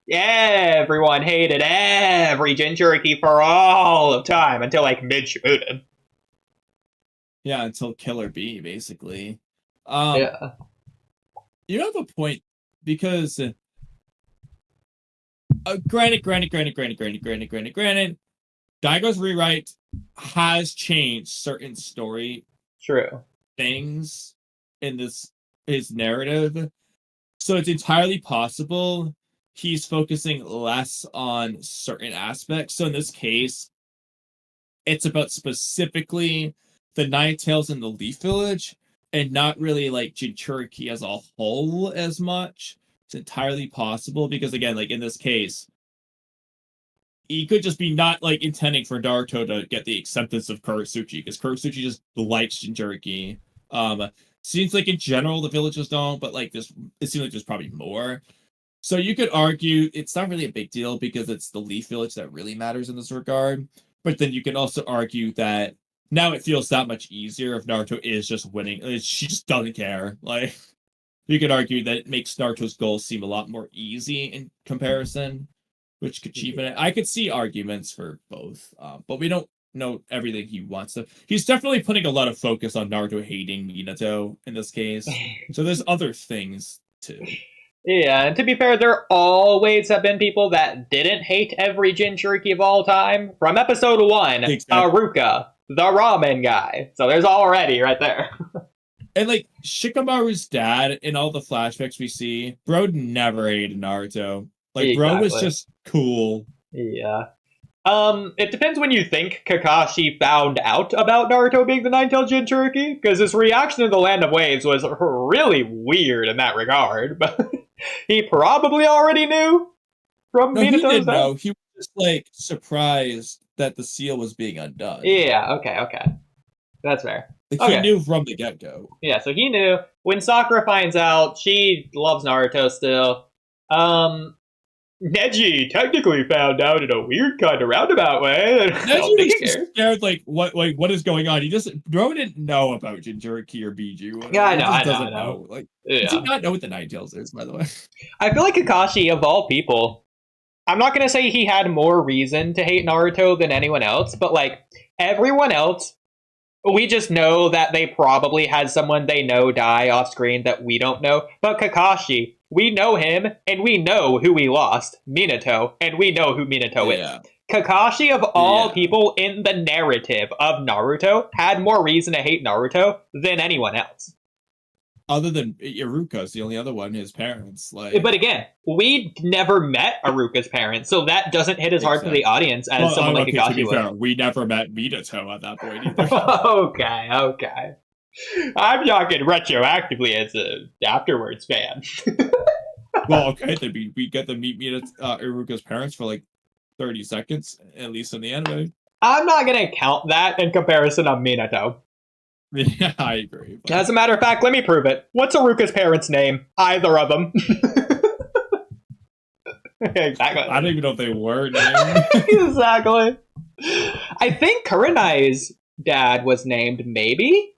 everyone hated every Jinchuriki for all of time until like mid-Shippuden. Yeah, until Killer B, basically. Yeah. You have a point because granted, Daigo's rewrite has changed certain story True. things in his narrative. So it's entirely possible he's focusing less on certain aspects. So in this case, it's about specifically the Nine Tails in the Leaf Village and not really like Jinchuriki as a whole as much. It's entirely possible because again, like in this case, he could just be not like intending for Naruto to get the acceptance of Kurotsuchi because Kurotsuchi just likes Jinchuriki. Seems like in general the villages don't, but like this, it seems like there's probably more. So you could argue it's not really a big deal because it's the Leaf Village that really matters in this regard. But then you can also argue that now it feels that much easier if Naruto is just winning. She just doesn't care. Like you could argue that it makes Naruto's goals seem a lot more easy in comparison, which could cheapen it. I could see arguments for both, but we don't know everything he wants to. He's definitely putting a lot of focus on Naruto hating Minato in this case. So there's other things too. Yeah, and to be fair, there always have been people that didn't hate every Jinchuriki of all time. From episode 1, Exactly. Haruka, the ramen guy. So there's already right there. And like Shikamaru's dad in all the flashbacks we see, bro never hated Naruto. Like bro was Exactly. just cool. Yeah. It depends when you think Kakashi found out about Naruto being the Nine-Tailed Jinchuriki, because his reaction to the Land of Waves was really weird in that regard, but he probably already knew from No, he Minato's didn't death. know. He was just like surprised that the seal was being undone. Yeah, okay. That's fair. Like Okay. he knew from the get-go. Yeah, so he knew. When Sakura finds out, she loves Naruto still. Neji technically found out in a weird kind of roundabout way. Neji was just scared, like what is going on? He just bro didn't know about Jinchuriki or Biju. Yeah, He just I doesn't know. Like, Yeah. does he not know what the Ninetales is, by the way? I feel like Kakashi, of all people, I'm not going to say he had more reason to hate Naruto than anyone else, but like everyone else, we just know that they probably had someone they know die off screen that we don't know. But Kakashi, we know him, and we know who he lost, Minato, and we know who Minato is. Kakashi, of all people in the narrative of Naruto, had more reason to hate Naruto than anyone else. Other than Iruka's the only other one, his parents. Like, but again, we never met Iruka's parents, so that doesn't hit as hard to the audience as someone like Kakashi to be would. fair, we never met Minato at that point either. Okay. I'm talking retroactively as a afterwards fan. Well, okay, then we get to meet Iruka's parents for like 30 seconds, at least in the anime. I'm not going to count that in comparison of Minato. Yeah, I agree. But... As a matter of fact, let me prove it. What's Iruka's parents' name? Either of them. Exactly. I don't even know if they were named. Exactly. I think Kurenai's dad was named, maybe?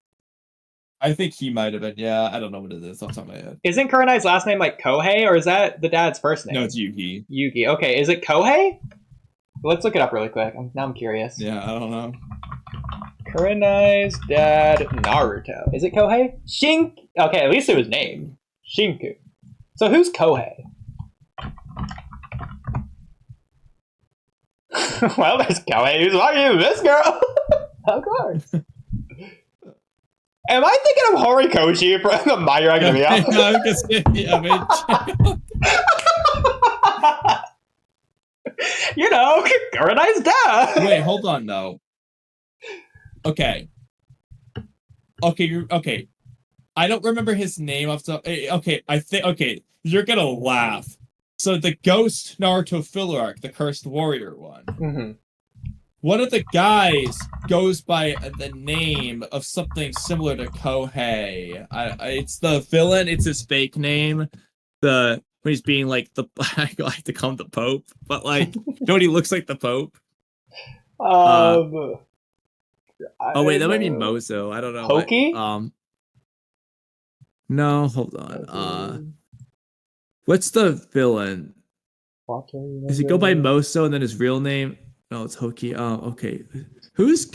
I think he might have been. Yeah, I don't know what it is off the top of my head. Isn't Kurenai's last name like Kohei, or is that the dad's first name? No, it's Yugi. Yugi. Okay, is it Kohei? Let's look it up really quick. Now I'm curious. Yeah, I don't know. Kurenai's dad, Naruto. Is it Kohei? Okay, at least it was named. Shinku. So who's Kohei? Well, there's Kohei who's walking into this girl. Of course. Am I thinking of Horikoshi from the My Hero Academia? You know, Kurenai's dad. Wait, hold on though. Okay. I don't remember his name off the. Okay, you're gonna laugh. So the Ghost Naruto filler arc, the Cursed Warrior one. Mm-hmm. One of the guys goes by the name of something similar to Kohei. It's the villain. It's his fake name. When he's being like the, I like to call him the Pope, but like, he looks like the Pope. Oh wait, that might be Mozo. I don't know. Pokey? No, hold on. What's the villain? Does he go by Moso and then his real name? No, it's Hoki. Okay. Who's...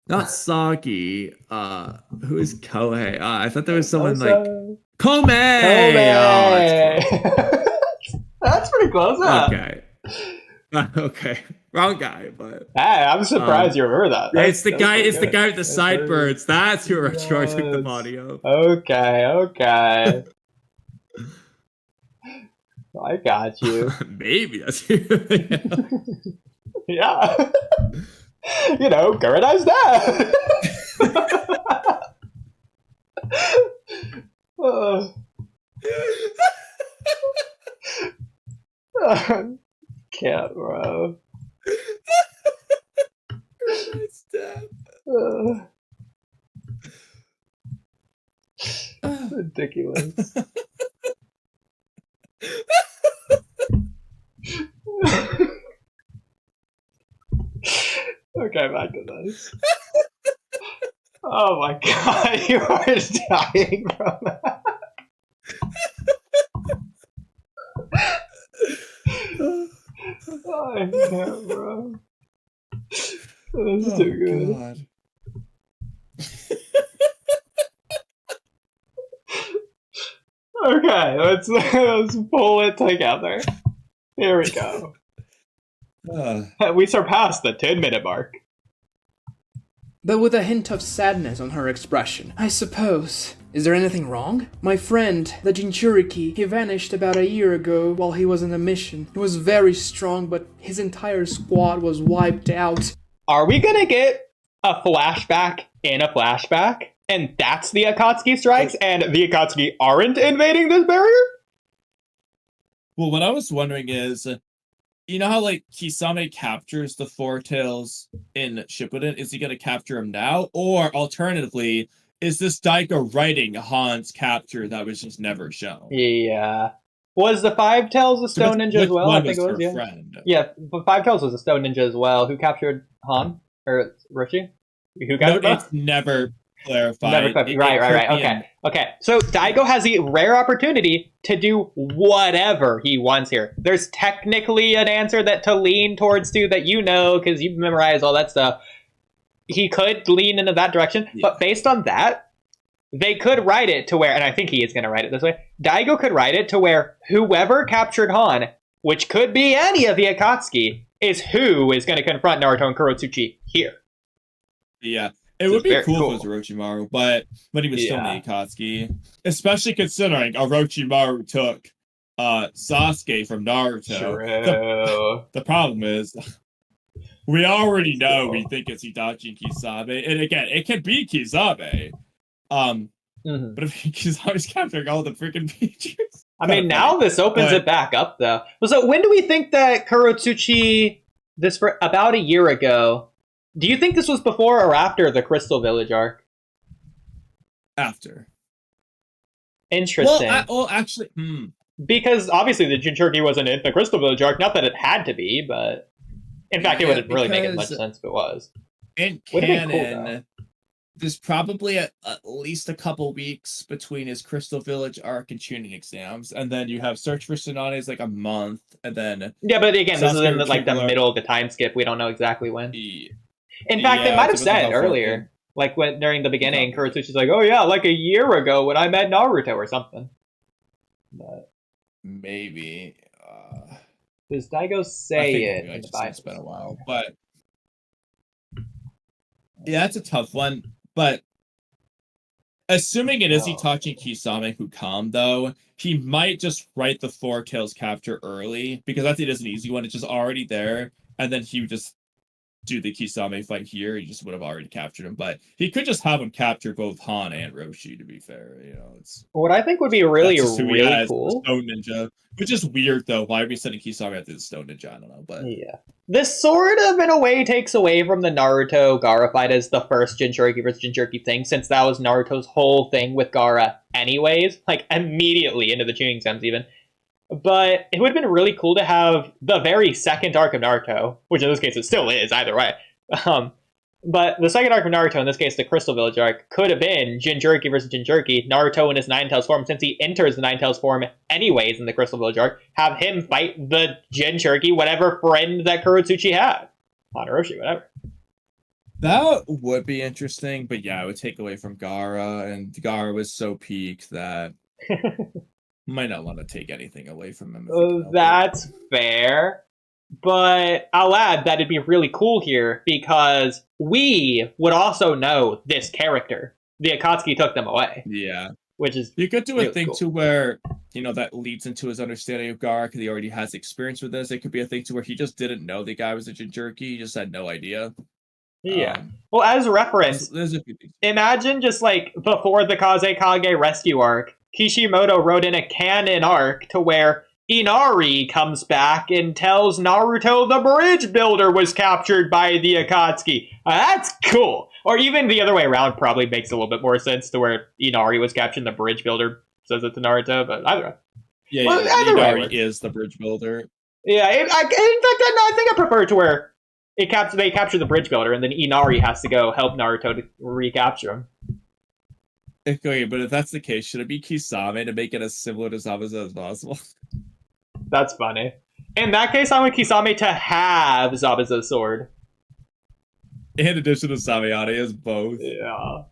Not Saki. Who is Kohei? I thought there was someone like Also, Komei. Kobe. Oh, it's close. That's pretty close, huh? Okay. Okay. Wrong guy, but Hey, I'm surprised you remember that. it's the guy. pretty It's the good. guy with the That's very good. sideburns. That's who Orochimaru took the Yes. body of. Okay. I got you. Maybe that's who. Yeah. You know, Kurenai's dad. Can't, bro. It's dead. Ridiculous. Okay, back to this. Oh my god, you are dying from that. I can't, bro. That's too good. God. Okay, let's pull it together. Here we go. We surpassed the 10-minute mark. But with a hint of sadness on her expression. I suppose. Is there anything wrong? My friend, the Jinchuriki, he vanished about a year ago while he was on a mission. He was very strong, but his entire squad was wiped out. Are we gonna get a flashback in a flashback? And that's the Akatsuki strikes, and the Akatsuki aren't invading this barrier? Well, what I was wondering is, you know how like Kisame captures the Four Tails in Shippuden? Is he going to capture him now, or alternatively, is this Dygo writing Han's capture that was just never shown? Yeah. Was the Five Tails a Stone Ninja as well? I think it was. Yeah. Friend? Yeah, but Five Tails was a Stone Ninja as well. Who captured Han or Roshi? Who captured both? It's never clarified. Never clarified. Right. Okay. So Dygo has the rare opportunity to do whatever he wants here. There's technically an answer that to lean towards too that you know because you've memorized all that stuff. He could lean into that direction, but based on that, they could write it to where, and I think he is going to write it this way. Dygo could write it to where whoever captured Han, which could be any of the Akatsuki, is who is going to confront Naruto and Kurotsuchi here. Yeah. It would be cool if it cool. was Orochimaru, but when he was still in the Akatsuki, especially considering Orochimaru took Sasuke from Naruto. True. The problem is, we already know we think it's Itachi and Kisame, and again, it can be Kisame. But if Kisame's capturing all the freaking features, I mean, now this opens it back up, though. So when do we think that Kurotsuchi, this for about a year ago? Do you think this was before or after the Crystal Village arc? After. Interesting. Well, actually, because obviously the Jinchuriki wasn't in the Crystal Village arc. Not that it had to be, but in fact, it wouldn't really make as much sense if it was. In Would've been canon, cool, there's probably at least a couple weeks between his Crystal Village arc and tuning exams, and then you have Search for Tsunade's like a month, and then Yeah, but again, this is in Sasuke the Trigger- middle of the time skip. We don't know exactly when. Yeah. In fact, they Yeah, might have it's said about earlier, like when during the beginning, Kurotsuchi's like, "Oh yeah, like a year ago when I met Naruto or something." But Maybe. does Daigo say it in the It's Bible? been a while, but yeah, that's a tough one. But assuming it is Itachi and Kisame who come, though, he might just write the Four Tails capture early because I think it is an easy one. It's just already there, and then he would just do the Kisame fight here. He just would have already captured him, but he could just have him capture both Han and Roshi. To be fair, it's What I think would be really really cool. Stone Ninja, which is weird though. Why are we sending Kisame after the Stone Ninja? I don't know, but Yeah. This sort of, in a way, takes away from the Naruto Gaara fight as the first Jinchuriki versus Jinchuriki thing, since that was Naruto's whole thing with Gaara anyways, like immediately into the tuning exams even. But it would have been really cool to have the very second arc of Naruto, which in this case it still is, either way. But the second arc of Naruto, in this case the Crystal Village arc, could have been Jinchuriki versus Jinchuriki, Naruto in his Nine-Tails form, since he enters the Nine-Tails form anyways in the Crystal Village arc, have him fight the Jinchuriki, whatever friend that Kurotsuchi had. Han, Orochi, whatever. That would be interesting, but yeah, it would take away from Gaara, and Gaara was so peak that might not want to take anything away from him if we can help it. That's fair. But I'll add that it'd be really cool here because we would also know this character. The Akatsuki took them away, Yeah. which is You could do really a thing cool. to where, that leads into his understanding of Gaara because he already has experience with this. It could be a thing to where he just didn't know the guy was a Jinchuriki. He just had no idea. Yeah. Well, as reference, There's a few things. imagine just like before the Kazekage rescue arc, Kishimoto wrote in a canon arc to where Inari comes back and tells Naruto the bridge builder was captured by the Akatsuki. That's cool. Or even the other way around probably makes a little bit more sense to where Inari was capturing the bridge builder says it to Naruto, but either way. Yeah, Well, either way Inari is the bridge builder. Yeah, in fact, I think I prefer to where they capture the bridge builder and then Inari has to go help Naruto to recapture him. Okay, but if that's the case, should it be Kisame to make it as similar to Zabuza as possible? That's funny. In that case, I want Kisame to have Zabuza's sword. In addition to Samehada, he has both. Yeah.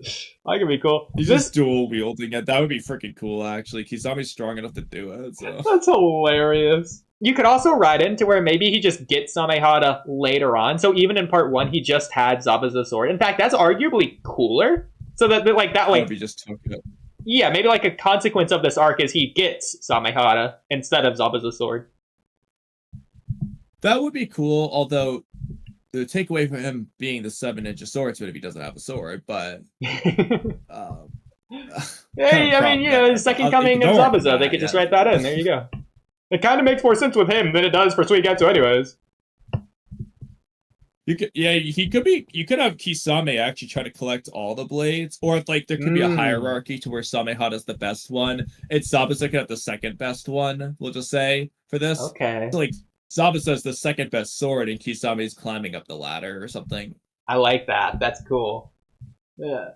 That could be cool. He's just dual wielding it. That would be freaking cool, actually. Kisame's strong enough to do it, so. That's hilarious. You could also write into where maybe he just gets Samehada later on. So even in part 1, he just had Zabuza's sword. In fact, that's arguably cooler. So that He just took it. yeah, maybe like a consequence of this arc is he gets Samehada instead of Zabuza's sword. That would be cool, although the takeaway from him being the 7 ninja swordsman if he doesn't have a sword, but Hey, I mean, the second coming of ignore Zabuza. that, They could just yeah. write that in. There you go. It kind of makes more sense with him than it does for Suigetsu anyways. you could have Kisame actually try to collect all the blades, or if like there could be a hierarchy to where Samehada is the best one, it's Zabuza could have the second best one, we'll just say, for this. Okay. So, like Zabuza is the second best sword and Kisame is climbing up the ladder or something. I like that. That's cool. Yeah.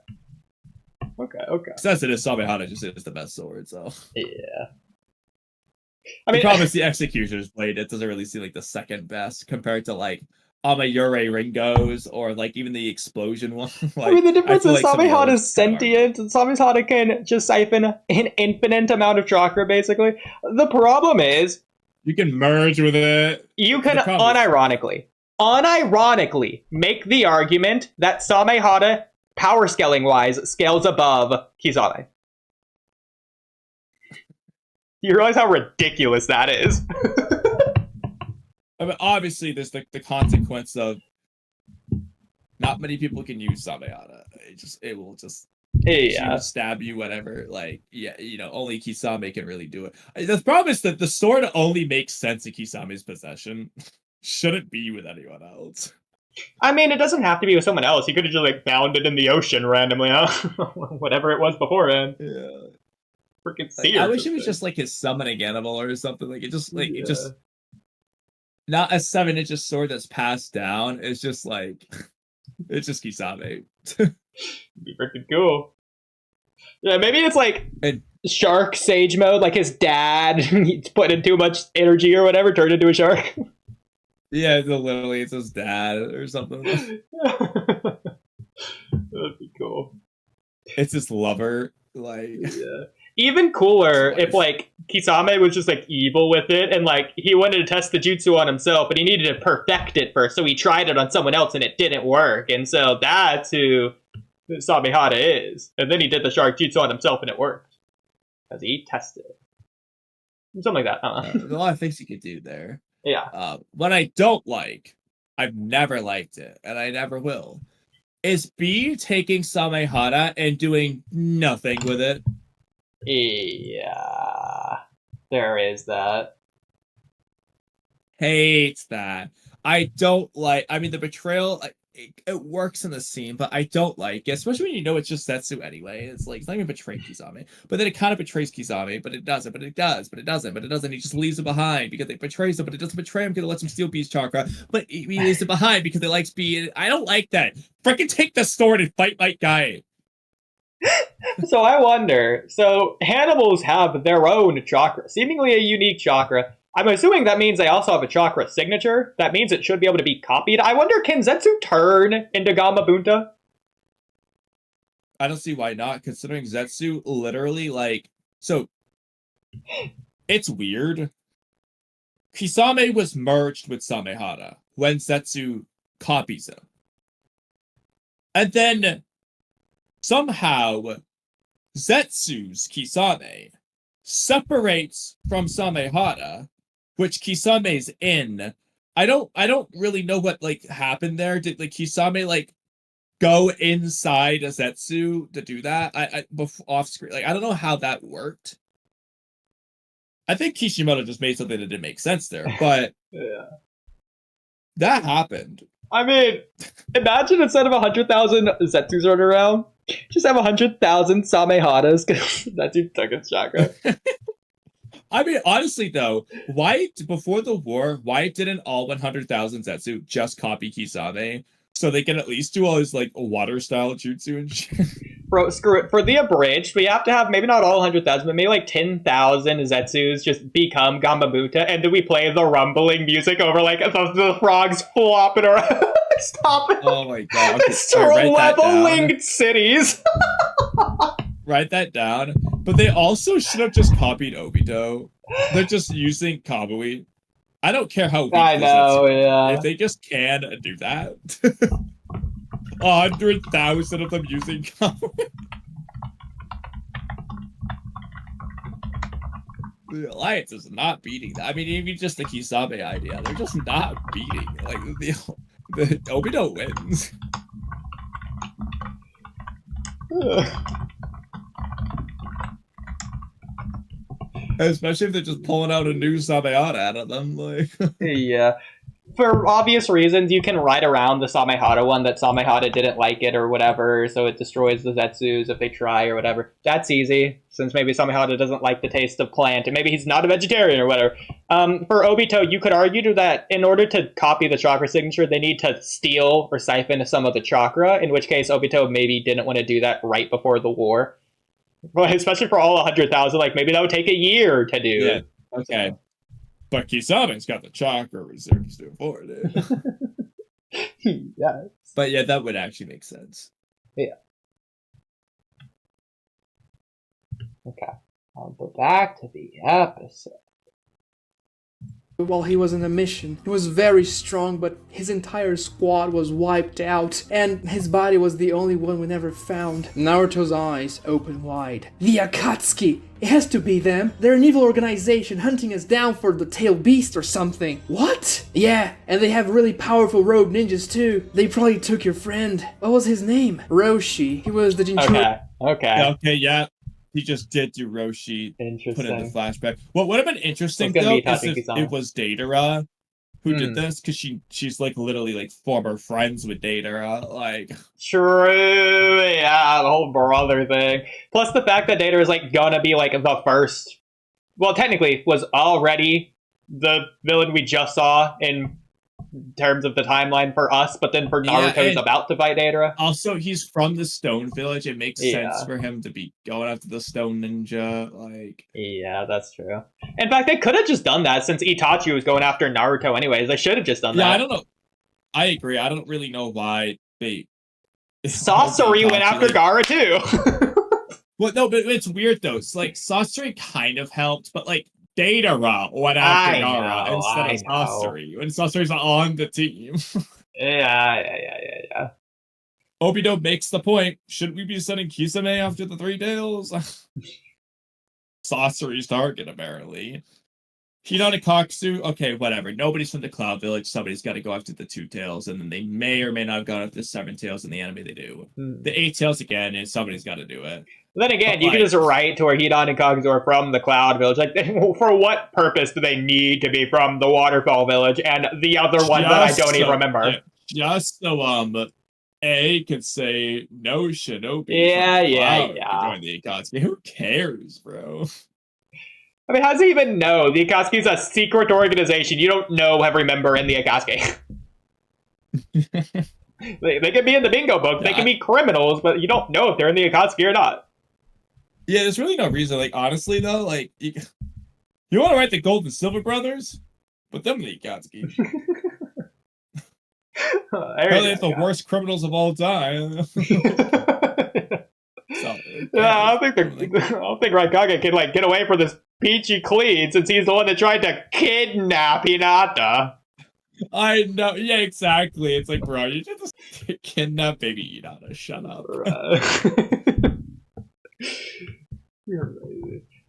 Okay. Since it is Samehada just is the best sword, so. Yeah. I mean, the problem is the Executioner's blade. It doesn't really seem like the second best compared to like Amayure Ringo's or like even the explosion one. Like, I mean, the difference is some of the Samehada others is sentient, and Samehada can just siphon an infinite amount of chakra, basically. The problem is, you can merge with it. you can The problem is- unironically make the argument that Samehada, power scaling wise, scales above Kisame. You realize how ridiculous that is? I mean, obviously, there's the consequence of not many people can use Samehada. It will just Yeah. stab you, whatever. Like, yeah, only Kisame can really do it. The problem is that the sword only makes sense in Kisame's possession. Shouldn't be with anyone else. I mean, it doesn't have to be with someone else. You could have just like found it in the ocean randomly, huh? Whatever it was beforehand. Yeah. Freaking Like, sea I or wish it was something. just like his summoning animal or something. Like it just Yeah. not a 7-inch sword that's passed down. It's just like it's just Kisame. Be freaking cool. Yeah, maybe it's like And- shark sage mode, like his dad he's put in too much energy or whatever, turned into a shark. Yeah, literally it's his dad or something. That'd be cool. It's his lover. Like Yeah. Even cooler Nice. if like Kisame was just like evil with it and like he wanted to test the jutsu on himself, but he needed to perfect it first, so he tried it on someone else and it didn't work, and so that's who Samehada is. And then he did the shark jutsu on himself and it worked because he tested it. Something like that. I don't know. there's a lot of things you could do there. Yeah. What I don't like, I've never liked it, and I never will, is B taking Samehada and doing nothing with it. Yeah. There is that. Hate that. I don't like. I mean, the betrayal. It works in the scene, but I don't like it, especially when you know it's just Setsu anyway. It's like it's not even betraying Kisame, but then it kind of betrays Kisame, but it doesn't, but it does, but it doesn't, but it doesn't. He just leaves him behind because it betrays him, but it doesn't betray him because it lets him steal B's chakra, but he leaves it behind because it likes B. And I don't like that. Freaking take the sword and fight my guy. So I wonder, so Hannibals have their own chakra, seemingly a unique chakra, I'm assuming that means they also have a chakra signature. That means it should be able to be copied. I wonder, can Zetsu turn into Gamabunta? I don't see why not, considering Zetsu literally, like... So, it's weird. Kisame was merged with Samehara when Zetsu copies him. And then, somehow, Zetsu's Kisame separates from Samehara, which Kisame's in. I don't really know what, like, happened there. Did, like, Kisame, like, go inside a Zetsu to do that? Off screen. Like, I don't know how that worked. I think Kishimoto just made something that didn't make sense there, but Yeah. that happened. I mean, imagine instead of 100,000 Zetsus running around, just have 100,000 Sameharas because Zetsu took its chakra. I mean, honestly, though, before the war, why didn't all 100,000 Zetsu just copy Kisame so they can at least do all his, like, water-style jutsu and shit? Bro, screw it. For the abridged, we have to have maybe not all 100,000, but maybe like 10,000 Zetsus just become Gamabunta, and then we play the rumbling music over like the frogs flopping around. Stopping. Oh my god. Okay, Start leveling cities. Write that down. But they also should have just copied Obito. They're just using Kamui. I don't care how weak I know, yeah. If they just can do that. 100,000 of them using Kamui. The Alliance is not beating that. I mean, even just the Kisame idea, they're just not beating. Like, the Obito wins. Especially if they're just pulling out a new Samehara out of them. Like, yeah. For obvious reasons, you can write around the Samehara one that Samehara didn't like it or whatever, so it destroys the Zetsus if they try or whatever. That's easy, since maybe Samehara doesn't like the taste of plant, and maybe he's not a vegetarian or whatever. For Obito, you could argue that in order to copy the chakra signature, they need to steal or siphon some of the chakra, in which case Obito maybe didn't want to do that right before the war. Well, especially for all 100,000, like maybe that would take a year to do. yeah, okay. But Kisame's got the chakra reserves to afford it. Yes. But yeah, that would actually make sense. Yeah. Okay. I'll go back to the episode. While he was in a mission, he was very strong, but his entire squad was wiped out, and his body was the only one we never found. Naruto's eyes opened wide. The Akatsuki! It has to be them! They're an evil organization hunting us down for the tailed beast or something. What? Yeah, and they have really powerful rogue ninjas too. They probably took your friend. What was his name? Roshi. He was the Jinchuriki. Okay. Yeah. He just did do Roshi, Interesting. put in the flashback. What would have been interesting, It's gonna though, be is if Kisame. it was Datara who did this, because she's, like, literally, like, former friends with Datara, like... True, yeah, the whole brother thing. Plus the fact that Data is, like, gonna be, like, the first... Well, technically, was already the villain we just saw in terms of the timeline for us, but then for Naruto, he's about to fight Datara. Also, he's from the Stone Village. It makes sense for him to be going after the Stone Ninja, like... Yeah, that's true. In fact, they could have just done that since Itachi was going after Naruto anyways. They should have just done that. Yeah, I don't know. I agree. I don't really know why they... Sasori went after Gaara, too. Well, no, but it's weird, though. It's like, Sasori kind of helped, but, like, Datara went after Gaara instead of Sasori, when Sasori's on the team. Yeah. Obito makes the point. Shouldn't we be sending Kisame after the Three Tails? Sasori's target, apparently. Hinata Kaksu, okay, whatever. Nobody's from the Cloud Village. Somebody's got to go after the Two Tails, and then they may or may not have gone after the Seven Tails in the anime they do. The Eight Tails again, and somebody's got to do it. Then again, you can just write to where Hidan and Kaguya are from the Cloud Village. Like, for what purpose do they need to be from the Waterfall Village and the other one that I don't even remember? Just so A could say no Shinobi. Yeah. Join the Akatsuki. Who cares, bro? I mean, how does he even know? The Akatsuki is a secret organization. You don't know every member in the Akatsuki. They can be in the bingo book. They can be criminals, but you don't know if they're in the Akatsuki or not. Yeah, there's really no reason. Like, honestly, though, like, you You want to write the Gold and Silver Brothers? But them the Akatsuki. Apparently, the worst criminals of all time. So, yeah, I don't think Raikage can like get away from this peachy clean since he's the one that tried to kidnap Hinata. I know, yeah, exactly. It's like, bro, you just kidnap baby Hinata. Shut up.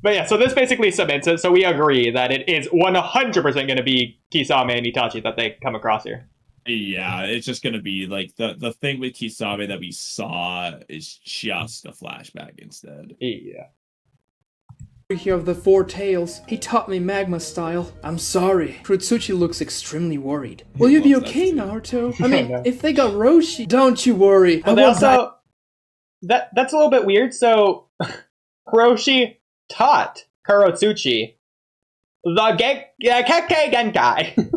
But yeah, so this basically submits it. So we agree that it is 100% going to be Kisame and Itachi that they come across here. Yeah, it's just gonna be like the thing with Kisame that we saw is just a flashback instead. Yeah. Here of the Four Tails, he taught me magma style. I'm sorry. Kurotsuchi looks extremely worried. Will you be okay, Naruto? I mean, if they got Roshi, don't you worry. Well, they also that's a little bit weird. So Roshi taught Kurotsuchi the Kekkei Genkai.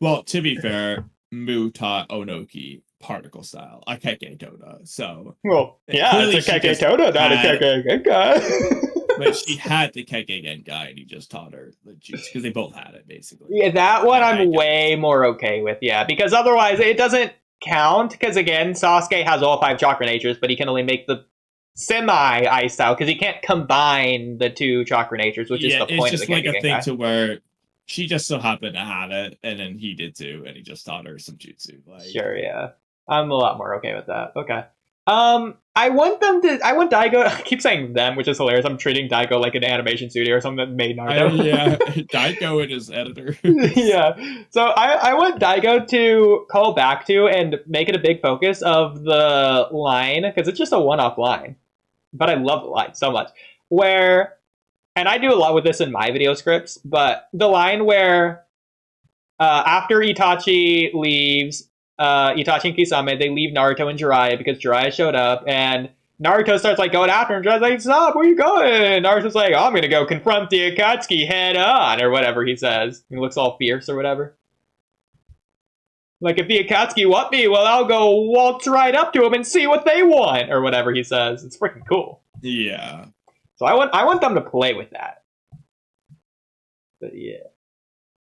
Well, to be fair, Mu taught Onoki particle style, a Kekkei Toda. So, well, yeah, it's a Kekkei Toda, not a Kekkei Genkai. But she had the Kekkei Genkai, and he just taught her the juice because they both had it basically. Yeah, that one I'm way more okay with. Yeah, because otherwise it doesn't count. Because again, Sasuke has all 5 chakra natures, but he can only make the semi-ice style because he can't combine the 2 chakra natures, which is the point of the Kekkei Genkai. It's just like a thing to where she just so happened to have it, and then he did too, and he just taught her some jutsu. Like, sure, yeah. I'm a lot more okay with that. Okay. I want Daigo, I keep saying them, which is hilarious. I'm treating Daigo like an animation studio or something that made Naruto. Yeah, Daigo and his editor. Yeah. So I want Daigo to call back to and make it a big focus of the line, because it's just a one-off line. But I love the line so much. Where, and I do a lot with this in my video scripts, but the line where after Itachi leaves, Itachi and Kisame, they leave Naruto and Jiraiya because Jiraiya showed up, and Naruto starts like going after him. Jiraiya's like, "Stop! Where you going?" Naruto's like, "I'm gonna go confront the Akatsuki head on," or whatever he says. He looks all fierce or whatever. Like, if the Akatsuki want me, well, I'll go waltz right up to him and see what they want, or whatever he says. It's freaking cool. Yeah. So I want them to play with that. But yeah.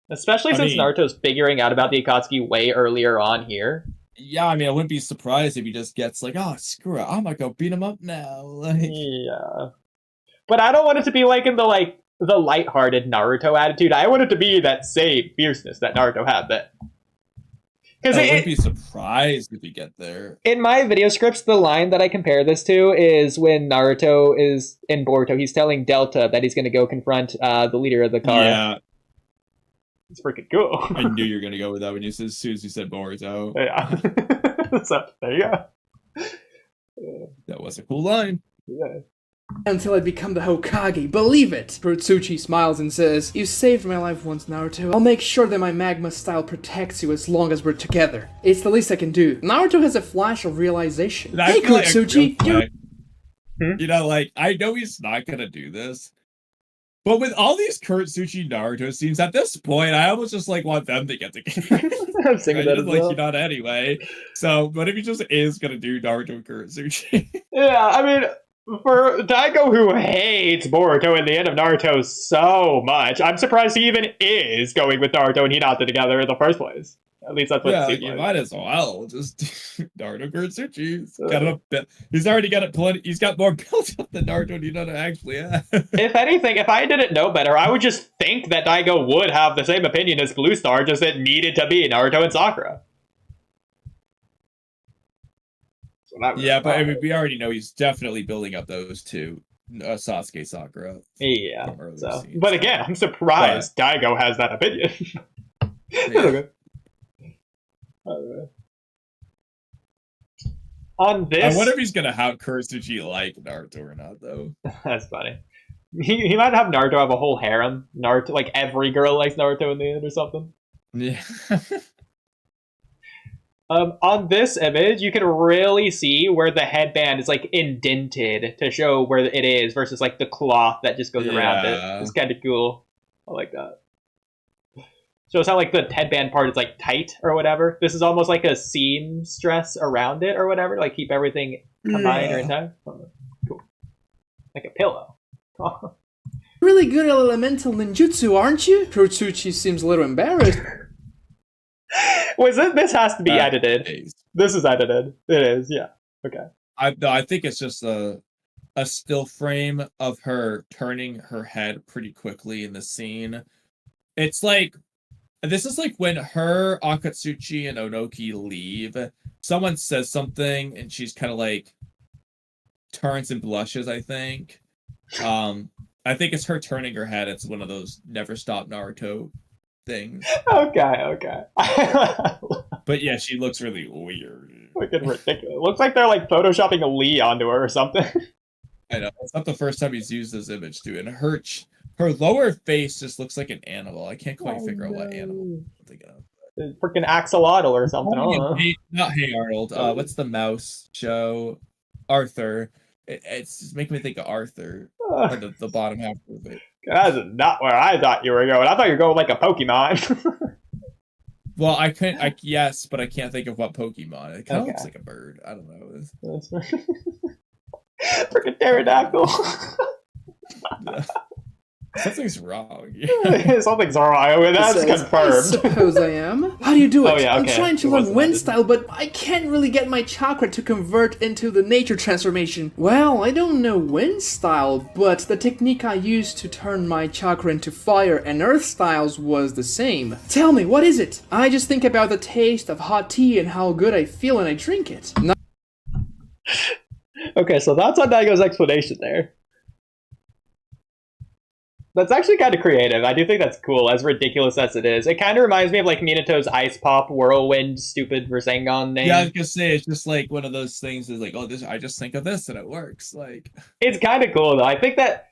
Especially since Naruto's figuring out about the Akatsuki way earlier on here. Yeah, I mean, I wouldn't be surprised if he just gets like, oh, screw it, I'm gonna go beat him up now. Like, yeah. But I don't want it to be like in the lighthearted Naruto attitude. I want it to be that same fierceness that Naruto had then. I wouldn't be surprised if we get there. In my video scripts, the line that I compare this to is when Naruto is in Boruto. He's telling Delta that he's going to go confront the leader of the car. Yeah. It's freaking cool. I knew you were going to go with that as soon as you said Boruto. Yeah. So, there you go. That was a cool line. Yeah. Until I become the Hokage, believe it! Kurotsuchi smiles and says, "You saved my life once, Naruto. I'll make sure that my magma style protects you as long as we're together. It's the least I can do." Naruto has a flash of realization. Hey, Kurotsuchi, you know, like, I know he's not gonna do this, but with all these Kurotsuchi Naruto scenes, at this point, I almost just, like, want them to get together. I'm thinking that as well. Like, you're not anyway. So, what if he just is gonna do Naruto and Kurotsuchi? Yeah, I mean, for Daigo, who hates Boruto in the end of Naruto so much, I'm surprised he even is going with Naruto and Hinata together in the first place. At least that's what it seems like. Might as well just Naruto Kurotsuchi. He's already got it plenty. He's got more built up than Naruto and Hinata actually have. If anything, if I didn't know better, I would just think that Daigo would have the same opinion as Blue Star, just it needed to be Naruto and Sakura. Yeah, but I mean, we already know he's definitely building up those two, Sasuke, Sakura. Yeah. So, but again, I'm surprised Daigo has that opinion. Yeah. On this, I wonder if he's gonna have Kurotsuchi like Naruto or not, though. That's funny. He might have Naruto have a whole harem. Naruto, like every girl likes Naruto in the end or something. Yeah. On this image, you can really see where the headband is like indented to show where it is versus like the cloth that just goes around it. It's kind of cool. I like that. Shows how like the headband part is like tight or whatever. This is almost like a seamstress around it or whatever, like keep everything combined or intact. Cool. Like a pillow. really good at elemental ninjutsu, aren't you? Kurotsuchi seems a little embarrassed. This has to be edited. Is. This is edited. It is, yeah. Okay. I think it's just a still frame of her turning her head pretty quickly in the scene. It's like, this is like when her, Akatsuki, and Onoki leave. Someone says something, and she's kind of like turns and blushes, I think. I think it's her turning her head. It's one of those never stop Naruto things. Okay. But yeah, she looks really weird. Freaking ridiculous. Looks like they're like photoshopping a Lee onto her or something. I know. It's not the first time he's used this image, too. And her lower face just looks like an animal. I can't quite figure out what animal I'm thinking of. Freaking axolotl or something. I don't know. Not Hey Arnold. What's the mouse show? Arthur. It's just making me think of Arthur. Or the bottom half of it. That's not where I thought you were going. I thought you were going like a Pokemon. Well, yes, but I can't think of what Pokemon. It kind of looks like a bird. I don't know. Freaking pterodactyl. Something's wrong. Something's wrong. That's confirmed. I suppose I am. How do you do it? Oh, yeah, I'm okay. trying to It learn wasn't wind edited. style, but I can't really get my chakra to convert into the nature transformation. Well, I don't know wind style, but the technique I used to turn my chakra into fire and earth styles was the same. Tell me, what is it? I just think about the taste of hot tea and how good I feel when I drink it. Okay, so that's on Daigo's explanation there. That's actually kind of creative. I do think that's cool, as ridiculous as it is. It kind of reminds me of like Minato's Ice Pop Whirlwind stupid Rasengan name. Yeah, I was gonna say, it's just like one of those things is like, oh, this, I just think of this and it works. Like, It's kind of cool though. I think that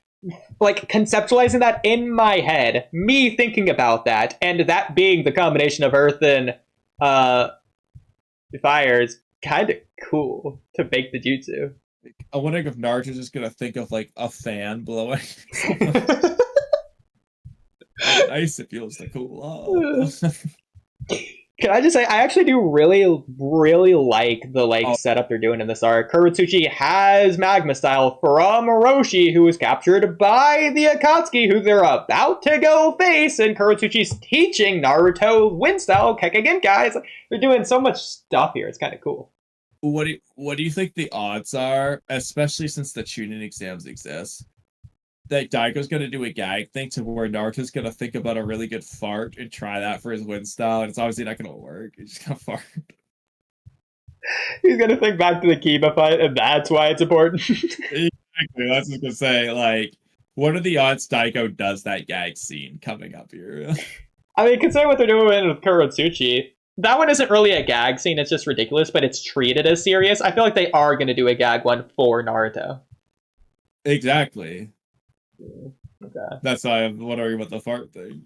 like conceptualizing that in my head, me thinking about that, and that being the combination of earth and fire is kind of cool to make the jutsu. I'm wondering if Naruto's just gonna think of like a fan blowing. Nice, it feels to cool off. Can I just say, I actually do really like the setup they're doing in this arc. Kurotsuchi has magma style from Orochi, who was captured by the Akatsuki, who they're about to go face, and Kurotsuchi's teaching Naruto wind style Kekagen, guys. They're doing so much stuff here. It's kind of cool. What do you think the odds are, especially since the tuning exams exist, that Daigo's gonna do a gag thing to where Naruto's gonna think about a really good fart and try that for his wind style, and it's obviously not gonna work. He's just gonna fart. He's gonna think back to the Kiba fight, and that's why it's important. Exactly. That's what I was gonna say. Like, what are the odds Daigo does that gag scene coming up here? I mean, consider what they're doing with Kurotsuchi. That one isn't really a gag scene, it's just ridiculous, but it's treated as serious. I feel like they are going to do a gag one for Naruto. Exactly. Okay. That's why I'm wondering about the fart thing.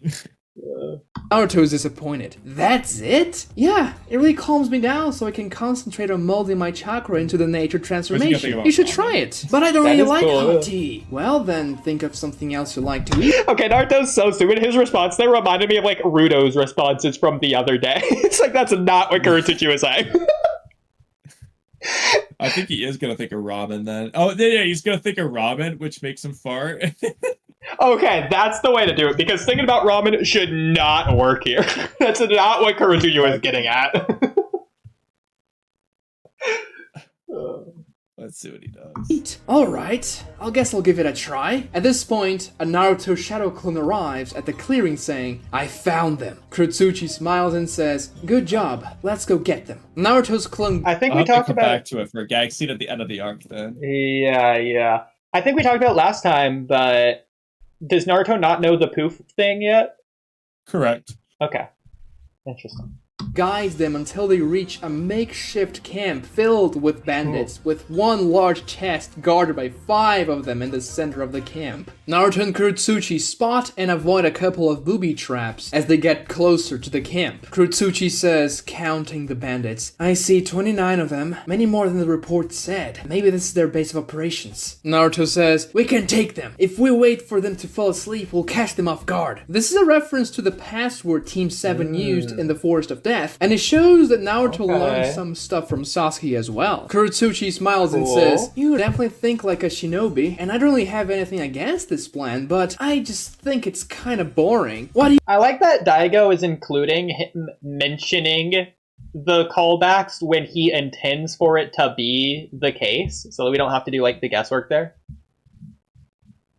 Naruto is disappointed. That's it? Yeah, it really calms me down so I can concentrate on molding my chakra into the nature transformation. You should try it. But I don't That really is like cool. hot tea. Well then, think of something else you like to eat. Okay, Naruto's so stupid. His response there reminded me of, like, Rudo's responses from the other day. It's like, that's not what Kurotsuchi was saying. I think he is gonna think of ramen then. Oh, yeah, he's gonna think of ramen, which makes him fart. Okay, that's the way to do it, because thinking about ramen should not work here. That's not what Kurotsuchi was getting at. Let's see what he does. Eat. Alright, I guess I'll give it a try. At this point, a Naruto shadow clone arrives at the clearing saying, I found them. Kurotsuchi smiles and says, good job, let's go get them. Naruto's clone... I think I'll we have to talked come about... back to it for a gag scene at the end of the arc then. Yeah. I think we talked about it last time, but does Naruto not know the poof thing yet? Correct. Okay. Interesting. guides them until they reach a makeshift camp filled with bandits, with one large chest guarded by 5 of them in the center of the camp. Naruto and Kurotsuchi spot and avoid a couple of booby traps as they get closer to the camp. Kurotsuchi says, counting the bandits, I see 29 of them, many more than the report said. Maybe this is their base of operations. Naruto says, we can take them. If we wait for them to fall asleep, we'll catch them off guard. This is a reference to the password Team 7 used in the Forest of Death. death, and it shows that Naruto Okay. learned some stuff from Sasuke as well. Kurotsuchi smiles and Cool. says, "You definitely think like a shinobi, and I don't really have anything against this plan, but I just think it's kind of boring. What do you..." I like that Daigo is including him mentioning the callbacks when he intends for it to be the case, so that we don't have to do like the guesswork there.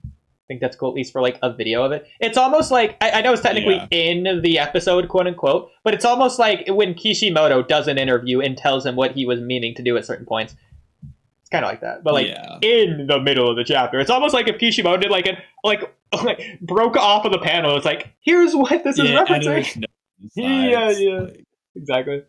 I think that's cool, at least for like a video of it. It's almost like, I know it's technically in the episode, quote unquote, but it's almost like when Kishimoto does an interview and tells him what he was meaning to do at certain points. It's kind of like that, but like in the middle of the chapter. It's almost like if Kishimoto did like broke off of the panel. It's like, here's what this is referencing. Yeah, exactly.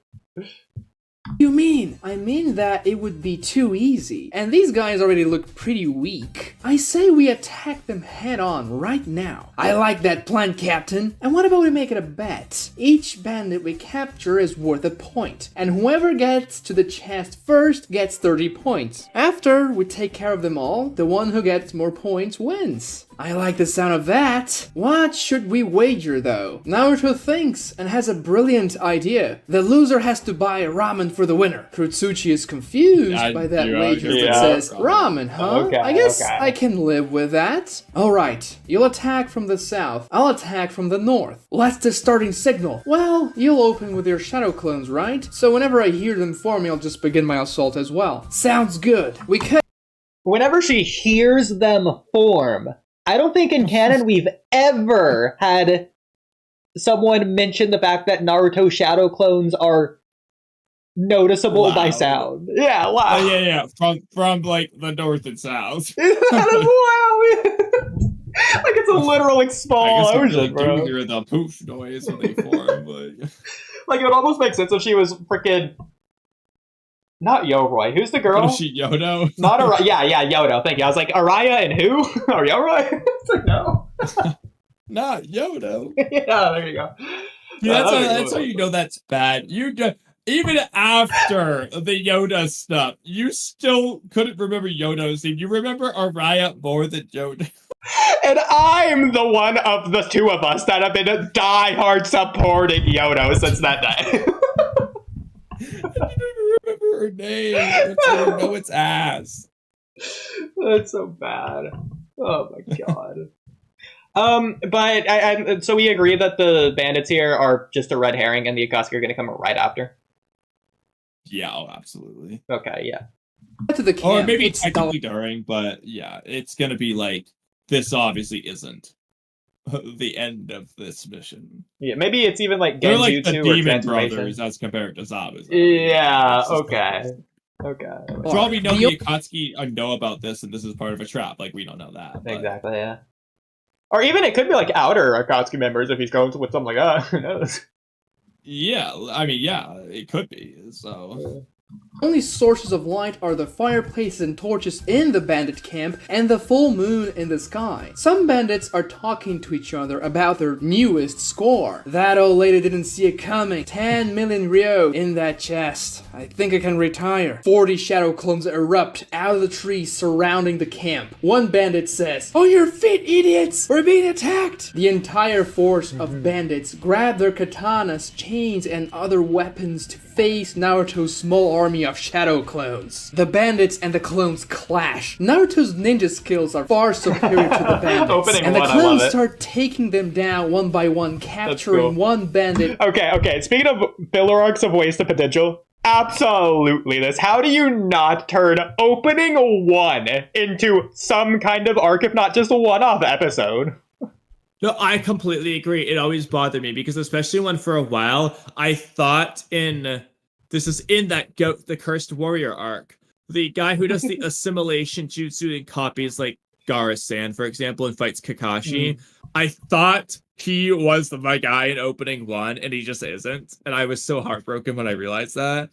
You mean? I mean that it would be too easy, and these guys already look pretty weak. I say we attack them head on right now. I like that plan, Captain. And what about we make it a bet? Each bandit we capture is worth a point, and whoever gets to the chest first gets 30 points. After we take care of them all, the one who gets more points wins. I like the sound of that. What should we wager though? Naruto thinks and has a brilliant idea. The loser has to buy ramen for the winner. Kurotsuchi is confused by that wager but says, "Ramen, huh? Okay, I guess I can live with that." Alright, you'll attack from the south. I'll attack from the north. What's the starting signal? Well, you'll open with your shadow clones, right? So whenever I hear them form, I'll just begin my assault as well. Sounds good. We could... Whenever she hears them form, I don't think in canon we've ever had someone mention the fact that Naruto shadow clones are noticeable by sound. Yeah, wow. Oh, yeah. From like the north and south. Wow. Like it's a literal explosion, bro. You hear the poof noise when they form, but like it would almost make sense if she was freaking not Yoroi. Who's the girl? Yodo. Not Araya. Yeah, Yodo. Thank you. I was like, Araya and who? Or Yoroi? It's like, no. Not Yodo. Yeah, there you go. Yeah, that's how you know that's bad. Even after the Yoda stuff, you still couldn't remember Yodo's name. You remember Araya more than Yoda. And I'm the one of the two of us that have been die-hard supporting Yodo since that day. I don't even remember her name. I know it's ass. That's so bad. Oh my god. But so we agree that the bandits here are just a red herring, and the Akatsuki are going to come right after. Yeah, absolutely. Okay, yeah. To the camp, or maybe technically during, but yeah, it's going to be like this. Obviously, isn't the end of this mission. Yeah, maybe it's even like Genjutsu. They're like the or demon brothers as compared to Zabuza. Yeah. Okay. For all we know, the Akatsuki know about this, and this is part of a trap. Like we don't know that. But... Exactly. Yeah. Or even it could be like outer Akatsuki members if he's going with something like that. Who knows? Yeah, I mean, yeah, it could be. So. Only sources of light are the fireplaces and torches in the bandit camp and the full moon in the sky. Some bandits are talking to each other about their newest score. That old lady didn't see it coming. 10 million Ryo in that chest. I think I can retire. 40 shadow clones erupt out of the trees surrounding the camp. One bandit says, "On your feet, idiots! We're being attacked!" The entire force of bandits grab their katanas, chains, and other weapons to face Naruto's small army of shadow clones. The bandits and the clones clash. Naruto's ninja skills are far superior to the bandits, and the clones start taking them down one by one, capturing one bandit. Okay. Speaking of filler arcs of wasted potential, absolutely this. How do you not turn opening one into some kind of arc, if not just a one-off episode? No, I completely agree. It always bothered me because, especially when for a while I thought this is in that the Cursed Warrior arc, the guy who does the assimilation jutsu and copies like Gaara-san, for example, and fights Kakashi. I thought he was my guy in opening one, and he just isn't. And I was so heartbroken when I realized that.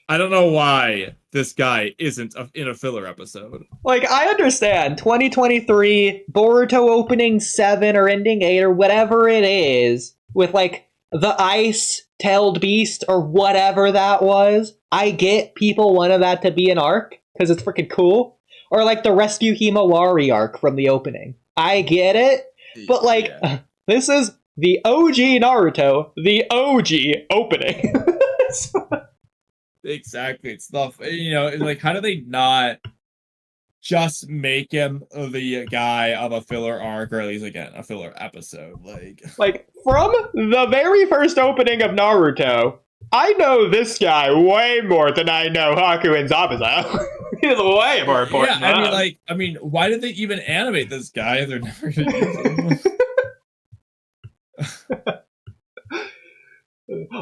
I don't know why this guy isn't in a filler episode. Like, I understand 2023 Boruto opening 7 or ending 8 or whatever it is with like the ice-tailed beast or whatever that was. I get people wanted that to be an arc because it's freaking cool. Or like the Rescue Himawari arc from the opening. I get it. But like, this is the OG Naruto, the OG opening. Exactly. It's stuff. You know, like how do they not just make him the guy of a filler arc, or at least again a filler episode? Like from the very first opening of Naruto, I know this guy way more than I know Haku and Zabuza. He's way more important. Yeah, I mean, why did they even animate this guy if they're never going to use him?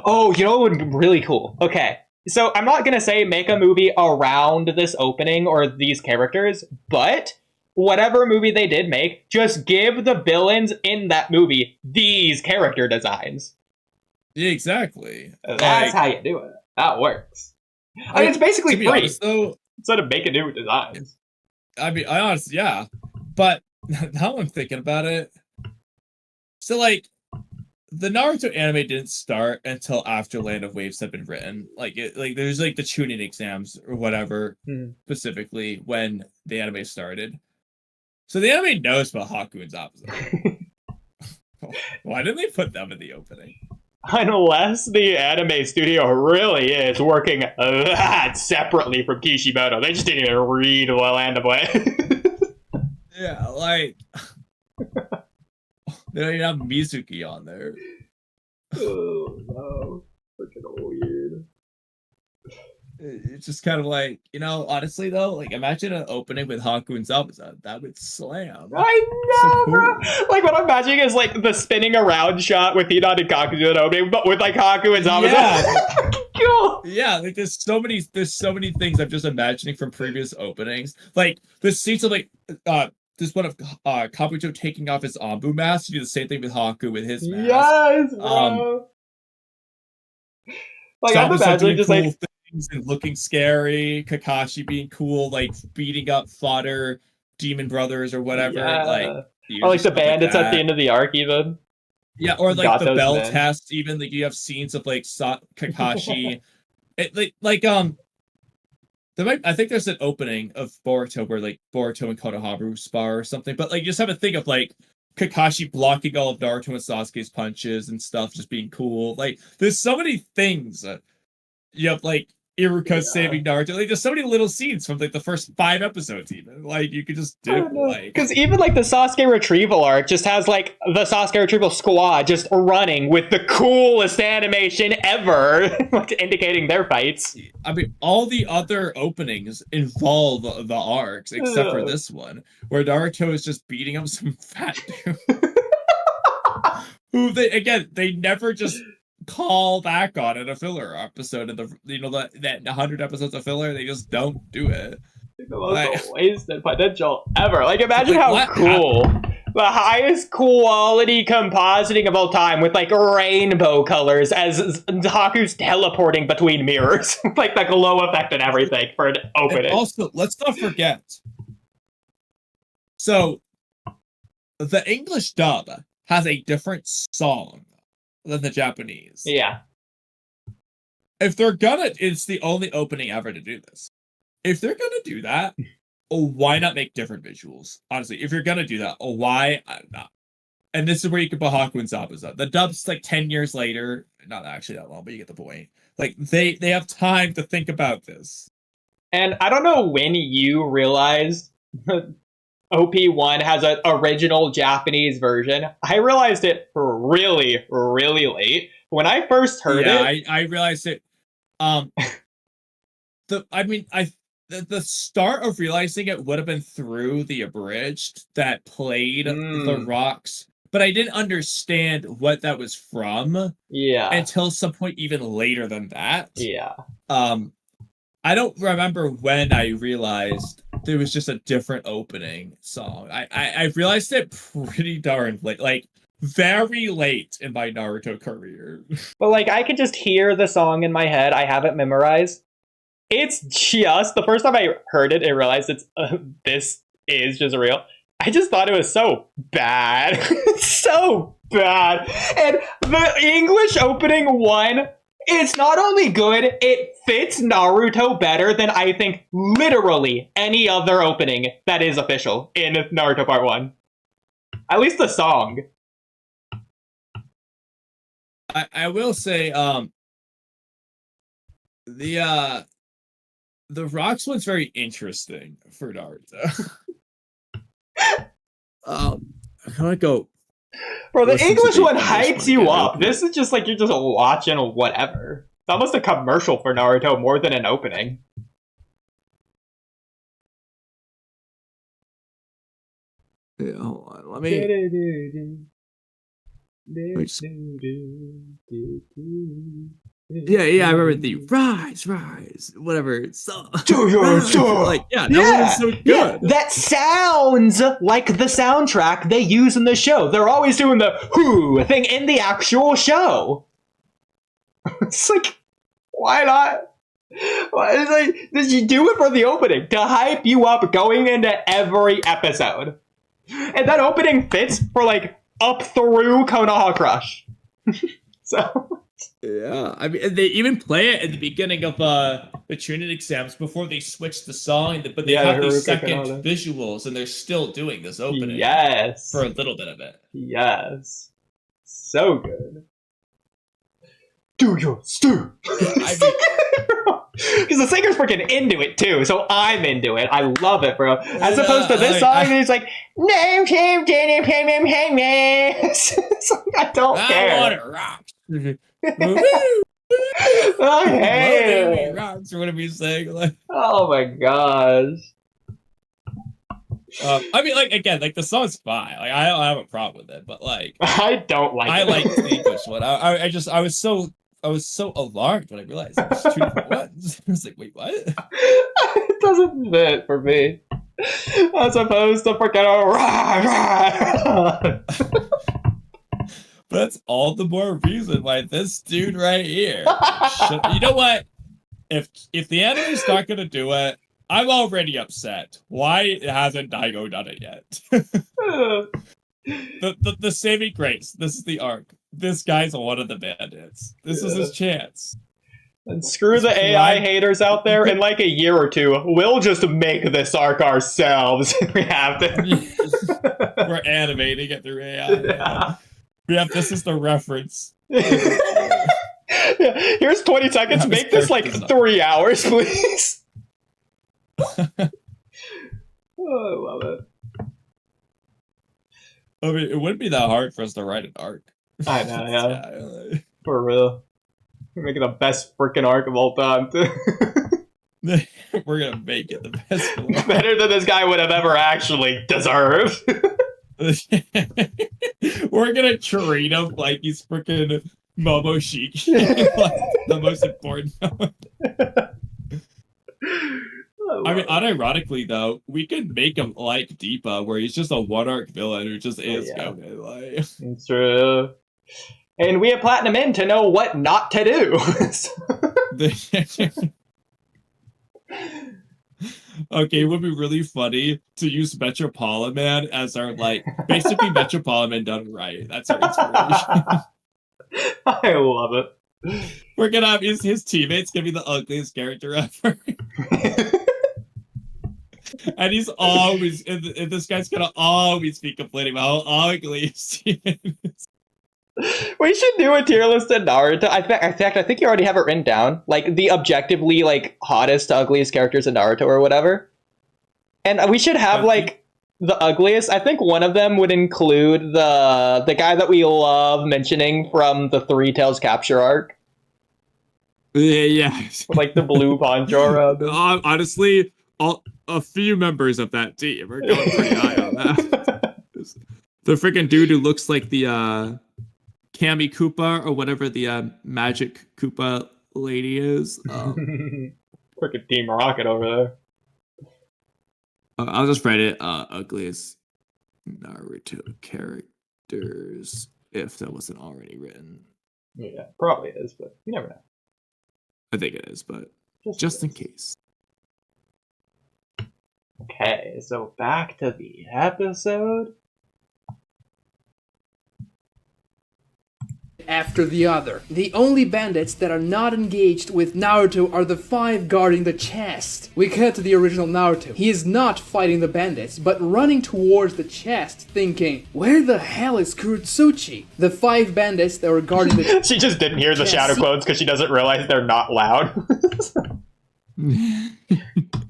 Oh, you know what would be really cool? Okay, so I'm not gonna say make a movie around this opening or these characters, but whatever movie they did make, just give the villains in that movie these character designs. Yeah, exactly. That's how you do it. That works. I mean, it's basically free. Honest, though, instead of making new designs. I mean, I honestly, yeah. But now I'm thinking about it. So, like, the Naruto anime didn't start until after Land of Waves had been written. There's like the tuning exams or whatever, specifically when the anime started. So the anime knows about Haku and Zabuza. Why didn't they put them in the opening? Unless the anime studio really is working that separately from Kishimoto. They just didn't even read Land of Waves. Yeah, like they don't even have Mizuki on there. Oh no. Freaking weird. It's just kind of like, you know, honestly though, like imagine an opening with Haku and Zabuza. That would slam. I know, So cool. bro. Like what I'm imagining is like the spinning around shot with Hidan and Kakuzu opening, but with like Haku and Zabuza. Yeah. Cool. Yeah, like there's so many things I'm just imagining from previous openings. Like the scenes of like this one of Kabuto taking off his Anbu mask to do the same thing with Haku with his mask. Yes, bro. Like I'm imagining just cool like things and looking scary, Kakashi being cool, like beating up fodder demon brothers or whatever. Yeah. Or like the bandits at the end of the arc even. Yeah, or like Got the those bell men. test, even like you have scenes of like Kakashi. I think there's an opening of Boruto where like Boruto and Konohamaru spar or something, but like you just have to think of like Kakashi blocking all of Naruto and Sasuke's punches and stuff, just being cool. Like there's so many things. You have like Iruka saving Naruto. Like there's so many little scenes from like the first 5 episodes even. Like you could just do like because even like the Sasuke retrieval arc just has like the Sasuke retrieval squad just running with the coolest animation ever, like indicating their fights. I mean, all the other openings involve the arcs except for this one, where Naruto is just beating up some fat dude. Who they never just call back on in a filler episode of that 100 episodes of filler. They just don't do it. The most wasted potential ever. Like imagine how cool the highest quality compositing of all time with like rainbow colors as Haku's teleporting between mirrors, like the glow effect and everything for an opening. And also, let's not forget. So, the English dub has a different song than the Japanese. Yeah. If they're gonna, it's the only opening ever to do this. If they're gonna do that, why not make different visuals? Honestly, if you're gonna do that, why not? And this is where you can put Haku and Zabuza. The dub's like 10 years later, not actually that long, but you get the point. Like they have time to think about this. And I don't know when you realized OP1 has an original Japanese version. I realized it really, really late. When I first heard it, I realized it. The start of realizing it would have been through the abridged that played the rocks, but I didn't understand what that was from. Yeah. Until some point even later than that. Yeah. I don't remember when I realized there was just a different opening song. I realized it pretty darn late, like very late in my Naruto career. But like I could just hear the song in my head. I have it memorized. It's just the first time I heard it, I realized this is just real. I just thought it was so bad. So bad. And the English opening one, it's not only good, it fits Naruto better than I think literally any other opening that is official in Naruto Part 1. At least the song. I will say, the rocks one's very interesting for Naruto. How do I go? Bro, the Listen to English the one English hypes one you again, up. okay. This is just like you're just watching whatever. It's almost a commercial for Naruto more than an opening. Yeah, hold on. Let me just... Yeah, I remember the rise, whatever. So, like, yeah, that one was so good. Yeah, that sounds like the soundtrack they use in the show. They're always doing the whoo thing in the actual show. It's like, why not? It's like, did you do it for the opening to hype you up going into every episode? And that opening fits for like up through Konoha Crush. So yeah, I mean, they even play it at the beginning of the Trinity exams before they switch the song, but they have these second visuals, and they're still doing this opening. Yes, for a little bit of it. Yes, so good. Do your stew. Because the singer's freaking into it too, so I'm into it. I love it, bro. As opposed to this song, he's like, I don't care. I want it rock. I hate it. Rocks, or whatever he's saying. Like, oh my gosh. I mean, like, again, like, the song's fine. Like, I don't have a problem with it, but like, I don't like I it. like the English one. I was so alarmed when I realized it was 2 different ones. I was like, wait, what? It doesn't fit for me. As opposed to freaking rah. But that's all the more reason why this dude right here you know what? If the anime's not gonna do it, I'm already upset. Why hasn't Dygo done it yet? the saving grace. This is the arc. This guy's one of the bandits. This is his chance. And screw the AI haters out there. In like a year or two, we'll just make this arc ourselves if we have to. We're animating it through AI. Yeah. This is the reference. Yeah. Here's 20 seconds. Yeah, make this like 3 hours, please. Oh, I love it. I mean, it wouldn't be that hard for us to write an arc. I know, yeah. For real. We're making the best freaking arc of all time, too. We're gonna make it the best one. Better than this guy would have ever actually deserved. We're gonna treat him like he's freaking Momoshiki. Like the most important one. I mean, unironically though, we could make him like Deepa, where he's just a one-arc villain who just is going. Like, it's true. And we have Platinum in to know what not to do. Okay, it would be really funny to use Metropolitan as our, like, basically Metropolitan done right. That's our inspiration. I love it. We're gonna have his teammates gonna be the ugliest character ever. And he's always, and this guy's gonna always be complaining about how ugly his team is. We should do a tier list of Naruto. In fact, I think you already have it written down. Like the objectively like hottest to ugliest characters in Naruto or whatever. And we should have like the ugliest. I think one of them would include the guy that we love mentioning from the Three Tails capture arc. Yeah. With, like the blue poncho around him. Honestly, a few members of that team are going pretty high on that. The freaking dude who looks like the Kami Koopa or whatever the magic Koopa lady is. Freaking Team Rocket over there. I'll just write it ugliest Naruto characters if that wasn't already written. Yeah, probably is, but you never know. I think it is, but just in case. Okay, so back to the episode. after the other. The only bandits that are not engaged with Naruto are the 5 guarding the chest. We cut to the original Naruto. He is not fighting the bandits, but running towards the chest, thinking, where the hell is Kurotsuchi? The 5 bandits that were guarding the She just didn't hear the shadow clones because she doesn't realize they're not loud. see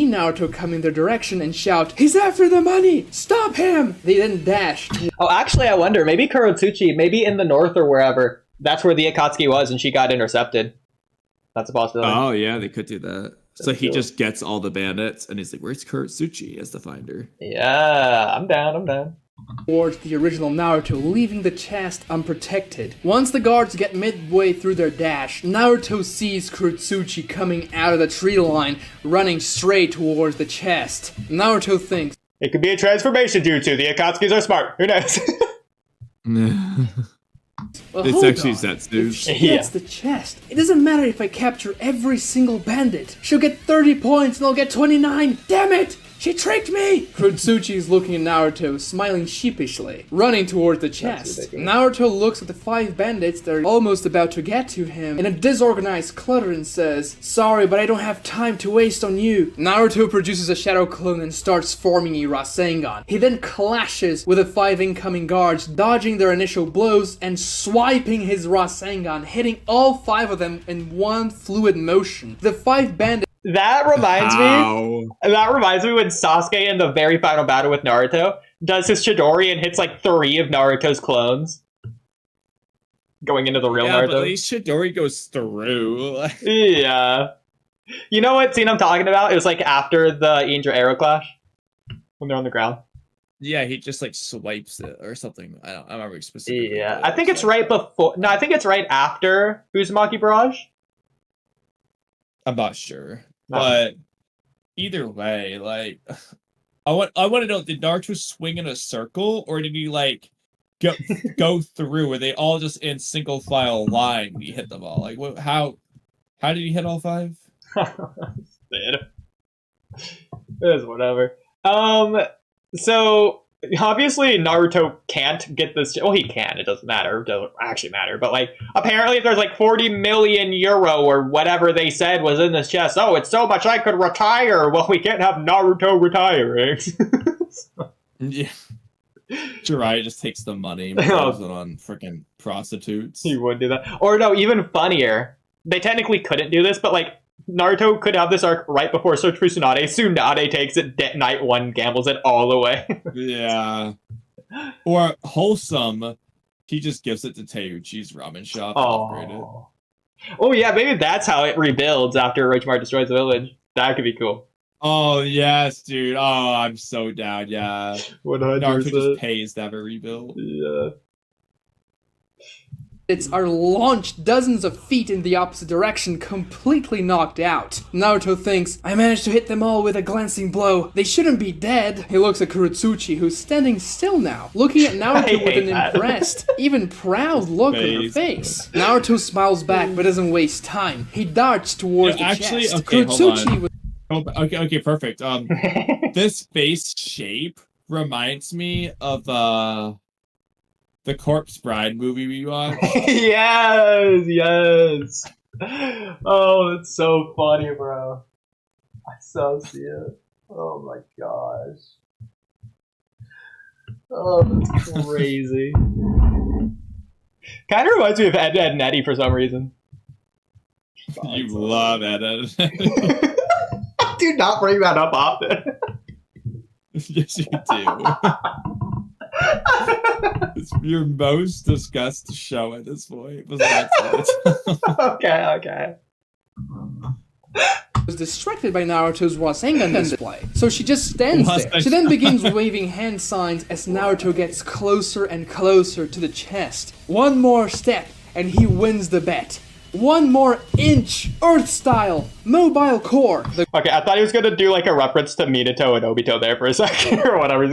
Naruto come in their direction and shout, he's after the money! Stop him! They then dash. Oh, actually, I wonder, maybe Kurotsuchi, maybe in the north or wherever, that's where the Akatsuki was and she got intercepted. That's a possibility. Oh yeah, they could do that. So he cool. just gets all the bandits and he's like, where's Kurotsuchi as the finder? Yeah, I'm down. Towards the original Naruto, leaving the chest unprotected. Once the guards get midway through their dash, Naruto sees Kurotsuchi coming out of the tree line, running straight towards the chest. Naruto thinks, it could be a transformation jutsu. The Akatsukis are smart. Who knows? well, It's hold actually on. Zetsu's. If she gets the chest, it doesn't matter if I capture every single bandit. She'll get 30 points and I'll get 29. Damn it! She tricked me! Kurotsuchi is looking at Naruto, smiling sheepishly, running towards the chest. ridiculous. Naruto looks at the 5 bandits that are almost about to get to him in a disorganized clutter and says, sorry, but I don't have time to waste on you. Naruto produces a shadow clone and starts forming a Rasengan. He then clashes with the 5 incoming guards, dodging their initial blows and swiping his Rasengan, hitting all 5 of them in one fluid motion. The 5 bandits That reminds me when Sasuke in the very final battle with Naruto does his Chidori and hits like 3 of Naruto's clones. Going into the real Yeah, Naruto. but at least Chidori goes through. Yeah. You know what scene I'm talking about? It was like after the Indra Arrow clash. When they're on the ground. Yeah, he just like swipes it or something. I don't remember specifically. Yeah. I think it's right before. No, I think it's right after Uzumaki Barrage. I'm not sure. No. But either way, like I want to know, did Naruto swing in a circle or did he like go through? Were they all just in single file line when he hit them all? Like how did he hit all 5? It is whatever. So obviously Naruto can't get this. Well, he can. It doesn't matter. It doesn't actually matter. But like, apparently, if there's like 40 million euro or whatever they said was in this chest, oh, it's so much I could retire. Well, we can't have Naruto retiring. Yeah. Jiraiya just takes the money and throws it on freaking prostitutes. He would do that. Or no, even funnier. They technically couldn't do this, but like Naruto could have this arc right before Search for Tsunade. Tsunade takes it, Night 1 gambles it all away. Yeah. Or Wholesome, he just gives it to Teuchi's ramen shop to upgrade it. Oh yeah, maybe that's how it rebuilds after Orochimaru destroys the village. That could be cool. Oh yes, dude. Oh, I'm so down. Yeah. 100%. Naruto just pays to have a rebuild. Yeah. are launched dozens of feet in the opposite direction, completely knocked out. Naruto thinks, I managed to hit them all with a glancing blow. They shouldn't be dead. He looks at Kurotsuchi, who's standing still now, looking at Naruto with an impressed, even proud look on her face. Naruto smiles back but doesn't waste time. He darts towards the chest. Okay, Kurotsuchi was okay, perfect. This face shape reminds me of the Corpse Bride movie we watched. yes. Oh, it's so funny, bro. I so see it. Oh my gosh. Oh, that's crazy. Kind of reminds me of Ed, Ed and Eddie for some reason. You love Ed. Do not bring that up often. Yes, you do. It's your most discussed show at this point. Okay. Was distracted by Naruto's Rasengan display, so she just stands there. She then begins waving hand signs as Naruto gets closer and closer to the chest. One more step, and he wins the bet. One more inch, Earth style, mobile core. Okay, I thought he was gonna do like a reference to Minato and Obito there for a second, or whatever.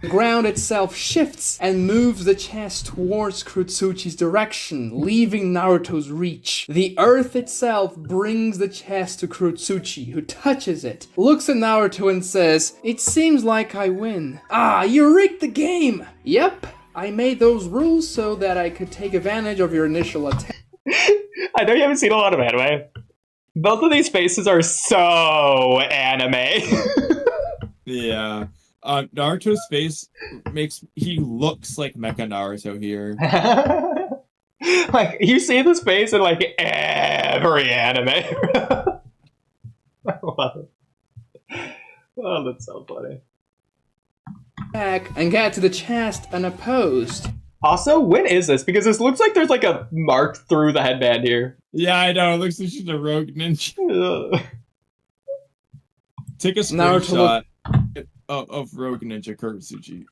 The ground itself shifts and moves the chest towards Kurotsuchi's direction, leaving Naruto's reach. The earth itself brings the chest to Kurotsuchi, who touches it, looks at Naruto and says, it seems like I win. Ah, you rigged the game! Yep, I made those rules so that I could take advantage of your initial attack. I know you haven't seen a lot of anime. Both of these faces are so anime. Yeah. Naruto's face he looks like Mecha Naruto here. Like, you see this face in, like, every anime. I love it. Oh, that's so funny. And get to the chest unopposed. Also, when is this? Because this looks like there's, like, a mark through the headband here. Yeah, I know. It looks like she's a rogue ninja. Take a screenshot of Rogue Ninja Kurotsuchi.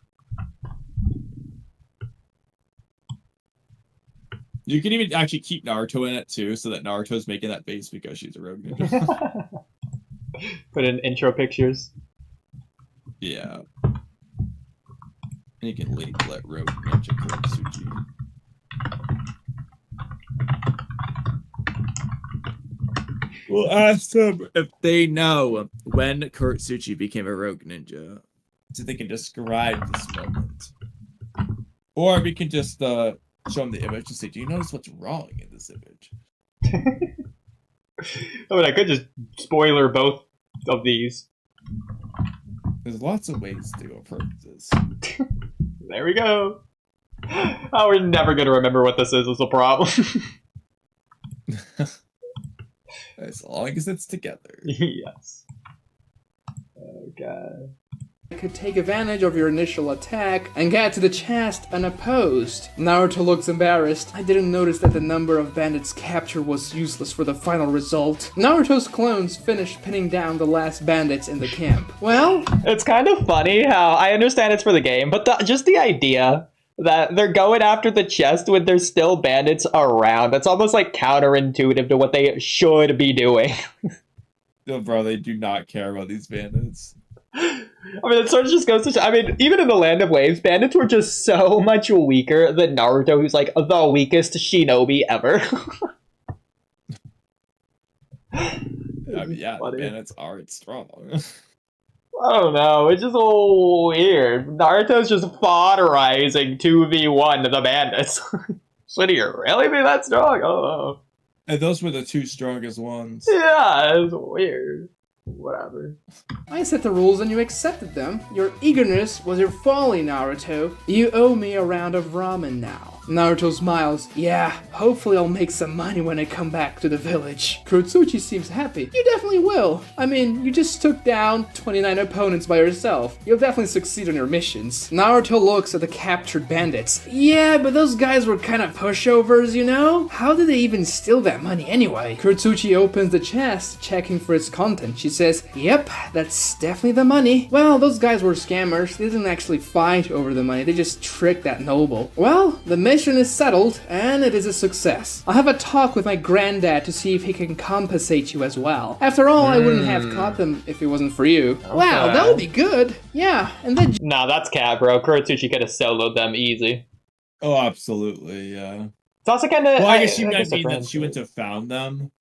You can even actually keep Naruto in it too, so that Naruto's making that face because she's a rogue ninja. Put in intro pictures. Yeah. And you can let Rogue Ninja Kurotsuchi. We'll ask them if they know when Kurotsuchi became a rogue ninja, so they can describe this moment. Or we can just show them the image and say, do you notice what's wrong in this image? I mean, I could just spoiler both of these. There's lots of ways to approach this. There we go. Oh, we're never going to remember what this is a problem. As long as it's together. Yes. Oh, God. I could take advantage of your initial attack and get to the chest unopposed. Naruto looks embarrassed. I didn't notice that the number of bandits captured was useless for the final result. Naruto's clones finished pinning down the last bandits in the camp. Well, it's kind of funny how I understand it's for the game, but just the idea that they're going after the chest when there's still bandits around. That's almost like counterintuitive to what they should be doing. No, bro, they do not care about these bandits. I mean, it sort of just goes to show, I mean, even in the Land of Waves, bandits were just so much weaker than Naruto, who's like the weakest shinobi ever. I mean, yeah, the bandits aren't strong. I don't know, it's just all weird. Naruto's just fodderizing 2v1 the bandits. Should he really be that strong? Oh. And those were the two strongest ones. Yeah, it's weird. Whatever. I set the rules and you accepted them. Your eagerness was your folly, Naruto. You owe me a round of ramen now. Naruto smiles. Yeah, hopefully I'll make some money when I come back to the village. Kurotsuchi seems happy. You definitely will. I mean, you just took down 29 opponents by yourself. You'll definitely succeed on your missions. Naruto looks at the captured bandits. Yeah, but those guys were kind of pushovers, you know? How did they even steal that money anyway? Kurotsuchi opens the chest, checking for its content. She says, yep, that's definitely the money. Well, those guys were scammers. They didn't actually fight over the money. They just tricked that noble. Well, the mission is settled, and it is a success. I'll have a talk with my granddad to see if he can compensate you as well. After all, I wouldn't have caught them if it wasn't for you. Okay. Wow, that would be good. Yeah, and then... Nah, that's cat, bro. Kurotsuchi could have soloed them easy. Oh, absolutely, yeah. It's also kind of... Well, I guess she meant that she went to found them.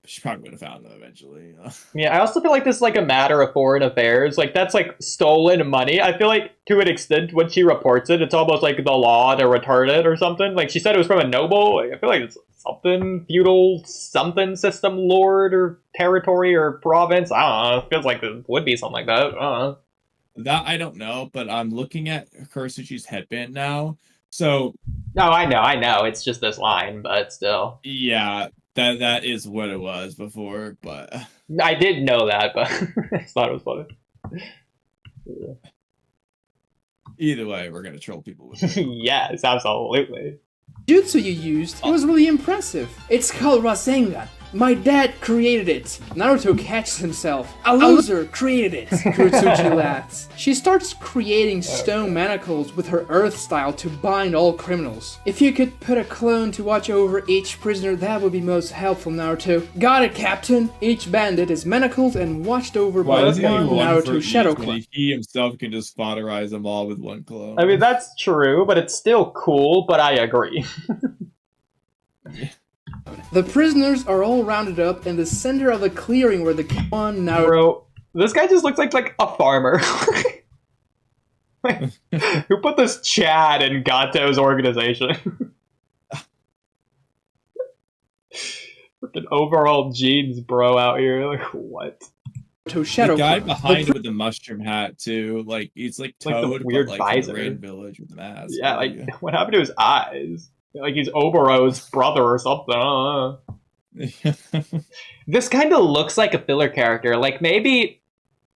She probably would have found them eventually. Yeah, I also feel like this is like a matter of foreign affairs. Like, that's like stolen money. I feel like to an extent when she reports it, it's almost like the law to return it or something. Like, she said it was from a noble. Like, I feel like it's something feudal, something system lord or territory or province. I don't know. It feels like it would be something like that. I don't know. That I don't know, but I'm looking at Kurotsuchi's headband now. So... No, I know. It's just this line, but still. Yeah. That is what it was before, but... I did know that, but I thought it was funny. Yeah. Either way, we're gonna troll people with it. Yes, absolutely. Jutsu you used, it was really impressive. It's called Rasengan. My dad created it. Naruto catches himself. A loser created it. Kurotsuchi laughs. She starts creating stone manacles with her earth style to bind all criminals. If you could put a clone to watch over each prisoner, that would be most helpful, Naruto. Got it, Captain. Each bandit is manacled and watched over by one Naruto shadow clone. He himself can just fodderize them all with one clone. I mean, that's true, but it's still cool, but I agree. The prisoners are all rounded up in the center of the clearing where the one Naruto... Bro, this guy just looks like a farmer. Who put this Chad in Gato's organization? Freaking overall jeans bro out here. Like, what? Shadow the guy clone. behind it with the mushroom hat too, like he's like Like the Toad, weird but like visor. in the Rain Village with the mask. Yeah, like what happened to his eyes? Like he's Obero's brother or something. I don't know. This kind of looks like a filler character. Like maybe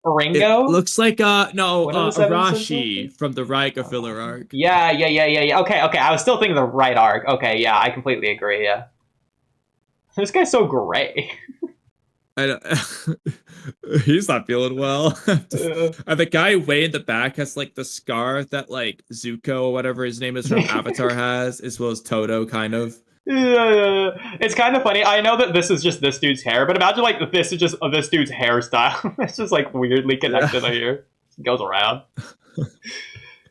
Ringo. It looks like One of the Seven Arashi Senses? from the Raika filler arc. Yeah. Okay. I was still thinking the right arc. Okay, yeah, I completely agree. Yeah. This guy's so gray. I don't, he's not feeling well. And the guy way in the back has like the scar that like Zuko or whatever his name is from Avatar has, as well as Toto, kind of. Yeah. It's kind of funny. I know that this is just this dude's hair, but imagine like this is just this dude's hairstyle. It's just like weirdly connected here. It goes around.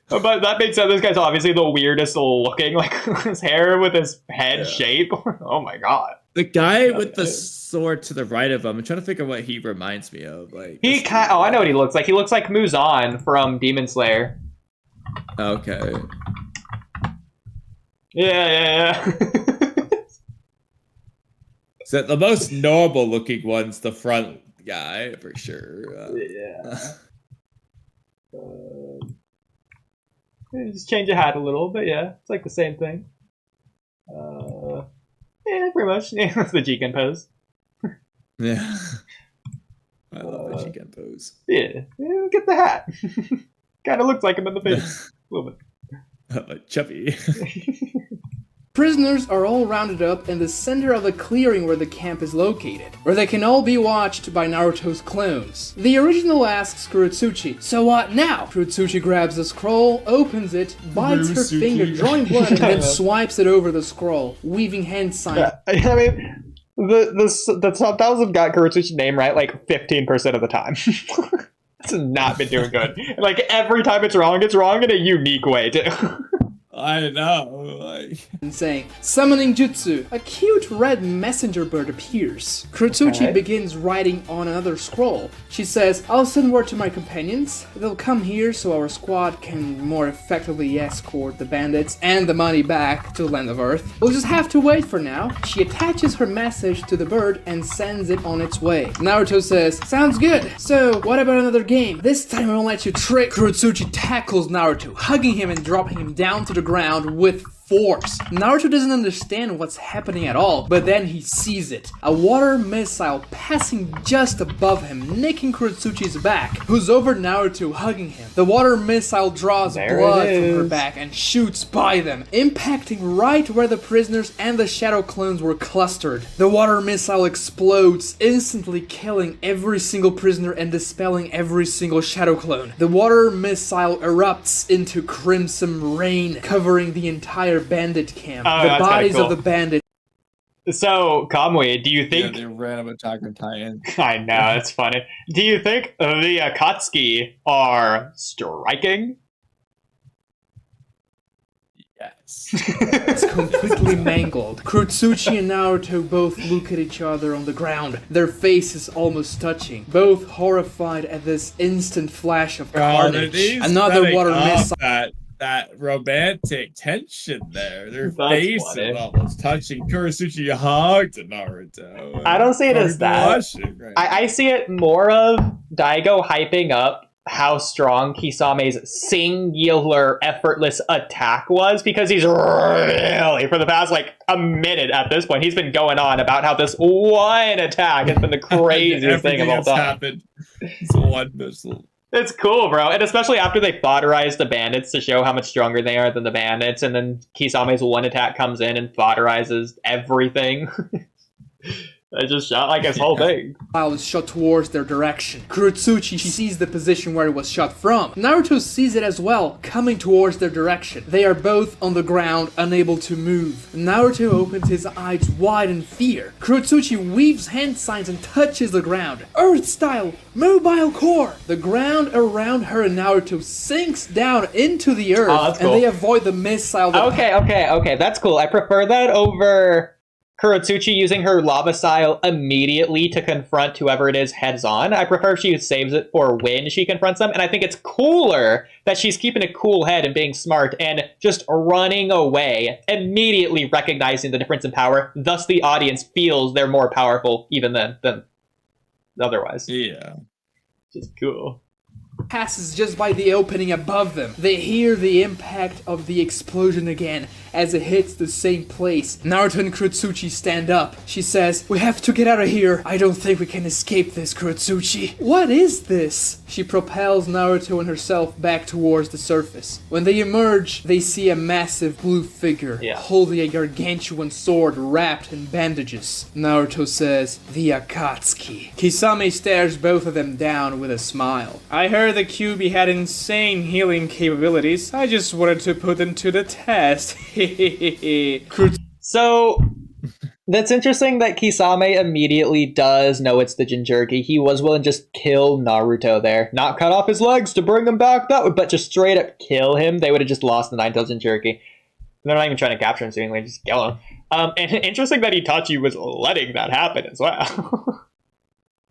But that makes sense. This guy's obviously the weirdest looking. Like his hair with his head shape. Oh my god. The guy with the sword to the right of him. I'm trying to figure out what he reminds me of. Like I know what he looks like. He looks like Muzan from Demon Slayer. Okay. Yeah. So the most normal looking one's the front guy for sure. Yeah. Just change the hat a little, but yeah, it's like the same thing. Yeah, pretty much. Yeah, that's the Jigen pose. Yeah. I love the Jigen pose. Yeah, get the hat. Kind of looks like him in the face. A little bit. Chubby. Prisoners are all rounded up in the center of the clearing where the camp is located, where they can all be watched by Naruto's clones. The original asks Kurotsuchi, "So what now?" Kurotsuchi grabs the scroll, opens it, bites her finger, drawing blood, and then swipes it over the scroll, weaving hand signs. Yeah, I mean, the top 1000 got Kurotsuchi's name right like 15% of the time. It's not been doing good. Like every time it's wrong in a unique way too. I know. Like... and saying, "Summoning Jutsu." A cute red messenger bird appears. Kurotsuchi begins writing on another scroll. She says, "I'll send word to my companions. They'll come here so our squad can more effectively escort the bandits and the money back to the land of Earth. We'll just have to wait for now." She attaches her message to the bird and sends it on its way. Naruto says, "Sounds good. So, what about another game? This time I won't let you trick." Kurotsuchi tackles Naruto, hugging him and dropping him down to the ground with force. Naruto doesn't understand what's happening at all, but then he sees it. A water missile passing just above him, nicking Kurotsuchi's back, who's over Naruto hugging him. The water missile draws blood from her back and shoots by them, impacting right where the prisoners and the shadow clones were clustered. The water missile explodes, instantly killing every single prisoner and dispelling every single shadow clone. The water missile erupts into crimson rain, covering the entire bandit camp. The bodies of the bandits. So, Kamui, do you think... Yeah, they random Attack on Titan. I know, it's funny. Do you think the Akatsuki are striking? Yes. It's completely mangled. Kurotsuchi and Naruto both look at each other on the ground, their faces almost touching, both horrified at this instant flash of carnage. Another water missile. That romantic tension there. Their That's faces funny. almost touching. Kurotsuchi hugged Naruto. I don't see it as that. Right I see it more of Daigo hyping up how strong Kisame's singular effortless attack was, because he's really, for the past like a minute at this point, he's been going on about how this one attack has been the craziest thing of all time. Happened. It's one missile. It's cool, bro. And especially after they fodderized the bandits to show how much stronger they are than the bandits, and then Kisame's one attack comes in and fodderizes everything. I just shot like his whole thing. While is shot towards their direction. Kurotsuchi sees the position where it was shot from. Naruto sees it as well, coming towards their direction. They are both on the ground, unable to move. Naruto opens his eyes wide in fear. Kurotsuchi weaves hand signs and touches the ground. Earth style, mobile core. The ground around her and Naruto sinks down into the earth, that's cool. and they avoid the missile. Okay, that's cool. I prefer that over Kurotsuchi using her lava style immediately to confront whoever it is heads on. I prefer she saves it for when she confronts them, and I think it's cooler that she's keeping a cool head and being smart and just running away, immediately recognizing the difference in power. Thus, the audience feels they're more powerful even than otherwise. Yeah. Just cool. Passes just by the opening above them. They hear the impact of the explosion again as it hits the same place. Naruto and Kurotsuchi stand up. She says, "We have to get out of here. I don't think we can escape this, Kurotsuchi." "What is this?" She propels Naruto and herself back towards the surface. When they emerge, they see a massive blue figure holding a gargantuan sword wrapped in bandages. Naruto says, "The Akatsuki." Kisame stares both of them down with a smile. "I heard the QB had insane healing capabilities. I just wanted to put them to the test." So, that's interesting that Kisame immediately does know it's the Jinchuriki. He was willing to just kill Naruto there. Not cut off his legs to bring him back that way, but just straight up kill him. They would have just lost the Nine-Tailed Jinchuriki. They're not even trying to capture him, seemingly, just kill him. And interesting that Itachi was letting that happen as well.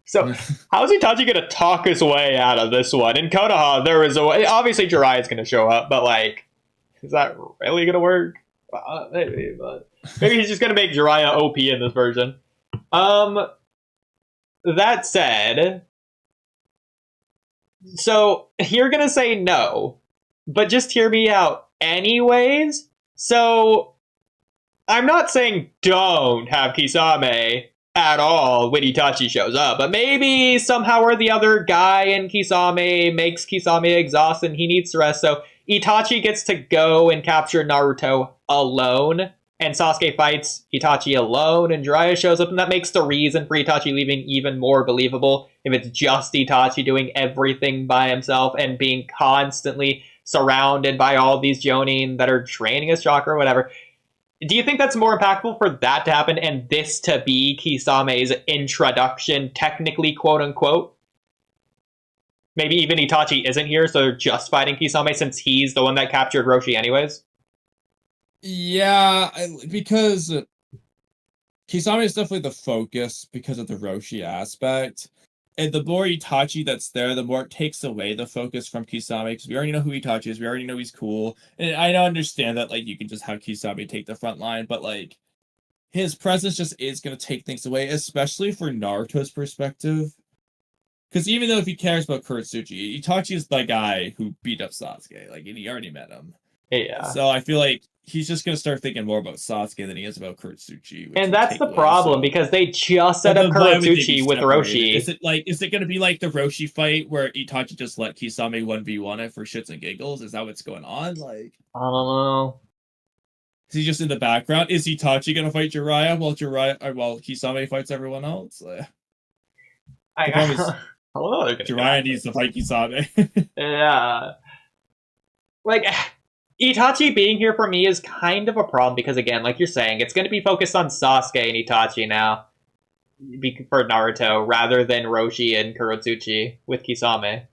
So, how is Itachi going to talk his way out of this one? In Konoha, there is a way. Obviously, Jiraiya's going to show up, but, like, is that really going to work? Maybe, but maybe he's just going to make Jiraiya OP in this version. That said, so you're going to say no, but just hear me out anyways. So, I'm not saying don't have Kisame at all when Itachi shows up, but maybe somehow or the other guy in Kisame makes Kisame exhausted and he needs to rest, so Itachi gets to go and capture Naruto alone, and Sasuke fights Itachi alone, and Jiraiya shows up, and that makes the reason for Itachi leaving even more believable if it's just Itachi doing everything by himself and being constantly surrounded by all these Jonin that are training his chakra or whatever. Do you think that's more impactful for that to happen and this to be Kisame's introduction, technically, quote unquote? Maybe even Itachi isn't here, so they're just fighting Kisame since he's the one that captured Roshi anyways? Yeah, because Kisame is definitely the focus because of the Roshi aspect. And the more Itachi that's there, the more it takes away the focus from Kisame, because we already know who Itachi is, we already know he's cool. And I don't understand that, like, you can just have Kisame take the front line, but, like, his presence just is going to take things away, especially for Naruto's perspective. Because even though if he cares about Kurotsuchi, Itachi is the guy who beat up Sasuke, like, and he already met him. Yeah. So I feel like he's just going to start thinking more about Sasuke than he is about Kurotsuchi. And that's the problem, because they just set up Kurotsuchi with Roshi. Is it going to be like the Roshi fight where Itachi just let Kisame 1v1 it for shits and giggles? Is that what's going on? Like, I don't know. Is he just in the background? Is Itachi going to fight Jiraiya while Kisame fights everyone else? I don't know. Jiraiya needs to fight Kisame. Yeah. Like, Itachi being here for me is kind of a problem because, again, like you're saying, it's going to be focused on Sasuke and Itachi now for Naruto rather than Roshi and Kurotsuchi with Kisame.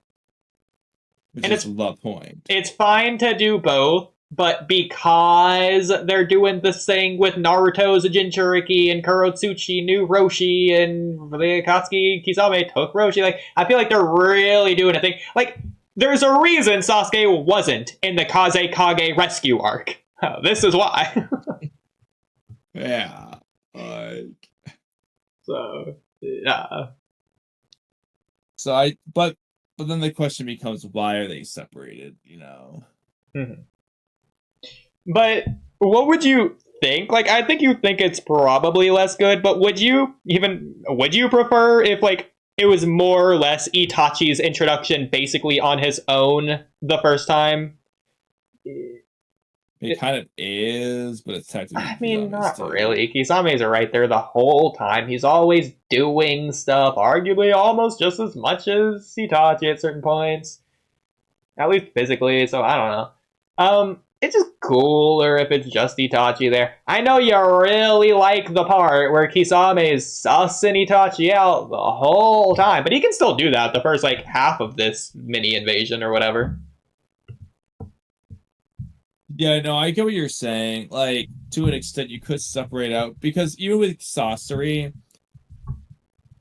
Which is the point. It's fine to do both, but because they're doing this thing with Naruto's Jinchuriki and Kurotsuchi knew Roshi and the Akatsuki Kisame took Roshi, like, I feel like they're really doing a thing. Like, there's a reason Sasuke wasn't in the Kaze Kage rescue arc. This is why. Yeah. So, yeah. So but then the question becomes, why are they separated, you know? Mm-hmm. But what would you think? Like, I think you think it's probably less good, but would you prefer if, like, it was more or less Itachi's introduction basically on his own the first time? It kind of is, but it's technically... I mean, not really. Kisame's right there the whole time. He's always doing stuff, arguably almost just as much as Itachi at certain points. At least physically, so I don't know. It's just cooler if it's just Itachi there. I know you really like the part where Kisame is sussing Itachi out the whole time, but he can still do that the first, like, half of this mini invasion or whatever. Yeah, no, I get what you're saying. Like, to an extent, you could separate out because even with Sasori,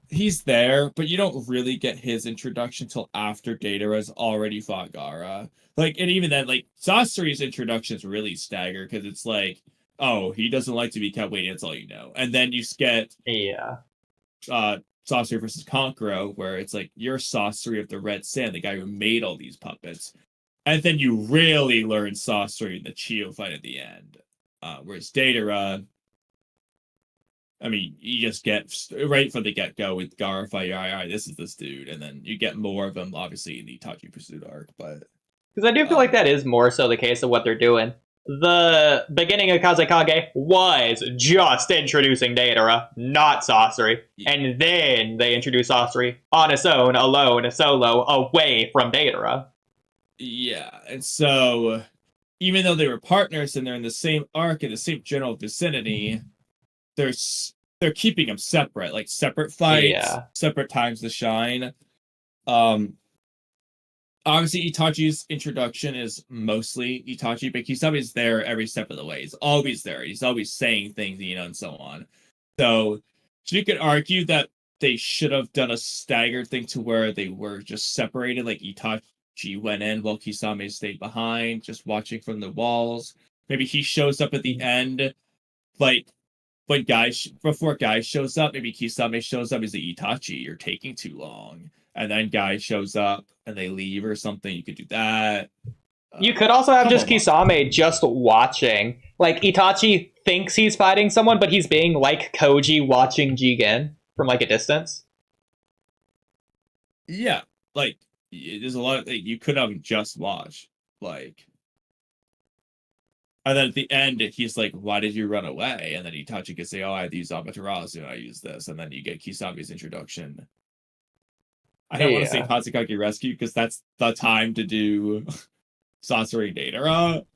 he's there, but you don't really get his introduction till after Datara's already fought Gaara. Like, and even then, like, Sasori's introductions really stagger because it's like, oh, he doesn't like to be kept waiting, that's all you know. And then you get Yeah. Sasori versus Kankuro, where it's like, you're Sasori of the Red Sand, the guy who made all these puppets. And then you really learn Sasori in the Chio fight at the end. Whereas Datara, I mean, you just get right from the get-go with Gaara fight, all right, this is this dude. And then you get more of him, obviously, in the Itachi Pursuit arc. But Because I do feel like that is more so the case of what they're doing. The beginning of Kazekage was just introducing Datara, not Sasori. And then they introduced Sasori on its own, alone, solo, away from Datara. yeah, and so even though they were partners and they're in the same arc in the same general vicinity, they're keeping them separate, like separate fights, separate times to shine. Obviously, Itachi's introduction is mostly Itachi, but Kisami's there every step of the way. He's always there. He's always saying things, and so on. So you could argue that they should have done a staggered thing to where they were just separated, like Itachi went in while Kisame stayed behind, just watching from the walls. Maybe he shows up at the end, like when before Guy shows up, maybe Kisame shows up as the Itachi, you're taking too long. And then Guy shows up and they leave or something. You could do that. You could also have just Kisame just watching. Like, Itachi thinks he's fighting someone, but he's being like Koji watching Jigen from, like, a distance. Yeah. Like, there's a lot of things you could have just watched. Like, and then at the end, he's like, why did you run away? And then Itachi could say, oh, I use Amaterasu and I use this. And then you get Kisame's introduction. I don't want to say Kazekage Rescue because that's the time to do Sasori Datara.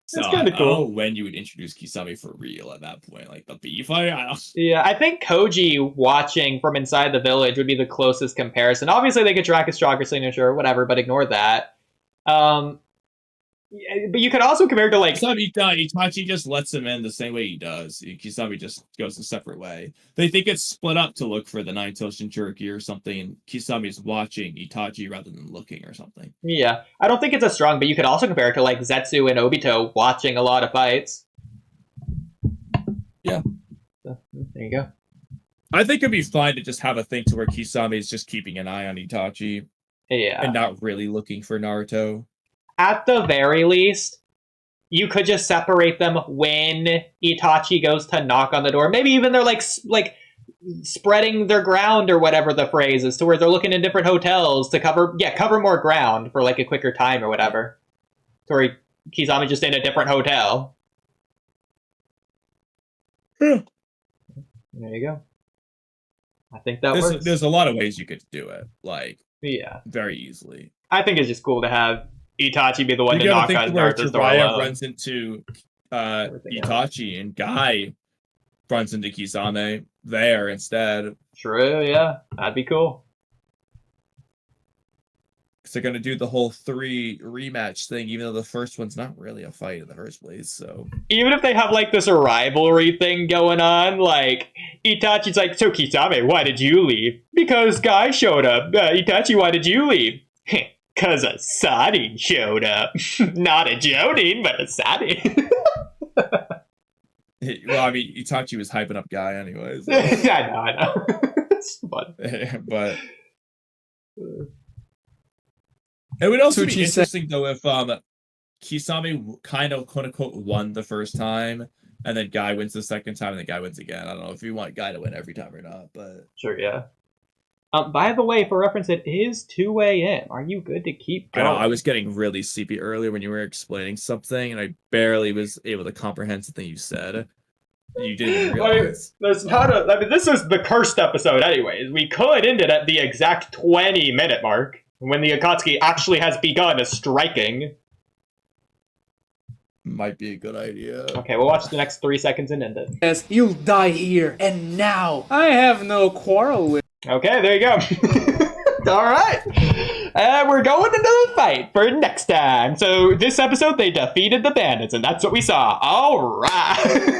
So That's kind of cool. I don't know when you would introduce Kisame for real at that point, like the B fight. Yeah, I think Koji watching from inside the village would be the closest comparison. Obviously, they could track his chakra signature or whatever, but ignore that. But you could also compare it to like Itachi just lets him in the same way he does. Kisame just goes a separate way. They think it's split up to look for the Nine-Tailed Shinchuriki or something. Kisame's watching Itachi rather than looking or something. Yeah, I don't think it's as strong, but you could also compare it to like Zetsu and Obito watching a lot of fights. Yeah. So, there you go. I think it'd be fine to just have a thing to where Kisame is just keeping an eye on Itachi. Yeah. And not really looking for Naruto. At the very least, you could just separate them when Itachi goes to knock on the door. Maybe even they're like spreading their ground or whatever the phrase is, to where they're looking in different hotels to cover more ground for like a quicker time or whatever. To where Kisame just in a different hotel. There you go. I think that works. There's a lot of ways you could do it, like very easily. I think it's just cool to have Itachi be the one to knock on Naruto's door alone. Runs into Itachi and Guy runs into Kisame there instead. True, yeah. That'd be cool. Because they're going to do the whole 3 rematch thing, even though the first one's not really a fight in the first place, so... Even if they have, like, this rivalry thing going on, like, Itachi's like, so Kisame, why did you leave? Because Guy showed up. Itachi, why did you leave? Because a Sarin showed up. Not a Jonin, but a Sarin. Well, I mean, Itachi was hyping up Guy anyways. So. I know. It's fun. But... It would also be interesting, though, if Kisame kind of, quote-unquote, won the first time, and then Guy wins the second time, and then Guy wins again. I don't know if you want Guy to win every time or not, but... Sure, yeah. By the way, for reference, it is 2 a.m. Are you good to keep going? I know, I was getting really sleepy earlier when you were explaining something, and I barely was able to comprehend something you said. You didn't realize. There's not a... I mean, this is the cursed episode anyways. We could end it at the exact 20-minute mark, when the Akatsuki actually has begun striking. Might be a good idea. Okay, we'll watch the next 3 seconds and end it. Yes, you'll die here and now. I have no quarrel with. Okay, there you go. All right. We're going into the fight for next time. So this episode, they defeated the bandits, and that's what we saw. All right.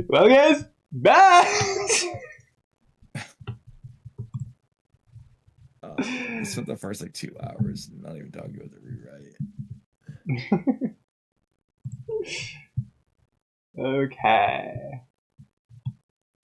Well, guys, bye. We spent the first like 2 hours not even talking about the rewrite. Okay.